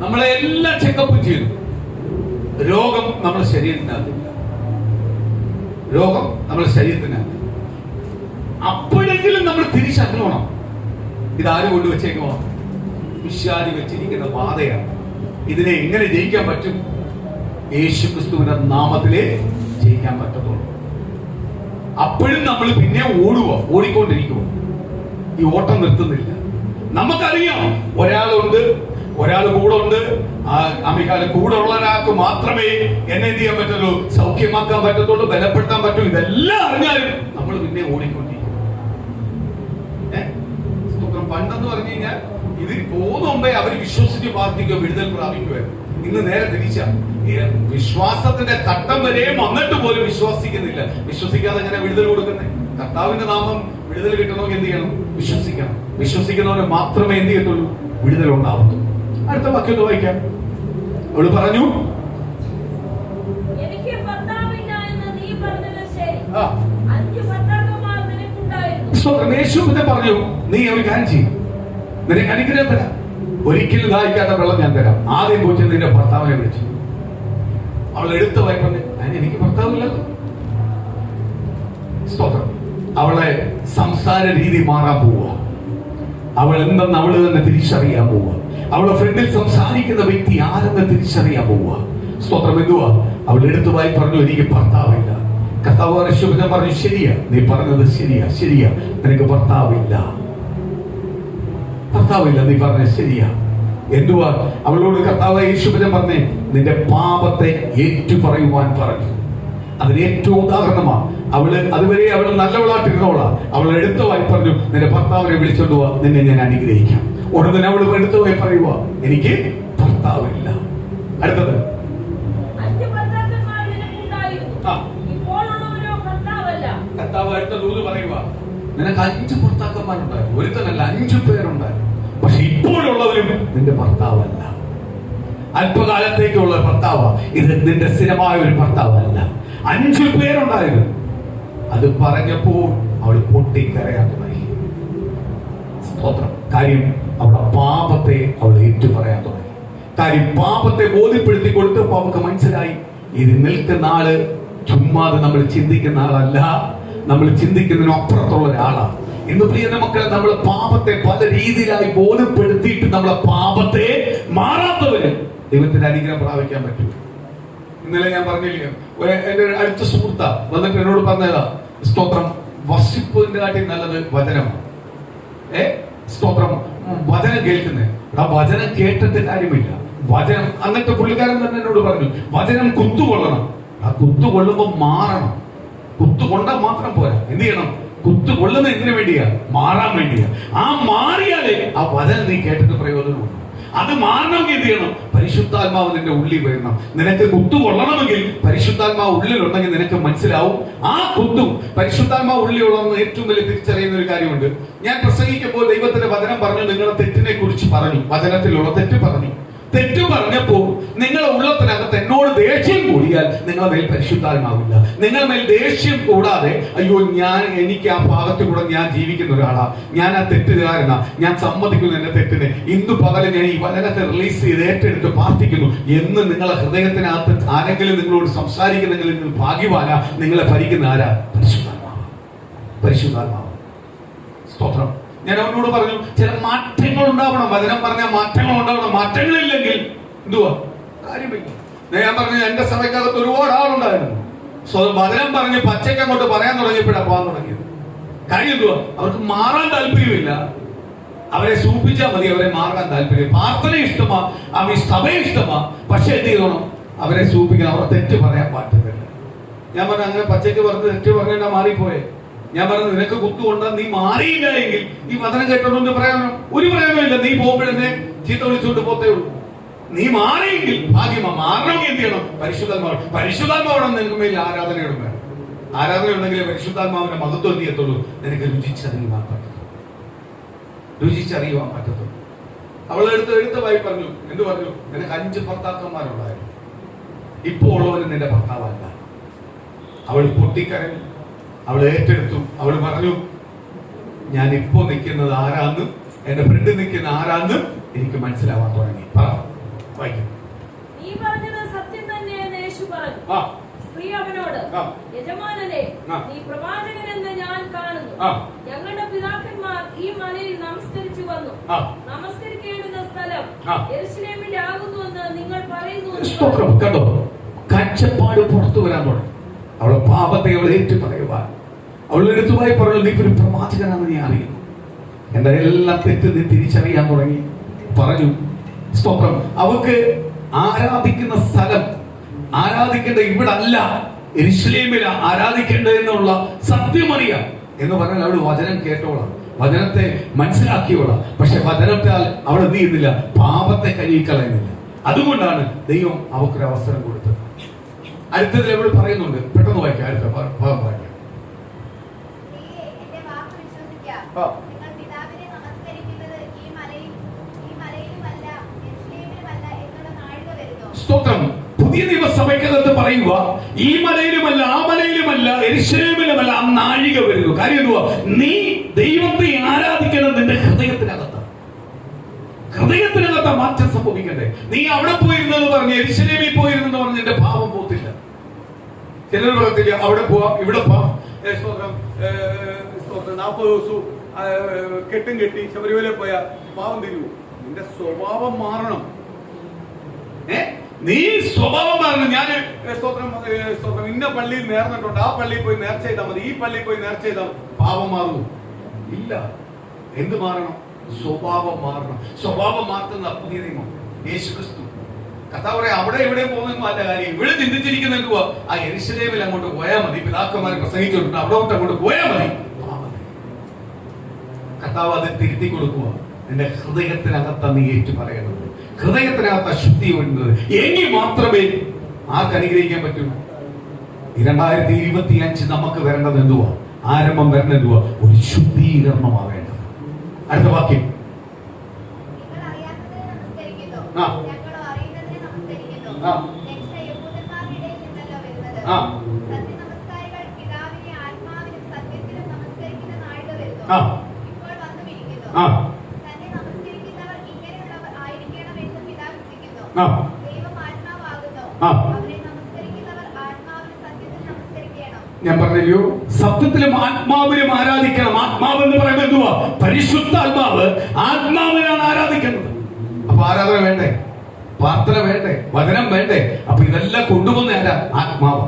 നമ്മളെ എല്ലാം ചെക്കപ്പും ചെയ്തു, രോഗം നമ്മുടെ ശരീരത്തിനകത്തില്ല. രോഗം നമ്മുടെ ശരീരത്തിനകത്ത്. അപ്പോഴെങ്കിലും നമ്മൾ തിരിച്ചറിയണം, ഇതാരും കൊണ്ട് വെച്ചേക്കുമോ? പിശാച് വെച്ചിരിക്കുന്ന ബാധയാണ്. ഇതിനെ എങ്ങനെ ജയിക്കാൻ പറ്റും? യേശു ക്രിസ്തുവിന്റെ നാമത്തിലേ ജയിക്കാൻ പറ്റത്തുള്ളൂ. അപ്പോഴും നമ്മൾ പിന്നെ ഓടിക്കൊണ്ടിരിക്കുക, ഈ ഓട്ടം നിർത്തുന്നില്ല. നമുക്കറിയാം ഒരാളുണ്ട്, ഒരാൾ കൂടെ ഉണ്ട്. അമിക്കാലം കൂടെ ഉള്ള ഒരാൾക്ക് മാത്രമേ എന്നെ എന്ത് ചെയ്യാൻ പറ്റുള്ളൂ, സൗഖ്യമാക്കാൻ പറ്റത്തുള്ളൂ, ബലപ്പെടുത്താൻ പറ്റൂ. ഇതെല്ലാം അറിഞ്ഞാലും നമ്മൾ പിന്നെ ഓടിക്കൊണ്ടിരിക്കും. പണ്ടെന്ന് പറഞ്ഞു കഴിഞ്ഞാൽ ഇതിൽ പോകുന്ന മുമ്പേ അവർ വിശ്വസിച്ച് പ്രാർത്ഥിക്കുക, വിടുതൽ പ്രാപിക്കുമായിരുന്നു. ഇന്ന് നേരെ തിരിച്ച വിശ്വാസത്തിന്റെ ഘട്ടം വരെയും വന്നിട്ട് പോലും വിശ്വസിക്കുന്നില്ല. വിശ്വസിക്കാതെ എങ്ങനെ വിടുതൽ കൊടുക്കുന്നത്? കർത്താവിന്റെ നാമം വിടുതൽ കിട്ടണമെങ്കിൽ എന്ത് ചെയ്യണം? വിശ്വസിക്കണം. വിശ്വസിക്കുന്നവന് മാത്രമേ എന്ത് ചെയ്യത്തുള്ളൂ, വിടുതൽ ഉണ്ടാവത്തുള്ളൂ. അടുത്ത വാക്യം വായിക്കാം. അവള് പറഞ്ഞു, യേശുവിനെ പറഞ്ഞു, നീ ഒരു കാര്യം ചെയ്യും, നിനക്ക് അനുഗ്രഹം തരാം, ഒരിക്കലും ദാഹിക്കാത്ത വെള്ളം ഞാൻ തരാം. ആദ്യം പോയിട്ട് നിന്റെ ഭർത്താവിനെ വിളിച്ചു. അവൾ എടുത്ത വായി പറഞ്ഞു, എനിക്ക് ഭർത്താവില്ലല്ലോ. സ്തോത്രം. അവളെ സംസാര രീതി മാറാൻ പോവുക. അവൾ എന്തെന്ന് അവള് തന്നെ തിരിച്ചറിയാൻ പോവുക. അവളെ ഫ്രണ്ടിൽ സംസാരിക്കുന്ന വ്യക്തി ആരെന്ന് തിരിച്ചറിയാൻ പോവുക. സ്തോത്രം. എന്തുവാ? അവൾ എടുത്തു വായി പറഞ്ഞു, എനിക്ക് ഭർത്താവില്ല. കർത്താവ് യേശുവിനെ പറഞ്ഞു, ശരിയാ, നീ പറഞ്ഞത് ശരിയാ, ശരിയാ, നിനക്ക് ഭർത്താവില്ല, ഭർത്താവില്ല, നീ പറഞ്ഞത് ശരിയാ. എന്തുവാ? അവളോട് കർത്താവ് യേശുവിനെ പറഞ്ഞേ, നിന്റെ പാപത്തെ ഏറ്റുപറയുവാൻ പറഞ്ഞു. അതിന് ഏറ്റവും ഉദാഹരണമാണ്. അതുവരെ അവൾ നല്ലവളായിട്ടിരുന്നോളാ. അവൾ എടുത്തുവായി പറഞ്ഞു, നിന്റെ ഭർത്താവിനെ വിളിച്ചോണ്ട് പോവാ, നിന്നെ ഞാൻ അനുഗ്രഹിക്കാം. ഉടനെ അവൾ എടുത്തുവായി പറയുക, എനിക്ക് ഭർത്താവില്ല. അടുത്തത്, കർത്താവ് അടുത്ത ദൂത് പറയുക, നിനക്ക് 5 ഭർത്താക്കന്മാരുണ്ടായിരുന്നു, ഒരുത്തനല്ല 5 പേരുണ്ടായിരുന്നു. പക്ഷെ ഇപ്പോഴുള്ളവരും നിന്റെ ഭർത്താവല്ല. അല്പകാലത്തേക്കുള്ള ഭർത്താവ് ഇത്, നിന്റെ സ്ഥിരമായ ഒരു ഭർത്താവല്ല. 5 പേരുണ്ടായിരുന്നു. അത് പറഞ്ഞപ്പോൾ അവൾ പൊട്ടിക്കരയാൻ തുടങ്ങി. സ്തോത്രം. കാര്യം അവളുടെ പാപത്തെ അവൾ ഏറ്റുപറയാൻ തുടങ്ങി. കാര്യം പാപത്തെ ബോധ്യപ്പെടുത്തി കൊടുത്തപ്പോൾ അവൾക്ക് മനസ്സിലായി, ഇത് നിൽക്കുന്ന ആള് ചുമ്മാതെ നമ്മൾ ചിന്തിക്കുന്ന ആളല്ല, നമ്മൾ ചിന്തിക്കുന്നതിന് അപ്പുറത്തുള്ള ഒരാളാണ്. ഇന്ന് പ്രിയന്റെ മക്കളെ, നമ്മൾ പാപത്തെ പല രീതിയിലായി ബോധ്യപ്പെടുത്തിയിട്ട് നമ്മളെ പാപത്തെ മാറാത്തവര് ദൈവത്തിന്റെ അനുഗ്രഹം പ്രാപിക്കാൻ പറ്റും. ഇന്നലെ ഞാൻ പറഞ്ഞില്ലേ, എന്റെ അടുത്ത സുഹൃത്താ വന്നിട്ട് എന്നോട് പറഞ്ഞതാ, സ്തോത്രം, വർഷിപ്പിന്റെ കാട്ടി നല്ലത് വചനമാണ്. സ്തോത്രം. വചനം കേൾക്കുന്നേ, ആ വചനം കേട്ടിട്ട് കാര്യമില്ല. വചനം, എന്നിട്ട് പുള്ളിക്കാരൻ തന്നെ എന്നോട് പറഞ്ഞു, വചനം കുത്തുകൊള്ളണം. ആ കുത്തുകൊള്ളുമ്പോ മാറണം. കുത്തുകൊണ്ടാൽ മാത്രം പോരാ, എന്ത് ചെയ്യണം? കുത്തുകൊള്ളുന്ന എന്തിനു വേണ്ടിയാ? മാറാൻ വേണ്ടിയാ. ആ മാറിയാലേ ആ വചനം നീ കേട്ടിട്ട് പ്രയോജനമുണ്ട്. അത് മാറണമെങ്കിൽ എന്ത് ചെയ്യണം? പരിശുദ്ധാത്മാവ് നിന്റെ ഉള്ളിൽ വരണം. നിനക്ക് കുത്തുകൊള്ളണമെങ്കിൽ പരിശുദ്ധാത്മാവ് ഉള്ളിലുണ്ടെങ്കിൽ നിനക്ക് മനസ്സിലാവും. ആ കുത്തും പരിശുദ്ധാത്മാവ് ഉള്ളിലുള്ളതെന്ന് ഏറ്റവും വലിയ തിരിച്ചറിയുന്ന ഒരു കാര്യമുണ്ട്. ഞാൻ പ്രസംഗിക്കുമ്പോൾ ദൈവത്തിന്റെ വചനം പറഞ്ഞു, നിങ്ങളുടെ തെറ്റിനെ കുറിച്ച് പറഞ്ഞു, വചനത്തിലുള്ള തെറ്റ് പറഞ്ഞു. തെറ്റ് പറഞ്ഞപ്പോൾ നിങ്ങളുടെ ഉള്ളത്തിനകത്ത് എന്നോട് ദേഷ്യം കൂടിയാൽ നിങ്ങളുടെ മേൽ പരിശുദ്ധാത്മാവില്ല. നിങ്ങളുടെ മേൽ ദേഷ്യം കൂടാതെ, അയ്യോ എനിക്ക് ആ ഭാഗത്ത് കൂടെ ഞാൻ ജീവിക്കുന്ന ഒരാളാ, ഞാൻ ആ തെറ്റുകാരനാ, ഞാൻ സമ്മതിക്കുന്നു എന്റെ തെറ്റിനെ, ഇന്ന് പകല് ഞാൻ ഈ വചനത്തെ റിലീസ് ചെയ്ത് ഏറ്റെടുത്ത് പ്രാർത്ഥിക്കുന്നു എന്ന് നിങ്ങളുടെ ഹൃദയത്തിനകത്ത് ആരെങ്കിലും നിങ്ങളോട് സംസാരിക്കുന്നെങ്കിൽ നിങ്ങൾ ഭാഗ്യവാനാ. നിങ്ങളെ ഭരിക്കുന്ന ആരാ? പരിശുദ്ധാത്മാവ്. പരിശുദ്ധാത്മാവ്. സ്തോത്രം. ഞാൻ അവനോട് പറഞ്ഞു, ചില മാറ്റങ്ങൾ ഉണ്ടാവണം. വചനം പറഞ്ഞ മാറ്റങ്ങൾ ഉണ്ടാവണം. മാറ്റങ്ങളില്ലെങ്കിൽ എന്തുവാ? കാര്യമില്ല. ഞാൻ പറഞ്ഞു, എന്റെ സഭയ്ക്കകത്ത് ഒരുപാട് ആളുണ്ടായിരുന്നു. വചനം പറഞ്ഞ് പച്ചയ്ക്ക് അങ്ങോട്ട് പറയാൻ തുടങ്ങിയപ്പോഴാണ് പോകാൻ തുടങ്ങിയത്. കാര്യം എന്തുവാ? അവർക്ക് മാറാൻ താല്പര്യമില്ല. അവരെ സൂപ്പിച്ചാൽ മതി, അവരെ മാറാൻ താല്പര്യം. പ്രാർത്ഥന ഇഷ്ടമാ, അവർ സഭ ഇഷ്ടമാ, പക്ഷെ എന്ത് ചെയ്യണം? അവരെ സൂപ്പിക്കണം. അവരെ തെറ്റ് പറയാൻ പറ്റുന്നില്ല. ഞാൻ പറഞ്ഞു അങ്ങനെ പച്ചയ്ക്ക് പറഞ്ഞ് തെറ്റ് പറഞ്ഞാ മാറിപ്പോയെ. ഞാൻ പറഞ്ഞു നിനക്ക് കുത്തുകൊണ്ട് നീ മാറിയില്ല എങ്കിൽ ഈ വചനം കേട്ടോണ്ട് പറയാനോ ഒരു പ്രയോജനമില്ല. നീ പോകുമ്പോഴെന്നെ ചീത്ത വിളിച്ചുകൊണ്ട് പോത്തേ ഉള്ളൂ. നീ മാറിയെങ്കിൽ ഭാഗ്യമാ. മാറണമെങ്കിൽ എന്ത് ചെയ്യണം? പരിശുദ്ധാത്മാവണം നിനക്ക് മേൽ ആരാധനയോടും വേണം. ആരാധന ഉണ്ടെങ്കിലേ പരിശുദ്ധാത്മാവിന്റെ മഹത്വം എന്ത് ചെയ്യത്തുള്ളൂ? നിനക്ക് രുചിച്ചറിയുവാൻ പറ്റത്തുള്ളൂ. എഴുത്തവായി പറഞ്ഞു. എന്ത് പറഞ്ഞു? നിനക്ക് 5 ഭർത്താക്കന്മാരുണ്ടായിരുന്നു, ഇപ്പോ ഉള്ളവന് നിന്റെ ഭർത്താവല്ല. അവൾ പൊട്ടിക്കരഞ്ഞു, അവൾ ഏറ്റെടുത്തു. അവൾ പറഞ്ഞു ഞാൻ ഇപ്പോ നിൽക്കുന്നത് ആരാന്നും എന്റെ ഫ്രണ്ട് നിൽക്കുന്ന ആരാന്നും എനിക്ക് മനസ്സിലാവാൻ തുടങ്ങി. നീ പറഞ്ഞത് സത്യം തന്നെയെന്ന് യേശു പറഞ്ഞു. സ്ത്രീ അവനോട്, യജമാനനെ, നീ പ്രവാചകനെന്ന് ഞാൻ കാണുന്നു. ഞങ്ങളുടെ പിതാക്കന്മാർ ഈ മലയിൽ നമസ്കരിച്ചു വന്നു. നമസ്കരിക്കേണ്ടുന്ന സ്ഥലം യെരൂശലേമിലാകുന്നുവെന്ന് നിങ്ങൾ പറയുന്നു. കണ്ടോ, കാഴ്ചപ്പാട് പുറത്തു വരാൻ തുടങ്ങി. അവളെ പാപത്തെ അവൾ ഏറ്റു പറയുവാൻ അവൾ എടുത്തുമായി പറഞ്ഞു, നീ ഒരു പ്രവാചകനാണെന്ന് നീ അറിയുന്നു, എന്റെ എല്ലാ തെറ്റ് നീ തിരിച്ചറിയാൻ തുടങ്ങി. പറഞ്ഞു സ്തോത്രം. അവൾക്ക് ആരാധിക്കുന്ന സ്ഥലം ആരാധിക്കേണ്ട ഇവിടെ അല്ല, യെരൂശലേമിൽ ആരാധിക്കേണ്ടത് എന്നുള്ള സത്യമറിയാം എന്ന് പറഞ്ഞാൽ അവൾ വചനം കേട്ടോളാം, വചനത്തെ മനസ്സിലാക്കിയോളാം. പക്ഷെ വചനത്താൽ അവൾ എന്ത് ചെയ്യുന്നില്ല? പാപത്തെ കഴുകിക്കളയുന്നില്ല. അതുകൊണ്ടാണ് ദൈവം അവക്കൊരു അവസരം കൊടുത്തത്. അടുത്തതിൽ അവൾ പറയുന്നുണ്ട്, പെട്ടെന്ന് വായിക്കാം, അടുത്ത ഭാഗം വായിക്കാം. സ്തോത്രം. പുതിയ നിയമസഭയ്ക്കകത്ത് പറയുക, ഈ മലയിലുമല്ല ആ മലയിലുമല്ല യെരൂശലേമിലുമല്ല ആ നാഴിക വരുന്നു. കാര്യം എന്തുവാ? നീ ദൈവത്തെ ആരാധിക്കണം നിന്റെ ഹൃദയത്തിനകത്ത്. ഹൃദയത്തിനകത്ത് മാറ്റം സംഭവിക്കണ്ടേ? നീ അവിടെ പോയിരുന്നെന്ന് പറഞ്ഞ് യെരൂശലേമിൽ പോയിരുന്നെന്ന് പറഞ്ഞ് എന്റെ ഭാവം പോത്തില്ല. ചിലർ പറയത്തില്ല അവിടെ പോവാം ഇവിടെ പോവാം. 40 ദിവസവും കെട്ടും കെട്ടി ശബരിമല പോയാ പാവം തരുമോ? നിന്റെ സ്വഭാവം മാറണം. നീ സ്വഭാവം മാറണം. ഞാൻ സ്തോത്രം ഇന്ന പള്ളിയിൽ നേർന്നിട്ടുണ്ട്, ആ പള്ളിയിൽ പോയി നേർച്ച ചെയ്താൽ മതി, ഈ പള്ളിയിൽ പോയി നേർച്ച ചെയ്താൽ പാപം മാറുമോ? ഇല്ല. എന്ത് മാറണം? സ്വഭാവം മാറണം. സ്വഭാവം മാറ്റുന്ന പുതിയ നിയമം യേശുക്രിസ്തു. കർത്താവ് പറയാം, അവിടെ ഇവിടെ പോകുന്ന അല്ല കാര്യം. ഇവിടെ ചിന്തിച്ചിരിക്കുന്ന എന്തുവാ? ആ യെരൂശലേമിൽ അങ്ങോട്ട് പോയാൽ മതി. പിതാക്കന്മാരെ പ്രസംഗിച്ചിട്ടുണ്ട്, അവിടെ അങ്ങോട്ട് പോയാൽ മതി. കർത്താവ് അത് തിരുത്തി കൊടുക്കുക. നിന്റെ ഹൃദയത്തിനകത്ത് നീ ഏറ്റു പറയണത്, ഹൃദയത്തിനകത്ത് അശുദ്ധി വരുന്നത്. എങ്കിൽ മാത്രമേ ആർക്ക് അനുഗ്രഹിക്കാൻ പറ്റൂ. 2025 നമുക്ക് വരേണ്ടത് എന്തുവാ? ആരംഭം വരേണ്ടത് എന്തുവാ? ഒരു ശുദ്ധീകരണമാണ് വേണ്ടത്. അടുത്ത വാക്യം. ഞാൻ പറഞ്ഞല്ലോ, സത്യത്തിലും ആത്മാവിലും ആരാധിക്കണം. ആത്മാവെന്ന് പറയുന്നത് എന്തുവാ? പരിശുദ്ധാത്മാവ്. ആത്മാവിനാണ് ആരാധിക്കുന്നത്. അപ്പൊ ആരാധന വേണ്ടേ? പ്രാർത്ഥന വേണ്ടേ? വചനം വേണ്ടേ? അപ്പൊ ഇതെല്ലാം കൊണ്ടുവന്ന ആരാ? ആത്മാവ്.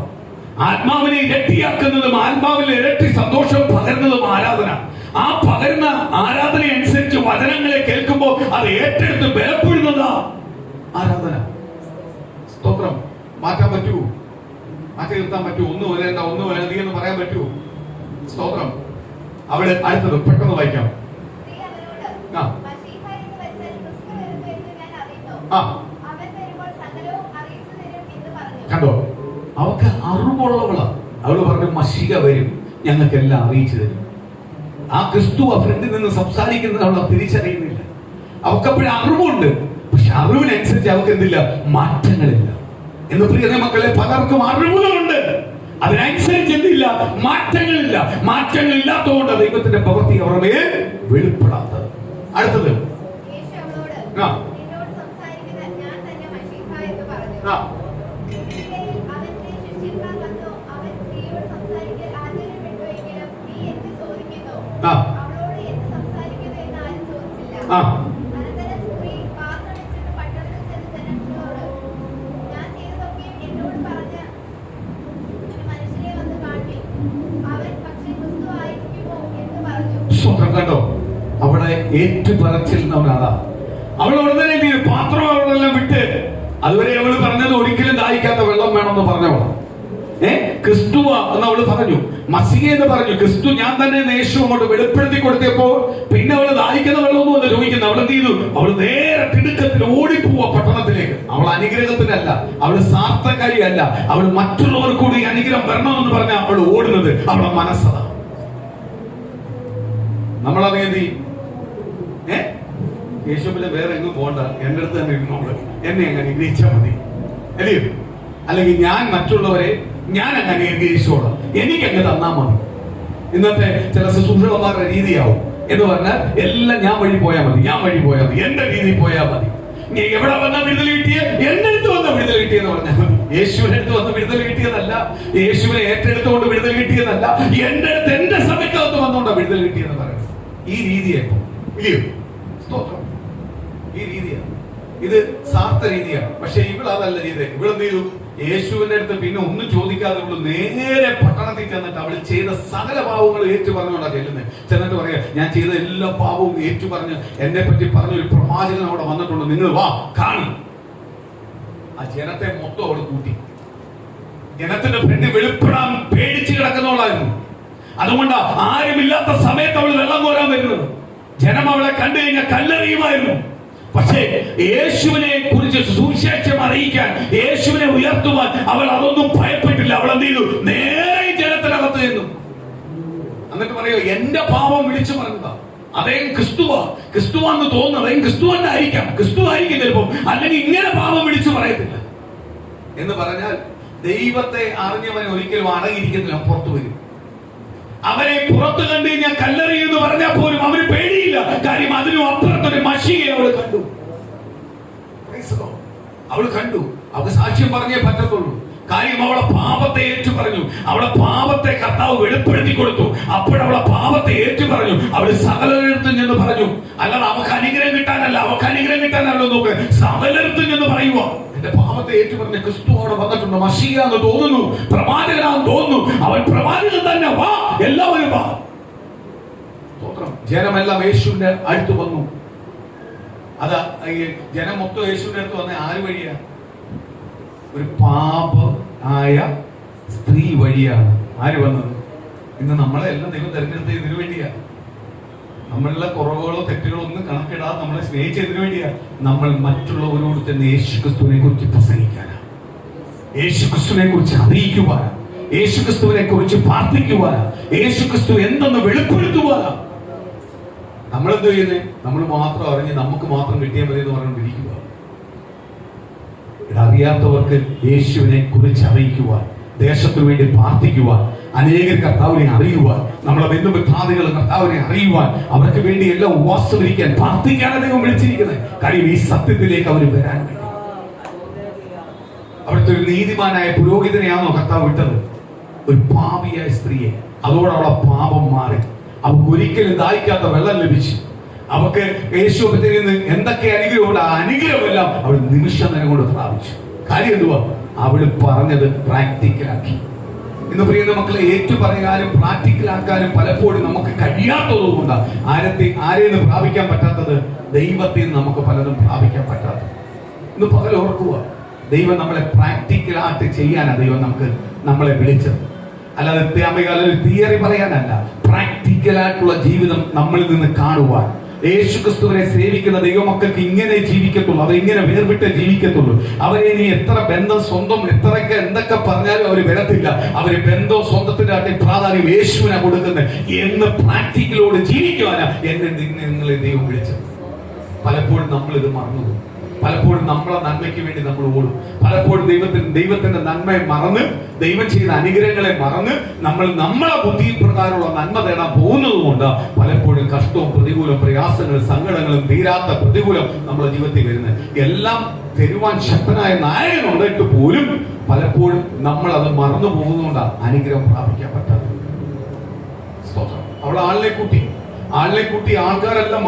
ആത്മാവിനെ ഇരട്ടിയാക്കുന്നതും ആത്മാവിൽ ഇരട്ടി സന്തോഷം പകരുന്നതും ആരാധന. ആ പകരുന്ന ആരാധന അനുസരിച്ച് വചനങ്ങളെ കേൾക്കുമ്പോൾ അത് ഏറ്റെടുത്ത് ബലപ്പെടുന്നതാ ആരാധന. സ്തോത്രം. മാറ്റാൻ പറ്റുമോ? മാറ്റി നിർത്താൻ പറ്റുമോ? ഒന്ന് വരേണ്ട ഒന്ന് വേണ്ടി എന്ന് പറയാൻ പറ്റുമോ? സ്തോത്രം. അവിടെ അടുത്തത് പെട്ടെന്ന് വായിക്കാം. കണ്ടോ, അവക്ക് അറിവുള്ളവളാ. അവള് പറഞ്ഞു മശിക വരും, ഞങ്ങൾക്കെല്ലാം അറിയിച്ചു തരും. ആ ക്രിസ്തു ആ ഫ്രണ്ടിൽ നിന്ന് സംസാരിക്കുന്നത് അവൾ തിരിച്ചറിയുന്നില്ല. അവക്കപ്പോഴും അറിവുണ്ട്, പക്ഷെ അറിവിനനുസരിച്ച് അവർക്ക് എന്തില്ല? മാറ്റങ്ങളില്ല. എന്ന് പ്രിയ മക്കളെ, പലർക്കും അറിവുകളുണ്ട്, അതിനനുസരിച്ച് എന്തില്ല? മാറ്റങ്ങളില്ല. മാറ്റങ്ങളില്ലാത്തതുകൊണ്ട് ദൈവത്തിന്റെ പ്രവൃത്തി അവരുടെ വെളിപ്പെടാത്തത്. അടുത്തത് സ്വന്തം കണ്ടോ, അവിടെ ഏറ്റുപറച്ചിരുന്നവനാ. അവൾ ഉടനെ പാത്രം അവളെല്ലാം വിട്ട്, അതുവരെ അവള് പറഞ്ഞത് ഒരിക്കലും ദാഹിക്കാത്ത വെള്ളം വേണമെന്ന് പറഞ്ഞവളാ. ക്രിസ്തു എന്ന് അവള് പറഞ്ഞു, മസിഹ എന്ന് പറഞ്ഞു. ക്രിസ്തു ഞാൻ തന്നെ എന്ന് യേശു അങ്ങോട്ട് വെളിപ്പെടുത്തി കൊടുത്തപ്പോൾ പിന്നെ അവള് ദാഹിക്കുന്ന വെള്ളമൊന്നും എന്ന് ചോദിക്കുന്നത്. അവൾ എന്ത് ചെയ്തു? അവള് നേരെ തിടുക്കത്തിൽ ഓടിപ്പോവാ പട്ടണത്തിലേക്ക്. അവൾ അനുഗ്രഹത്തിനല്ല, അവള് സാർത്ഥക്കാരിയല്ല, അവൾ മറ്റുള്ളവർ കൂടി അനുഗ്രഹം വരണമെന്ന് പറഞ്ഞ അവൾ ഓടുന്നത് അവളുടെ മനസ്സത. നമ്മളതേതി യേശുവിനെ വേറെ എങ്ങും പോകണ്ട, എന്റെ അടുത്ത് തന്നെ ഇരുന്നോളൂ, എന്നെ അങ്ങ് അനുഗ്രഹിച്ചാൽ മതി, അല്ലയോ? അല്ലെങ്കിൽ ഞാൻ മറ്റുള്ളവരെ ഞാൻ അങ്ങ് അനുഗ്രഹിച്ചോളാം, എനിക്കങ്ങ് തന്നാ മതി. ഇന്നത്തെ ചില ശുശ്രൂഷകന്മാരുടെ രീതിയാവും എന്ന് പറഞ്ഞാൽ എല്ലാം ഞാൻ വഴി പോയാൽ മതി, ഞാൻ വഴി പോയാൽ മതി, എന്റെ രീതിയിൽ പോയാൽ മതി. നീ എവിടെ വന്ന വിടുതൽ കിട്ടിയ, എന്റെ അടുത്ത് വന്ന വിടുതൽ കിട്ടിയെന്ന് പറഞ്ഞാൽ മതി. യേശുവിന്റെ അടുത്ത് വന്ന് വിടുതൽ കിട്ടിയതല്ല, യേശുവിനെ ഏറ്റെടുത്തുകൊണ്ട് വിടുതൽ കിട്ടിയതല്ല, എന്റെ അടുത്ത് എന്റെ സഭയ്ക്കകത്ത് വന്നുകൊണ്ടാ വിടുതൽ കിട്ടിയെന്ന് പറയുന്നത്. ഈ രീതിയായിരുന്നു, ഇല്ലയോ? സ്തോത്രം. ഈ രീതിയാണ്, ഇത് സാർത്ഥ രീതിയാണ്. പക്ഷെ ഇവളതല്ല രീതി. ഇവളെന്ത് ചെയ്തു? യേശുവിന്റെ അടുത്ത് പിന്നെ ഒന്നും ചോദിക്കാതെ ഇവള് നേരെ പട്ടണത്തിൽ ചെന്നിട്ട് അവൾ ചെയ്ത സകല പാവങ്ങളും ഏറ്റു പറഞ്ഞുകൊണ്ടാ ചെല്ലുന്നത്. ചെന്നിട്ട് പറയാ, ഞാൻ ചെയ്ത എല്ലാ പാവവും ഏറ്റു പറഞ്ഞ് എന്നെ പറ്റി പറഞ്ഞൊരു പ്രവാചകൻ അവിടെ വന്നിട്ടുണ്ട്, നിങ്ങൾ വാ കാണും. ആ ജനത്തെ മൊത്തം അവള് കൂട്ടി. ജനത്തിന്റെ ഫ്രണ്ട് വെളിപ്പെടാൻ പേടിച്ച് കിടക്കുന്നവളായിരുന്നു. അതുകൊണ്ട് ആരുമില്ലാത്ത സമയത്ത് അവൾ വെള്ളം കോരാൻ വരുന്നത്. ജനം അവളെ കണ്ടു കഴിഞ്ഞാൽ കല്ലെറിയുമായിരുന്നു. പക്ഷേ യേശുവിനെ കുറിച്ച് സുവിശേഷം അറിയിക്കാൻ, യേശുവിനെ ഉയർത്തുവാൻ അവൾ അതൊന്നും ഭയപ്പെട്ടില്ല. അവൾ എന്ത് ചെയ്തു? നേരെ ജനത്തിനകത്ത് ചെന്നു. എന്നിട്ട് പറയോ, എന്റെ പാപം വിളിച്ചു പറഞ്ഞതാ. അദ്ദേഹം ക്രിസ്തുവാന്ന് തോന്നുന്നത് അദ്ദേഹം ക്രിസ്തു തന്നെ ആയിരിക്കാം, ക്രിസ്തു ആയിരിക്കും ചിലപ്പം, അല്ലെങ്കിൽ ഇങ്ങനെ പാപം വിളിച്ചു പറയത്തില്ല. എന്ന് പറഞ്ഞാൽ ദൈവത്തെ അറിഞ്ഞവനെ ഒരിക്കലും അടങ്ങിയിരിക്കത്തില്ല, പുറത്തു വരും. അവരെ പുറത്ത് കണ്ടു കഴിഞ്ഞാൽ കല്ലെറിയെന്ന് പറഞ്ഞാൽ പോലും അവന് പേടിയില്ല. കാര്യം അതിനും അപ്പുറത്തൊരു മഷിയെ അവള് കണ്ടു. അവള് കണ്ടു, അവൾക്ക് സാക്ഷ്യം പറഞ്ഞേ പറ്റത്തുള്ളൂ. കാര്യം അവളെ പാപത്തെ ഏറ്റു പറഞ്ഞു. അവളെ പാപത്തെ കർത്താവ് വെളിപ്പെടുത്തി കൊടുത്തു. അപ്പോഴവളെ പാപത്തെ ഏറ്റു പറഞ്ഞു. അവള് സകലരിടത്തും ചെന്ന് പറഞ്ഞു. അല്ലാതെ അവൾക്ക് അനുഗ്രഹം കിട്ടാനല്ല, അവൾക്ക് അനുഗ്രഹം കിട്ടാനല്ലോ നോക്ക്, സകലരിടത്തും ചെന്ന് പറയുക. എന്റെ പാപത്തെ ഏറ്റു പറഞ്ഞ ക്രിസ്തു അവിടെ വന്നിട്ടുണ്ട്, മശീഹാന്ന് തോന്നുന്നു, പ്രവാചകനാന്ന് തോന്നുന്നു, അവൻ പ്രവാചകൻ തന്നെ, വാ എല്ലാവരും വാ. ജനമെല്ലാം യേശുവിന്റെ അടുത്ത് വന്നു. അതാ ജനം മൊത്തം യേശുവിന്റെ അടുത്ത് വന്ന ആര് വഴിയാ? ഒരു പാപമായ സ്ത്രീ വഴിയാണ്. ആര് വന്നത്? ഇന്ന് നമ്മളെ എല്ലാം ദൈവം തെരഞ്ഞെടുത്ത ഇതിനു വേണ്ടിയാ. നമ്മളുടെ കുറവുകളോ തെറ്റുകളോ ഒന്നും കണക്കിടാതെ നമ്മളെ സ്നേഹിച്ചതിനു വേണ്ടിയാ. നമ്മൾ മറ്റുള്ളവരോട് തന്നെ യേശുക്രിസ്തുവിനെ കുറിച്ച് പ്രസംഗിക്കാനാ, യേശുക്രിസ്തുവിനെ കുറിച്ച് അറിയിക്കുവാനാ, യേശുക്രിസ്തുവിനെ കുറിച്ച് പ്രാർത്ഥിക്കുവാനാ, യേശുക്രിസ്തു എന്തെന്ന് വെളിപ്പെടുത്തുവാനാ. നമ്മളെന്ത് ചെയ്യുന്നേ? നമ്മൾ മാത്രം അറിഞ്ഞ് നമുക്ക് മാത്രം കിട്ടിയാൽ മതി എന്ന് പറഞ്ഞുകൊണ്ടിരിക്കുക. അറിയാത്തവർക്ക് യേശുവിനെ കുറിച്ച് അറിയിക്കുവാൻ, ദേശത്തിനു വേണ്ടി പ്രാർത്ഥിക്കുവാൻ, അനേകർ കർത്താവിനെ അറിയുവാൻ, നമ്മളെ ബന്ധുമിത്രാദികൾ കർത്താവിനെ അറിയുവാൻ, അവർക്ക് വേണ്ടി എല്ലാം ഉപവാസമിരിക്കാൻ, പ്രാർത്ഥിക്കാനാണ് ദൈവം വിളിച്ചിരിക്കുന്നത്. കാര്യം ഈ സത്യത്തിലേക്ക് അവർ വരാൻ വേണ്ടി. അവിടുത്തെ ഒരു നീതിമാനായ പുരോഹിതനെയാണോ കർത്താവ് വിട്ടത്? ഒരു പാപിയായ സ്ത്രീയെ. അതോടെ അവളെ പാപം മാറി. അവൾക്ക് ഒരിക്കലും ദാഹിക്കാത്ത വെള്ളം ലഭിച്ചു. അവക്ക് യേശുവിൽ നിന്ന് എന്തൊക്കെ അനുഗ്രഹമുള്ള ആ അനുഗ്രഹമെല്ലാം അവൾ നിമിഷ നേരം കൊണ്ട് പ്രാപിച്ചു. കാര്യം എന്തുവാ? അവള് പറഞ്ഞത് പ്രാക്ടിക്കലാക്കി. ഇന്ന് പ്രിയ മക്കളെ, ഏറ്റു പറയാനും പ്രാക്ടിക്കലാക്കാനും പലപ്പോഴും നമുക്ക് കഴിയാത്തതുകൊണ്ടാണ് ആരെയും പ്രാപിക്കാൻ പറ്റാത്തത്. ദൈവത്തിൽ നമുക്ക് പലതും പ്രാപിക്കാൻ പറ്റാത്തത്. ഇന്ന് പകൽ ഓർക്കുക, ദൈവം നമ്മളെ പ്രാക്ടിക്കലായിട്ട് ചെയ്യാനാണ് ദൈവം നമ്മളെ വിളിച്ചത്. അല്ലാതെ തിയറി പറയാനല്ല, പ്രാക്ടിക്കലായിട്ടുള്ള ജീവിതം നമ്മളിൽ നിന്ന് കാണുവാൻ. യേശുക്രിസ്തുവിനെ സേവിക്കുന്ന ദൈവമക്കൾക്ക് ഇങ്ങനെ ജീവിക്കത്തുള്ളൂ, അവരിങ്ങനെ വേർവിട്ട് ജീവിക്കത്തുള്ളൂ. അവരെ നീ എത്ര ബന്ധം സ്വന്തം എത്രയൊക്കെ എന്തൊക്കെ പറഞ്ഞാലും അവർ വരത്തില്ല. അവര് ബന്ധം സ്വന്തത്തിന്റെ പ്രാധാന്യം യേശുവിനെ കൊടുക്കുന്നത് എന്ന് പ്രാക്ടിക്കലോട് ജീവിക്കുവാനാ നിങ്ങളെ ദൈവം വിളിച്ചത്. പലപ്പോഴും നമ്മൾ ഇത് മറന്നു. പലപ്പോഴും നമ്മളെ നന്മയ്ക്ക് വേണ്ടി നമ്മൾ ഓടും. പലപ്പോഴും ദൈവത്തിന്റെ നന്മയെ മറന്ന്, ദൈവം ചെയ്ത അനുഗ്രഹങ്ങളെ മറന്ന് നമ്മളെ ബുദ്ധി പ്രകാരമുള്ള നന്മ തേടാൻ പോകുന്നത് കൊണ്ട് പലപ്പോഴും കഷ്ടവും പ്രതികൂലവും പ്രയാസങ്ങളും സങ്കടങ്ങളും തീരാത്ത പ്രതികൂലം നമ്മുടെ ജീവിതത്തിൽ വരുന്നത്. എല്ലാം തരുവാൻ ശക്തനായ നായകനുണ്ടായിട്ട് പോലും പലപ്പോഴും നമ്മൾ അത് മറന്നു പോകുന്നതുകൊണ്ടാണ് അനുഗ്രഹം പ്രാപിക്കാൻ പറ്റാത്തത്. അവൾ ആളിനെ കൂട്ടി ആൾക്കാരെല്ലാം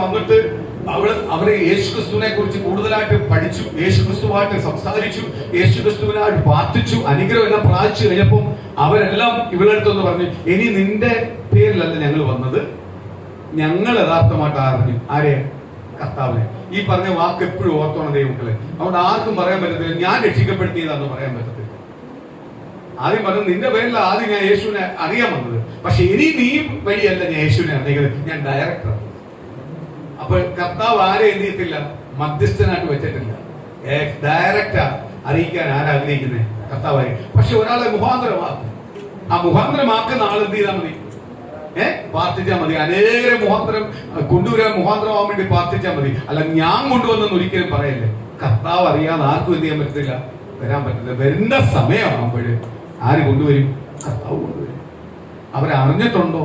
വന്നിട്ട് അവരെ യേശുക്രിസ്തുവിനെ കുറിച്ച് കൂടുതലായിട്ട് പഠിച്ചു, യേശുക്രിസ്തുവായിട്ട് സംസാരിച്ചു, യേശുക്രിസ്തുവിനായിട്ട് പ്രാർത്ഥിച്ചു, അനുഗ്രഹം എല്ലാം പ്രാർത്ഥിച്ചു കഴിഞ്ഞപ്പോൾ അവരെല്ലാം ഇവളെടുത്തെന്ന് പറഞ്ഞു, ഇനി നിന്റെ പേരിലല്ല ഞങ്ങൾ വന്നത്, ഞങ്ങൾ യഥാർത്ഥമായിട്ട് അറിഞ്ഞു ആരെ? കർത്താവിനെ. ഈ പറഞ്ഞ വാക്ക് എപ്പോഴും ഓർത്തോണം ദൈവമക്കളെ. അതുകൊണ്ട് ആർക്കും പറയാൻ പറ്റത്തില്ല ഞാൻ രക്ഷിക്കപ്പെടുത്തിയതാണെന്ന് പറയാൻ പറ്റത്തില്ല. ആദ്യം പറഞ്ഞു നിന്റെ പേരിൽ ആദ്യം ഞാൻ യേശുവിനെ അറിയാൻ വന്നത്, പക്ഷെ ഇനി നീ വഴിയല്ല ഞാൻ യേശുവിനെ അറിയിക്കുന്നത്, ഞാൻ ഡയറക്ടർ. അപ്പൊ കർത്താവ് ആരെ എന്ത് ചെയ്യത്തില്ല, മധ്യസ്ഥനായിട്ട് വെച്ചിട്ടില്ല. ഡയറക്റ്റാ അറിയിക്കാൻ ആരാഗ്രഹിക്കുന്നത് കർത്താവ്. പക്ഷെ ഒരാളെ മുഖാന്തരമാക്കും. ആ മുഖാന്തരമാക്കുന്ന ആൾ എന്ത് ചെയ്താൽ മതി, പ്രാർത്ഥിച്ചാൽ മതി. അനേകം മുഖാന്തരം കൊണ്ടുവരാൻ മുഖാന്തരമാവാൻ വേണ്ടി പ്രാർത്ഥിച്ചാൽ മതി. അല്ല ഞാൻ കൊണ്ടുവന്നെന്ന് ഒരിക്കലും പറയല്ലേ. കർത്താവ് അറിയാതെ ആർക്കും എന്ത് ചെയ്യാൻ പറ്റത്തില്ല, വരാൻ പറ്റില്ല. വരേണ്ട സമയമാകുമ്പോഴ് ആര് കൊണ്ടുവരും, കർത്താവ് കൊണ്ടുവരും. അവരറിഞ്ഞിട്ടുണ്ടോ,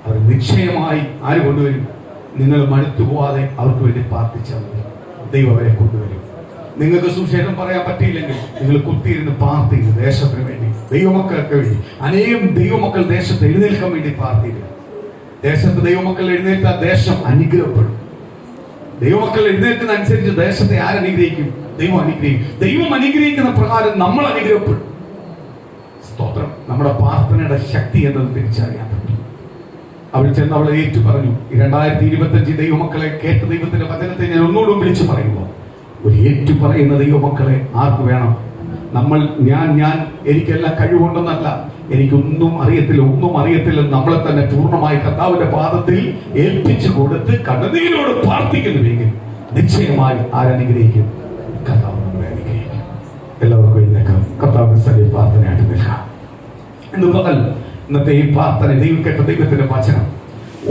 അവർ നിശ്ചയമായി ആര് കൊണ്ടുവരും. നിങ്ങൾ മടുത്തു പോവാതെ അവർക്ക് വേണ്ടി പ്രാർത്ഥിച്ചാൽ മതി, ദൈവം അവരെ കൊണ്ടുവരും. നിങ്ങൾക്ക് സുവിശേഷം പറയാൻ പറ്റിയില്ലെങ്കിൽ നിങ്ങൾ കുത്തിയിരുന്ന് പ്രാർത്ഥിക്കുന്നു ദേശത്തിന് വേണ്ടി, ദൈവമക്കൾക്ക് വേണ്ടി. അനേകം ദൈവമക്കൾ ദേശത്ത് എഴുന്നേൽക്കാൻ വേണ്ടി പ്രാർത്ഥിക്കുക. ദേശത്ത് ദൈവമക്കൾ എഴുന്നേൽക്കാൻ ദേശം അനുഗ്രഹപ്പെടും. ദൈവമക്കൾ എഴുന്നേൽക്കുന്ന അനുസരിച്ച് ദേശത്തെ ആരനുഗ്രഹിക്കും, ദൈവം അനുഗ്രഹിക്കും. ദൈവം അനുഗ്രഹിക്കുന്ന പ്രകാരം നമ്മൾ അനുഗ്രഹപ്പെടും. സ്തോത്രം. നമ്മുടെ പ്രാർത്ഥനയുടെ ശക്തി എന്നത് തിരിച്ചറിയാൻ പറ്റും. അവൾ ചെന്ന് അവളെ ഏറ്റു പറഞ്ഞു. 2025 ദൈവമക്കളെ കേട്ട ദൈവത്തിന്റെ വചനത്തെ ഞാൻ ഒന്നുകൂടും വിളിച്ചു പറയുമ്പോൾ, ഒരു ഏറ്റു പറയുന്ന ദൈവമക്കളെ ആർക്ക് വേണം? നമ്മൾ ഞാൻ എനിക്കെല്ലാം കഴിവുണ്ടെന്നല്ല, എനിക്കൊന്നും അറിയത്തില്ല നമ്മളെ തന്നെ പൂർണ്ണമായി കർത്താവിന്റെ പാദത്തിൽ ഏൽപ്പിച്ചു കൊടുത്ത് കണ്ണുനീരോട് പ്രാർത്ഥിക്കുന്നുവെങ്കിൽ നിശ്ചയമായി ആരനുഗ്രഹിക്കും, കർത്താവ് നമ്മളെ അനുഗ്രഹിക്കും. എല്ലാവർക്കും എഴുന്നേക്കാം, കർത്താവിന്റെ സന്നിധിയിൽ പ്രാർത്ഥനയായിട്ട് നിൽക്കാം. ഇന്ന് പകൽ ഇന്നത്തെ ഈ പ്രാർത്ഥന, ദൈവം കേട്ട ദൈവത്തിന്റെ വചനം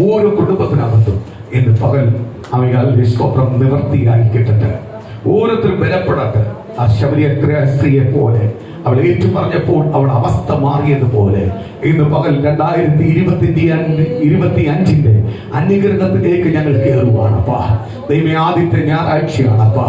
ഓരോ കുടുംബത്തിനകത്തും ഇന്ന് പകൽ അവയാളുടെ സ്തോത്രം നിവർത്തിയായി കേട്ടിട്ട് ഓരോരുത്തരും ബലപ്പെടട്ടെ. ആ ശബരിയ സ്ത്രീയെ പോലെ അവൾ ഏറ്റു പറഞ്ഞപ്പോൾ അവളുടെ അവസ്ഥ മാറിയതുപോലെ ഇന്ന് പകൽ 2025 അനുഗ്രഹത്തിലേക്ക് ഞങ്ങൾ കയറുവാണപ്പാ. ദൈവമേ, ആദ്യത്തെ ഞായറാഴ്ചയാണപ്പാ.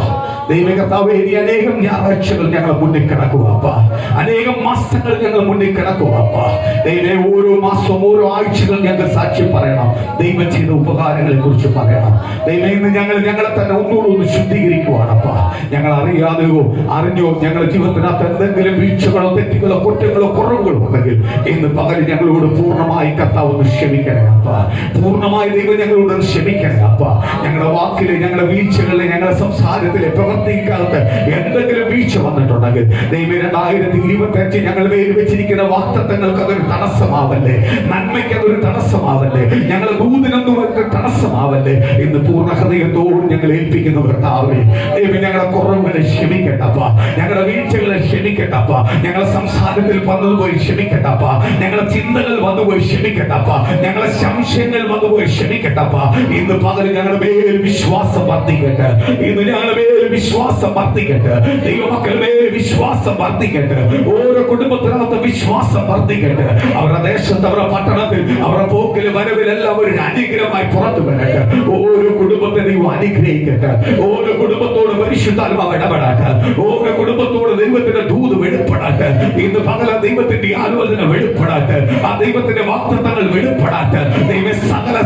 ദൈവമേ കർത്താവേ, ഇനി അനേകം ഞായറാഴ്ചകൾ ഞങ്ങൾ മുന്നിൽ കിടക്കുവാപ്പാ. അനേകം മാസങ്ങൾ ഞങ്ങൾ മുന്നിൽ കിടക്കുവാപ്പാ. ദൈവമേ, ഓരോ മാസവും ഓരോ ആഴ്ചകൾ ഞങ്ങൾ സാക്ഷ്യം പറയണം, ദൈവം ചെയ്ത ഉപകാരങ്ങളെ കുറിച്ച് പറയണം. ദൈവമേ, ഇന്ന് ഞങ്ങളെ തന്നെ ഒന്നുകൂടെ ശുദ്ധീകരിക്കുവാണപ്പാ. ഞങ്ങൾ അറിയാതെയോ അറിഞ്ഞോ ഞങ്ങളുടെ ജീവിതത്തിനകത്ത് എന്തെങ്കിലും വീഴ്ചകളോ തെറ്റുകളോ കുറ്റങ്ങളോ കുറവുകളോ ഉണ്ടെങ്കിൽ ഇന്ന് പകൽ ഞങ്ങളോട് പൂർണ്ണമായി കർത്താവ് ഒന്ന് ക്ഷമിക്കണേ അപ്പ. പൂർണ്ണമായി ദൈവം ഞങ്ങളോട് ക്ഷമിക്കണേ അപ്പ. ഞങ്ങളുടെ വാക്കില്, ഞങ്ങളുടെ വീഴ്ചകളില്, ഞങ്ങളുടെ സംസാരത്തിലെ പ്രവർത്തിക്കാലത്ത് എന്തെങ്കിലും വീഴ്ച വന്നിട്ടുണ്ടെങ്കിൽ ദൈവം 2025 ഞങ്ങൾ മേൽ വെച്ചിരിക്കുന്ന വാഗ്ദത്തങ്ങൾക്ക് അതൊരു തടസ്സമാവല്ലേ, നന്മയ്ക്ക് അതൊരു തടസ്സമാവല്ലേ, ഞങ്ങളുടെ ദൂതിനൊന്നും ഒരു തടസ്സമാവല്ലേ. ഇന്ന് പൂർണ്ണ ഹൃദയത്തോട് ഞങ്ങൾ ഏൽപ്പിക്കുന്ന കർത്താവേ, ദൈവം ഞങ്ങളുടെ കുറവുകളെ ക്ഷമിക്കട്ടപ്പ, ഞങ്ങളുടെ വീഴ്ചകളെ ക്ഷമിക്കട്ടപ്പ, ഞങ്ങളുടെ സംസാരത്തിൽ വന്നതുപോയി ക്ഷമിക്കട്ടപ്പ, ഞങ്ങളുടെ ചിന്തകൾ വന്നുപോയി ക്ഷമിക്കട്ടപ്പ, ഞങ്ങളുടെ സംശയങ്ങൾ വന്നുപോയി ക്ഷമിക്കട്ടപ്പ. ഇന്ന് പകൽ ഞങ്ങളുടെ മേൽ വിശ്വാസം വർദ്ധിക്കട്ടെ. ഇന്ന് ഞങ്ങളുടെ മേൽ വിശ്വാസം വർദ്ധിക്കട്ടെ. ദൈവമക്കളുടെ മേൽ വിശ്വാസം വർദ്ധിക്കട്ടെ. ഓരോ കുടുംബത്തിനകത്ത് വിശ്വാസം വർദ്ധിക്കട്ടെ. അവരുടെ ദേശത്ത്, അവരുടെ പട്ടണത്തിൽ, അവരുടെ പോക്കിലും വരവിലെല്ലാം ഒരു അനുഗ്രഹമായി പുറത്തു വരട്ടെ. ഓരോ കുടുംബത്തെ ദൈവം അനുഗ്രഹിക്കട്ടെ. ഓരോ കുടുംബത്തോട് പരിശുദ്ധാത്മാവ് ഇടപെടട്ടെ. ഓരോ കുടുംബത്തോട് ദൈവത്തിന്റെ ദൂത് വെളിപ്പെടട്ടെ. ഇന്ന് പകല ദൈവത്തിന്റെ ആലോചന വെളിപ്പെടട്ടെ. ആ ദൈവത്തിന്റെ വാഗ്ദത്തങ്ങൾ വെളിപ്പെടട്ടെ. ദൈവം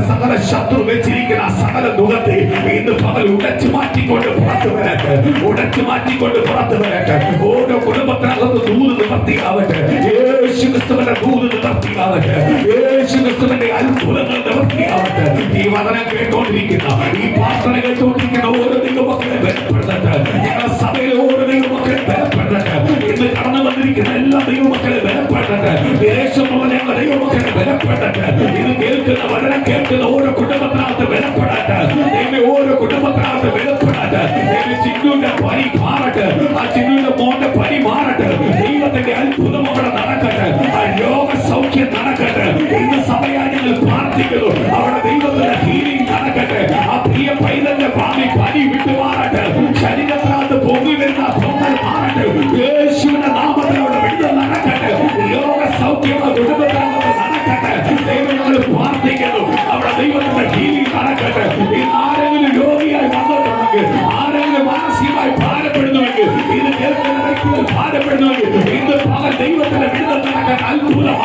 സകല ശത്രു വെച്ചിരിക്കുന്ന സകല ദുഃഖത്തെ ഇന്ന് പകൽ ഉടച്ചു മാറ്റിക്കൊണ്ട് പുറത്തു വരട്ടെ. ഓരോ കുടുംബത്തിനകത്ത് ദൂത് നിവർത്തിയാവട്ടെ. യേശു ക്രിസ്തുവിന്റെ ദൂത് നിവർത്തിയാവട്ടെ. യേശു ക്രിസ്തുവിന്റെ അത്ഭുതങ്ങൾ നിവർത്തിയാവട്ടെ. ഈ വചനം കേട്ടോണ്ടിരിക്കുന്ന, ഈ പ്രാർത്ഥന കേട്ടോണ്ടിരിക്കുന്ന ഓരോ ദൈവമക്കളെ ബലപ്പെടുത്തട്ടെ. ഞങ്ങളുടെ സഭയിലെ ഓരോ ദൈവമക്കളെ ബലപ്പെടുത്തട്ടെ. ഇന്ന് കടന്നു വന്നിരിക്കുന്ന എല്ലാ ദൈവമക്കളെ ബലപ്പെടുത്തട്ടെ. വിദേശമുള്ള ഞങ്ങളുടെ ദൈവമക്കളെ ബലപ്പെടുത്തട്ടെ. ഇത് കേൾക്കുന്ന വചനം കേൾക്കുന്ന ഓരോ കുടുംബത്തിനകത്ത് ബലപ്പെടട്ടെ. ഓരോ കുടുംബത്തിനകത്ത് ബലപ്പെടട്ടെ. ചിന്നുവിന്റെ പനി മാറട്ടെ. ആ ചിന്നുവിന്റെ മോന്റെ പനി മാറട്ടെ. ദൈവത്തിന്റെ അത്ഭുതം അവിടെ നടക്കട്ടെ. ആ രോഗസൗഖ്യം നടക്കട്ടെ. ഇന്ന് സഭയായി ഞങ്ങൾ പ്രാർത്ഥിക്കുന്നു. അവിടെ ദൈവത്തിന്റെ ഹീലിംഗ് നടക്കട്ടെ. ആ പ്രിയ പൈതന്റെ പനി വിട്ടുമാറട്ടെ. ശരീരത്തിനകത്ത് പൊങ്ങി വരുന്ന പൊങ്ങൽ മാറട്ടെ. യേശുവിന്റെ നാമത്തിൽ അവിടെ വിടുതൽ നടക്കട്ടെ. രോഗസൗഖ്യം കുടുംബത്തിനകത്ത് നടക്കട്ടെ. ദൈവം ഞങ്ങൾ പ്രാർത്ഥിക്കുന്നു. അവിടെ ദൈവത്തിന്റെ ഹീലിംഗ് നടക്കട്ടെ. ഇന്ന് ആരെങ്കിലും രോഗിയായി വന്നിട്ടുണ്ടെങ്കിൽ, ആരെങ്കിലും മാനസികമായി ഭാരപ്പെടുന്നുവെങ്കിൽ, ഇത് കേൾക്കുന്ന വ്യക്തികൾ ഭാരപ്പെടുന്നുവെങ്കിൽ ഇന്ന് പകൽ ദൈവത്തിന്റെ വിടുതൽ നടക്കട്ടെ. അത്ഭുതം